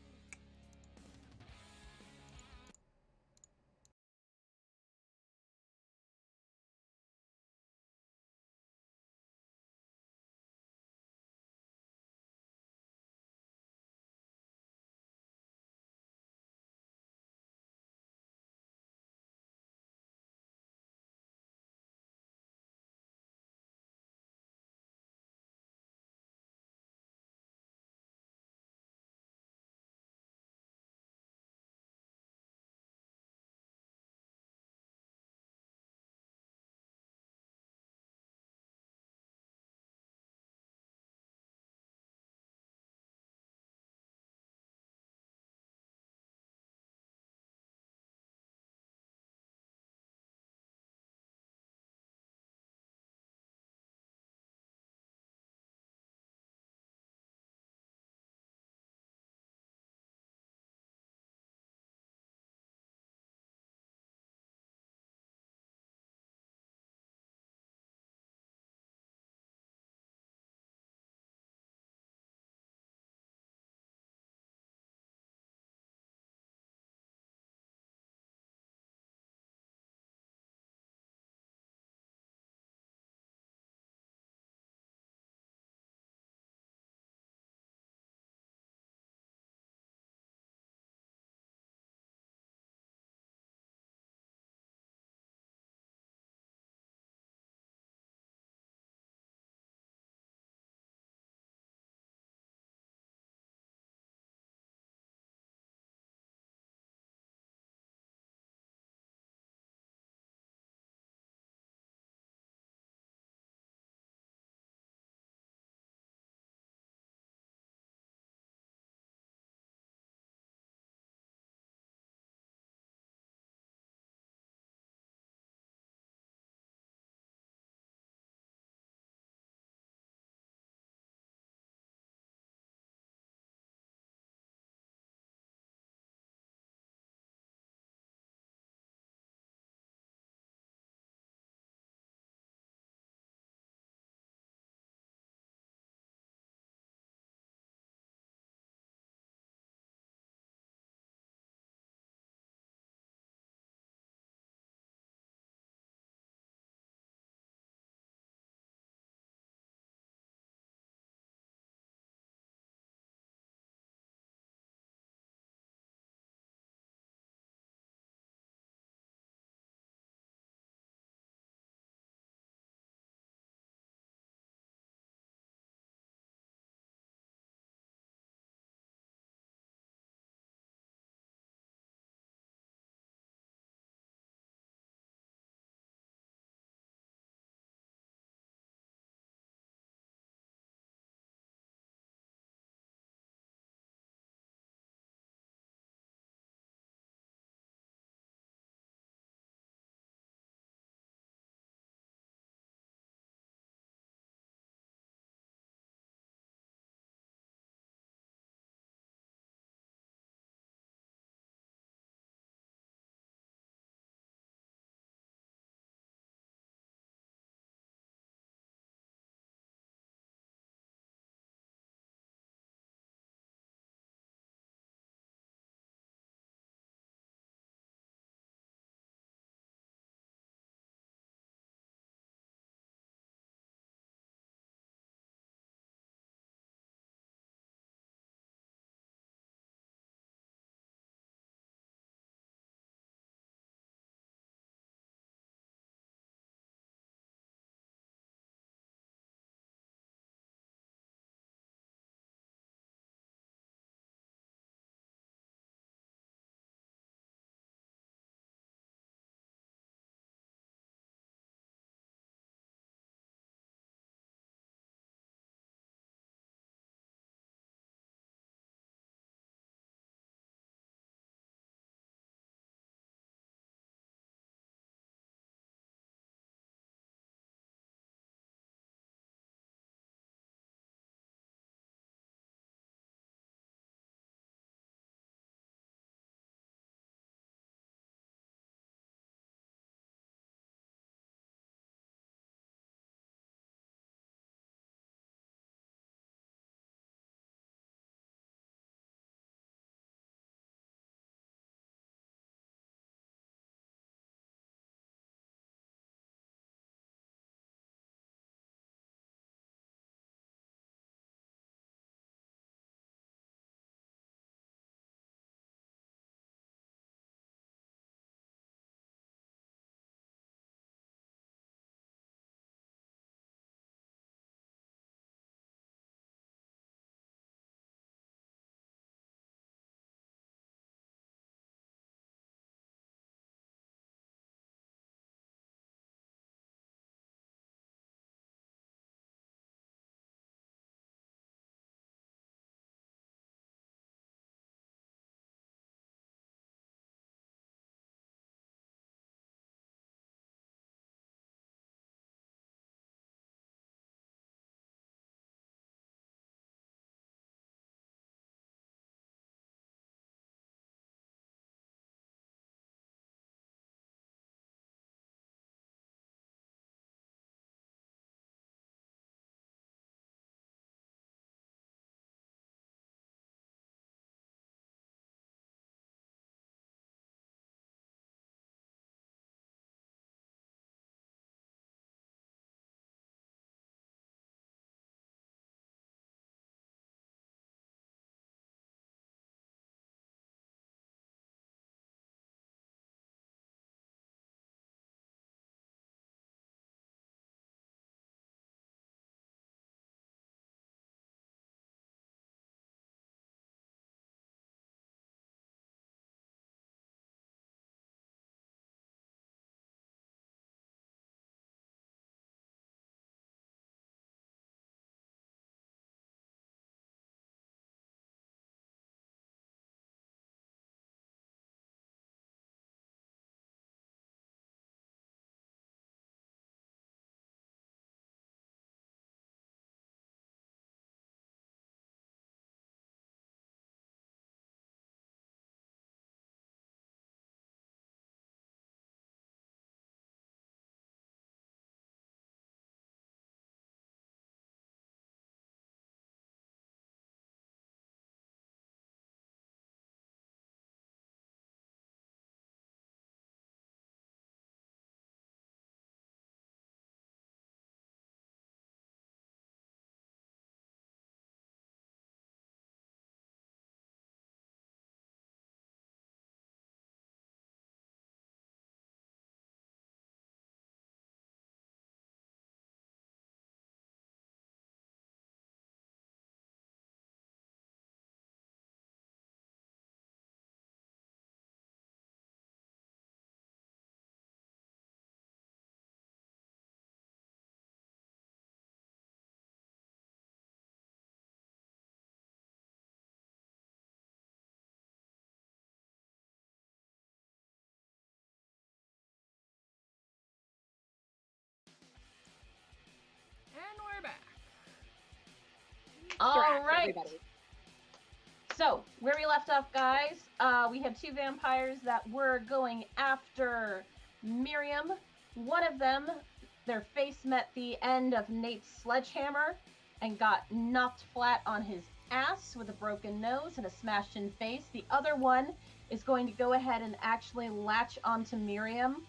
All
Thrash,
right.
everybody.
So, where we left off, guys, we had two vampires that were going after Miriam. One of them, their face met the end of Nate's sledgehammer and got knocked flat on his ass with a broken nose and a smashed in face. The other one is going to go ahead and actually latch onto Miriam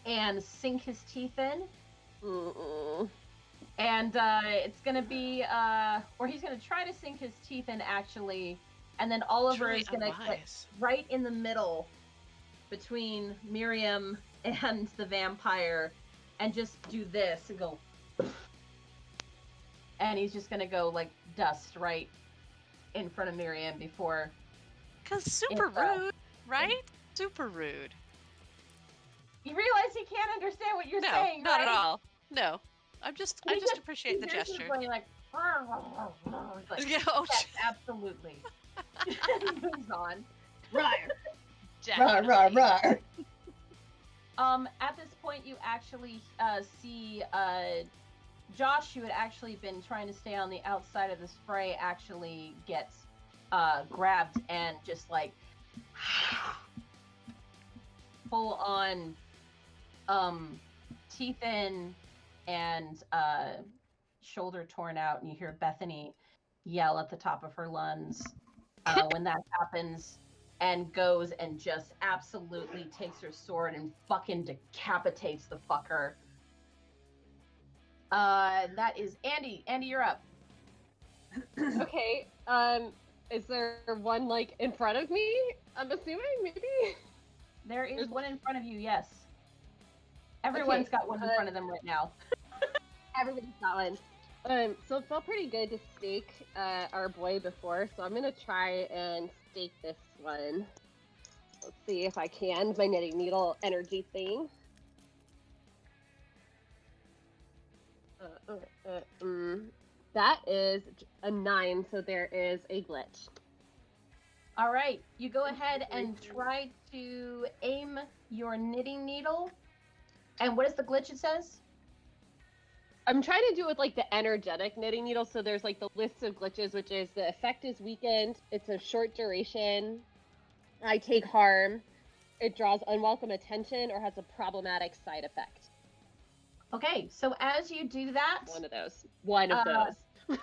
and sink his teeth in.
Mm-mm.
And it's going to be, or he's going to try to sink his teeth in, actually. And then Oliver
Truly
is going to get
unwise.
right in the middle between Miriam and the vampire and just do this and go. And he's just going to go like dust right in front of Miriam before.
Because super
It's, uh,
rude, right? Super rude.
You realize he can't understand what you're
No,
saying,
not
right?
at all. No. I just appreciate the
He's just
gesture.
going like, like,
Yeah, oh,
yes, absolutely. He moves on.
Rawr,
Definitely.
rawr, rawr, rawr.
At this point, you actually see Josh, who had actually been trying to stay on the outside of the spray, actually gets grabbed and just like full on teeth in and shoulder torn out, and you hear Bethany yell at the top of her lungs when that happens, and goes and just absolutely takes her sword and fucking decapitates the fucker. That is Andy. Andy, you're up.
Okay. Is there one like in front of me? I'm assuming maybe.
There is one in front of you, yes. Everyone's got one in front of them right now.
Everybody's got one. So it felt pretty good to stake our boy before, so I'm gonna try and stake this one. Let's see if I can. My knitting needle energy thing. That is a 9, so there is a glitch.
All right, you go ahead and try to aim your knitting needle. And what is the glitch it says?
I'm trying to do it with like the energetic knitting needle, so there's like the list of glitches, which is the effect is weakened, it's a short duration, I take harm, it draws unwelcome attention, or has a problematic side effect.
Okay, so as you do that,
One of those. One of those.
as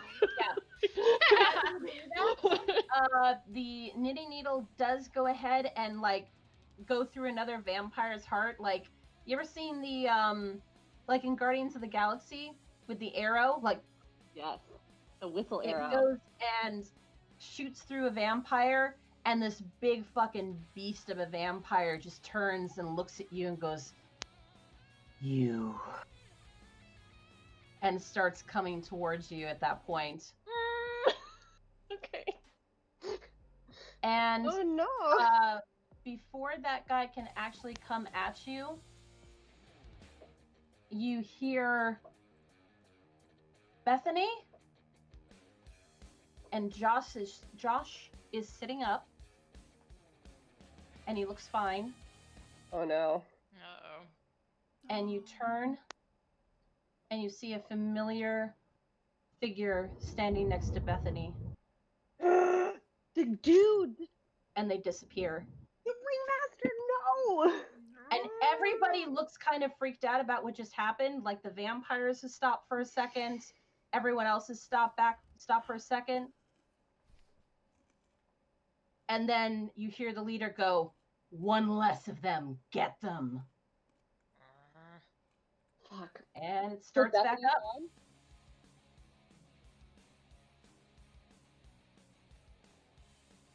you do that, the knitting needle does go ahead and like go through another vampire's heart. Like, you ever seen the like in Guardians of the Galaxy with the arrow? Like,
Yes. A whistle
it
arrow.
goes and shoots through a vampire, and this big fucking beast of a vampire just turns and looks at you and goes, "You," and starts coming towards you at that point.
Okay.
And
Oh no.
before that guy can actually come at you, you hear Bethany, and Josh is sitting up, and he looks fine.
Oh no.
Uh-oh.
And you turn, and you see a familiar figure standing next to Bethany,
The dude!
and they disappear.
The ringmaster, no!
And everybody looks kind of freaked out about what just happened. Like, the vampires have stopped for a second. Everyone else has stopped for a second. And then you hear the leader go, "One less of them, get them."
Fuck.
And it
So
starts back
Bethany's
up.
gone?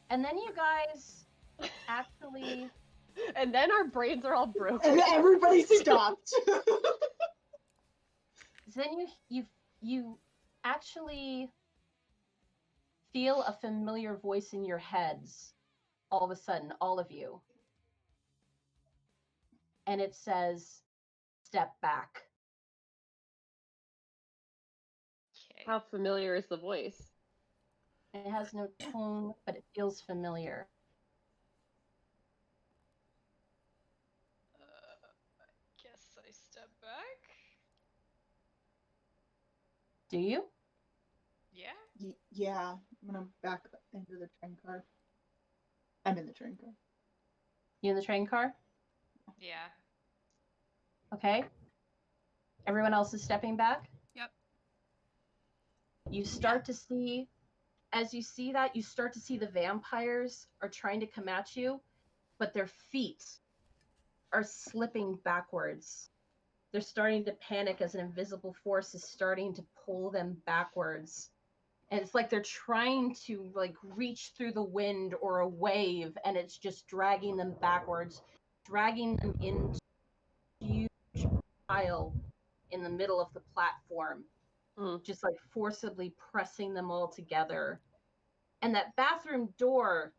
And then you guys actually,
And then our brains are all broken.
And everybody stopped.
then you actually feel a familiar voice in your heads all of a sudden, all of you. And it says, "Step back."
Okay.
How familiar is the voice?
It has no tone, but it feels familiar.
Guess I step back.
Do you?
Yeah.
Yeah, I'm gonna back into the train car. I'm in the train car.
You in the train car?
Yeah.
Okay. Everyone else is stepping back?
Yep.
You start to see, as you see that, you start to see the vampires are trying to come at you, but their feet are slipping backwards. They're starting to panic as an invisible force is starting to pull them backwards. And it's like they're trying to like reach through the wind or a wave, and it's just dragging them backwards, dragging them into a huge pile in the middle of the platform, just like forcibly pressing them all together. And that bathroom door,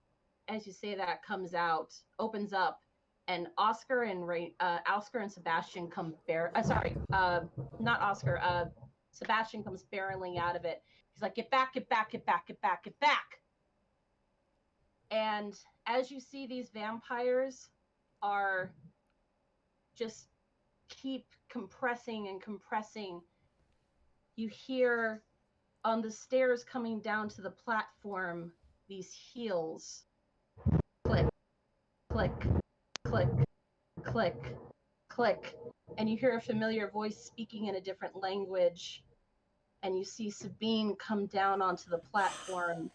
as you say that, comes out, opens up, and Oscar and Sebastian come not Oscar. Sebastian comes barreling out of it. He's like, "Get back! Get back! Get back! Get back! Get back!" And as you see, these vampires are just keep compressing and compressing. You hear on the stairs coming down to the platform these heels click, click, click, click, click, and you hear a familiar voice speaking in a different language, and you see Sabine come down onto the platform,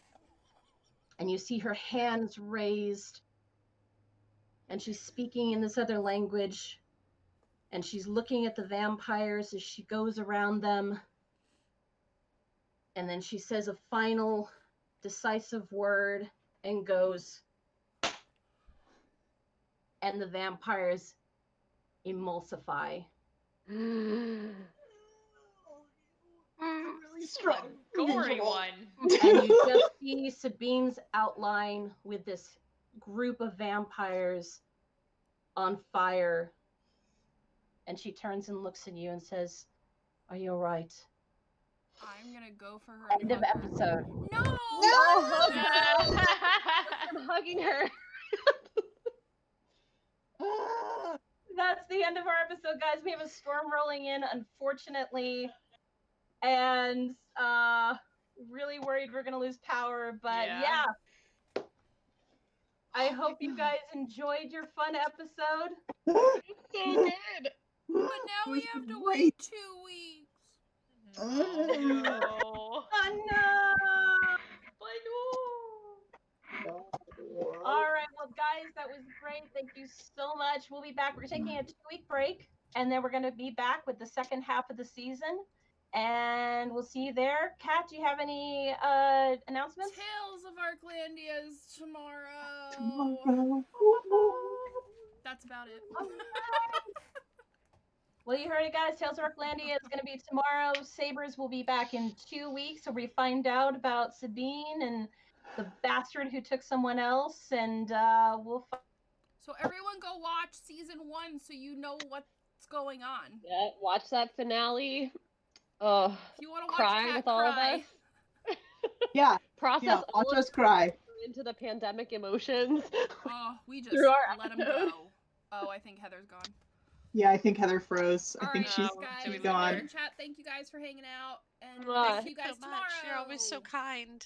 and you see her hands raised, and she's speaking in this other language, and she's looking at the vampires as she goes around them, and then she says a final decisive word and goes, and the vampires emulsify.
Really strong.
Gory
visual.
one.
And you just see Sabine's outline with this group of vampires on fire. And she turns and looks at you and says, "Are you all right?"
I'm gonna go for her.
End of episode.
No!
I'm hugging her.
That's the end of our episode, guys. We have a storm rolling in, unfortunately. And really worried we're gonna lose power, but yeah. I hope you guys enjoyed your fun episode.
So good.
But now we have to wait 2 weeks.
No.
Oh no! All right, well, guys, that was great. Thank you so much. We'll be back. We're taking a 2-week break, and then we're going to be back with the second half of the season, and we'll see you there. Kat, do you have any announcements?
Tales of Arklandia's tomorrow. That's about it.
Well, you heard it, guys. Tales of Arklandia is going to be tomorrow. Sabers will be back in 2 weeks, where we find out about Sabine and the bastard who took someone else, and
So everyone go watch season 1 so you know what's going on.
Yeah, watch that finale. Oh,
If you want to watch
cry
Kat
with all of
cry.
us.
Yeah,
Process all
watch
of
us cry.
into the pandemic emotions.
Oh, we just
Through our
let them
episode.
go. Oh, I think Heather's gone.
Yeah, I think Heather froze. I
All
think
right,
she's
guys,
she's
in
gone.
the chat, thank you guys for hanging out, and
Mwah.
we'll see you guys
so much. You're always so
tomorrow.
kind.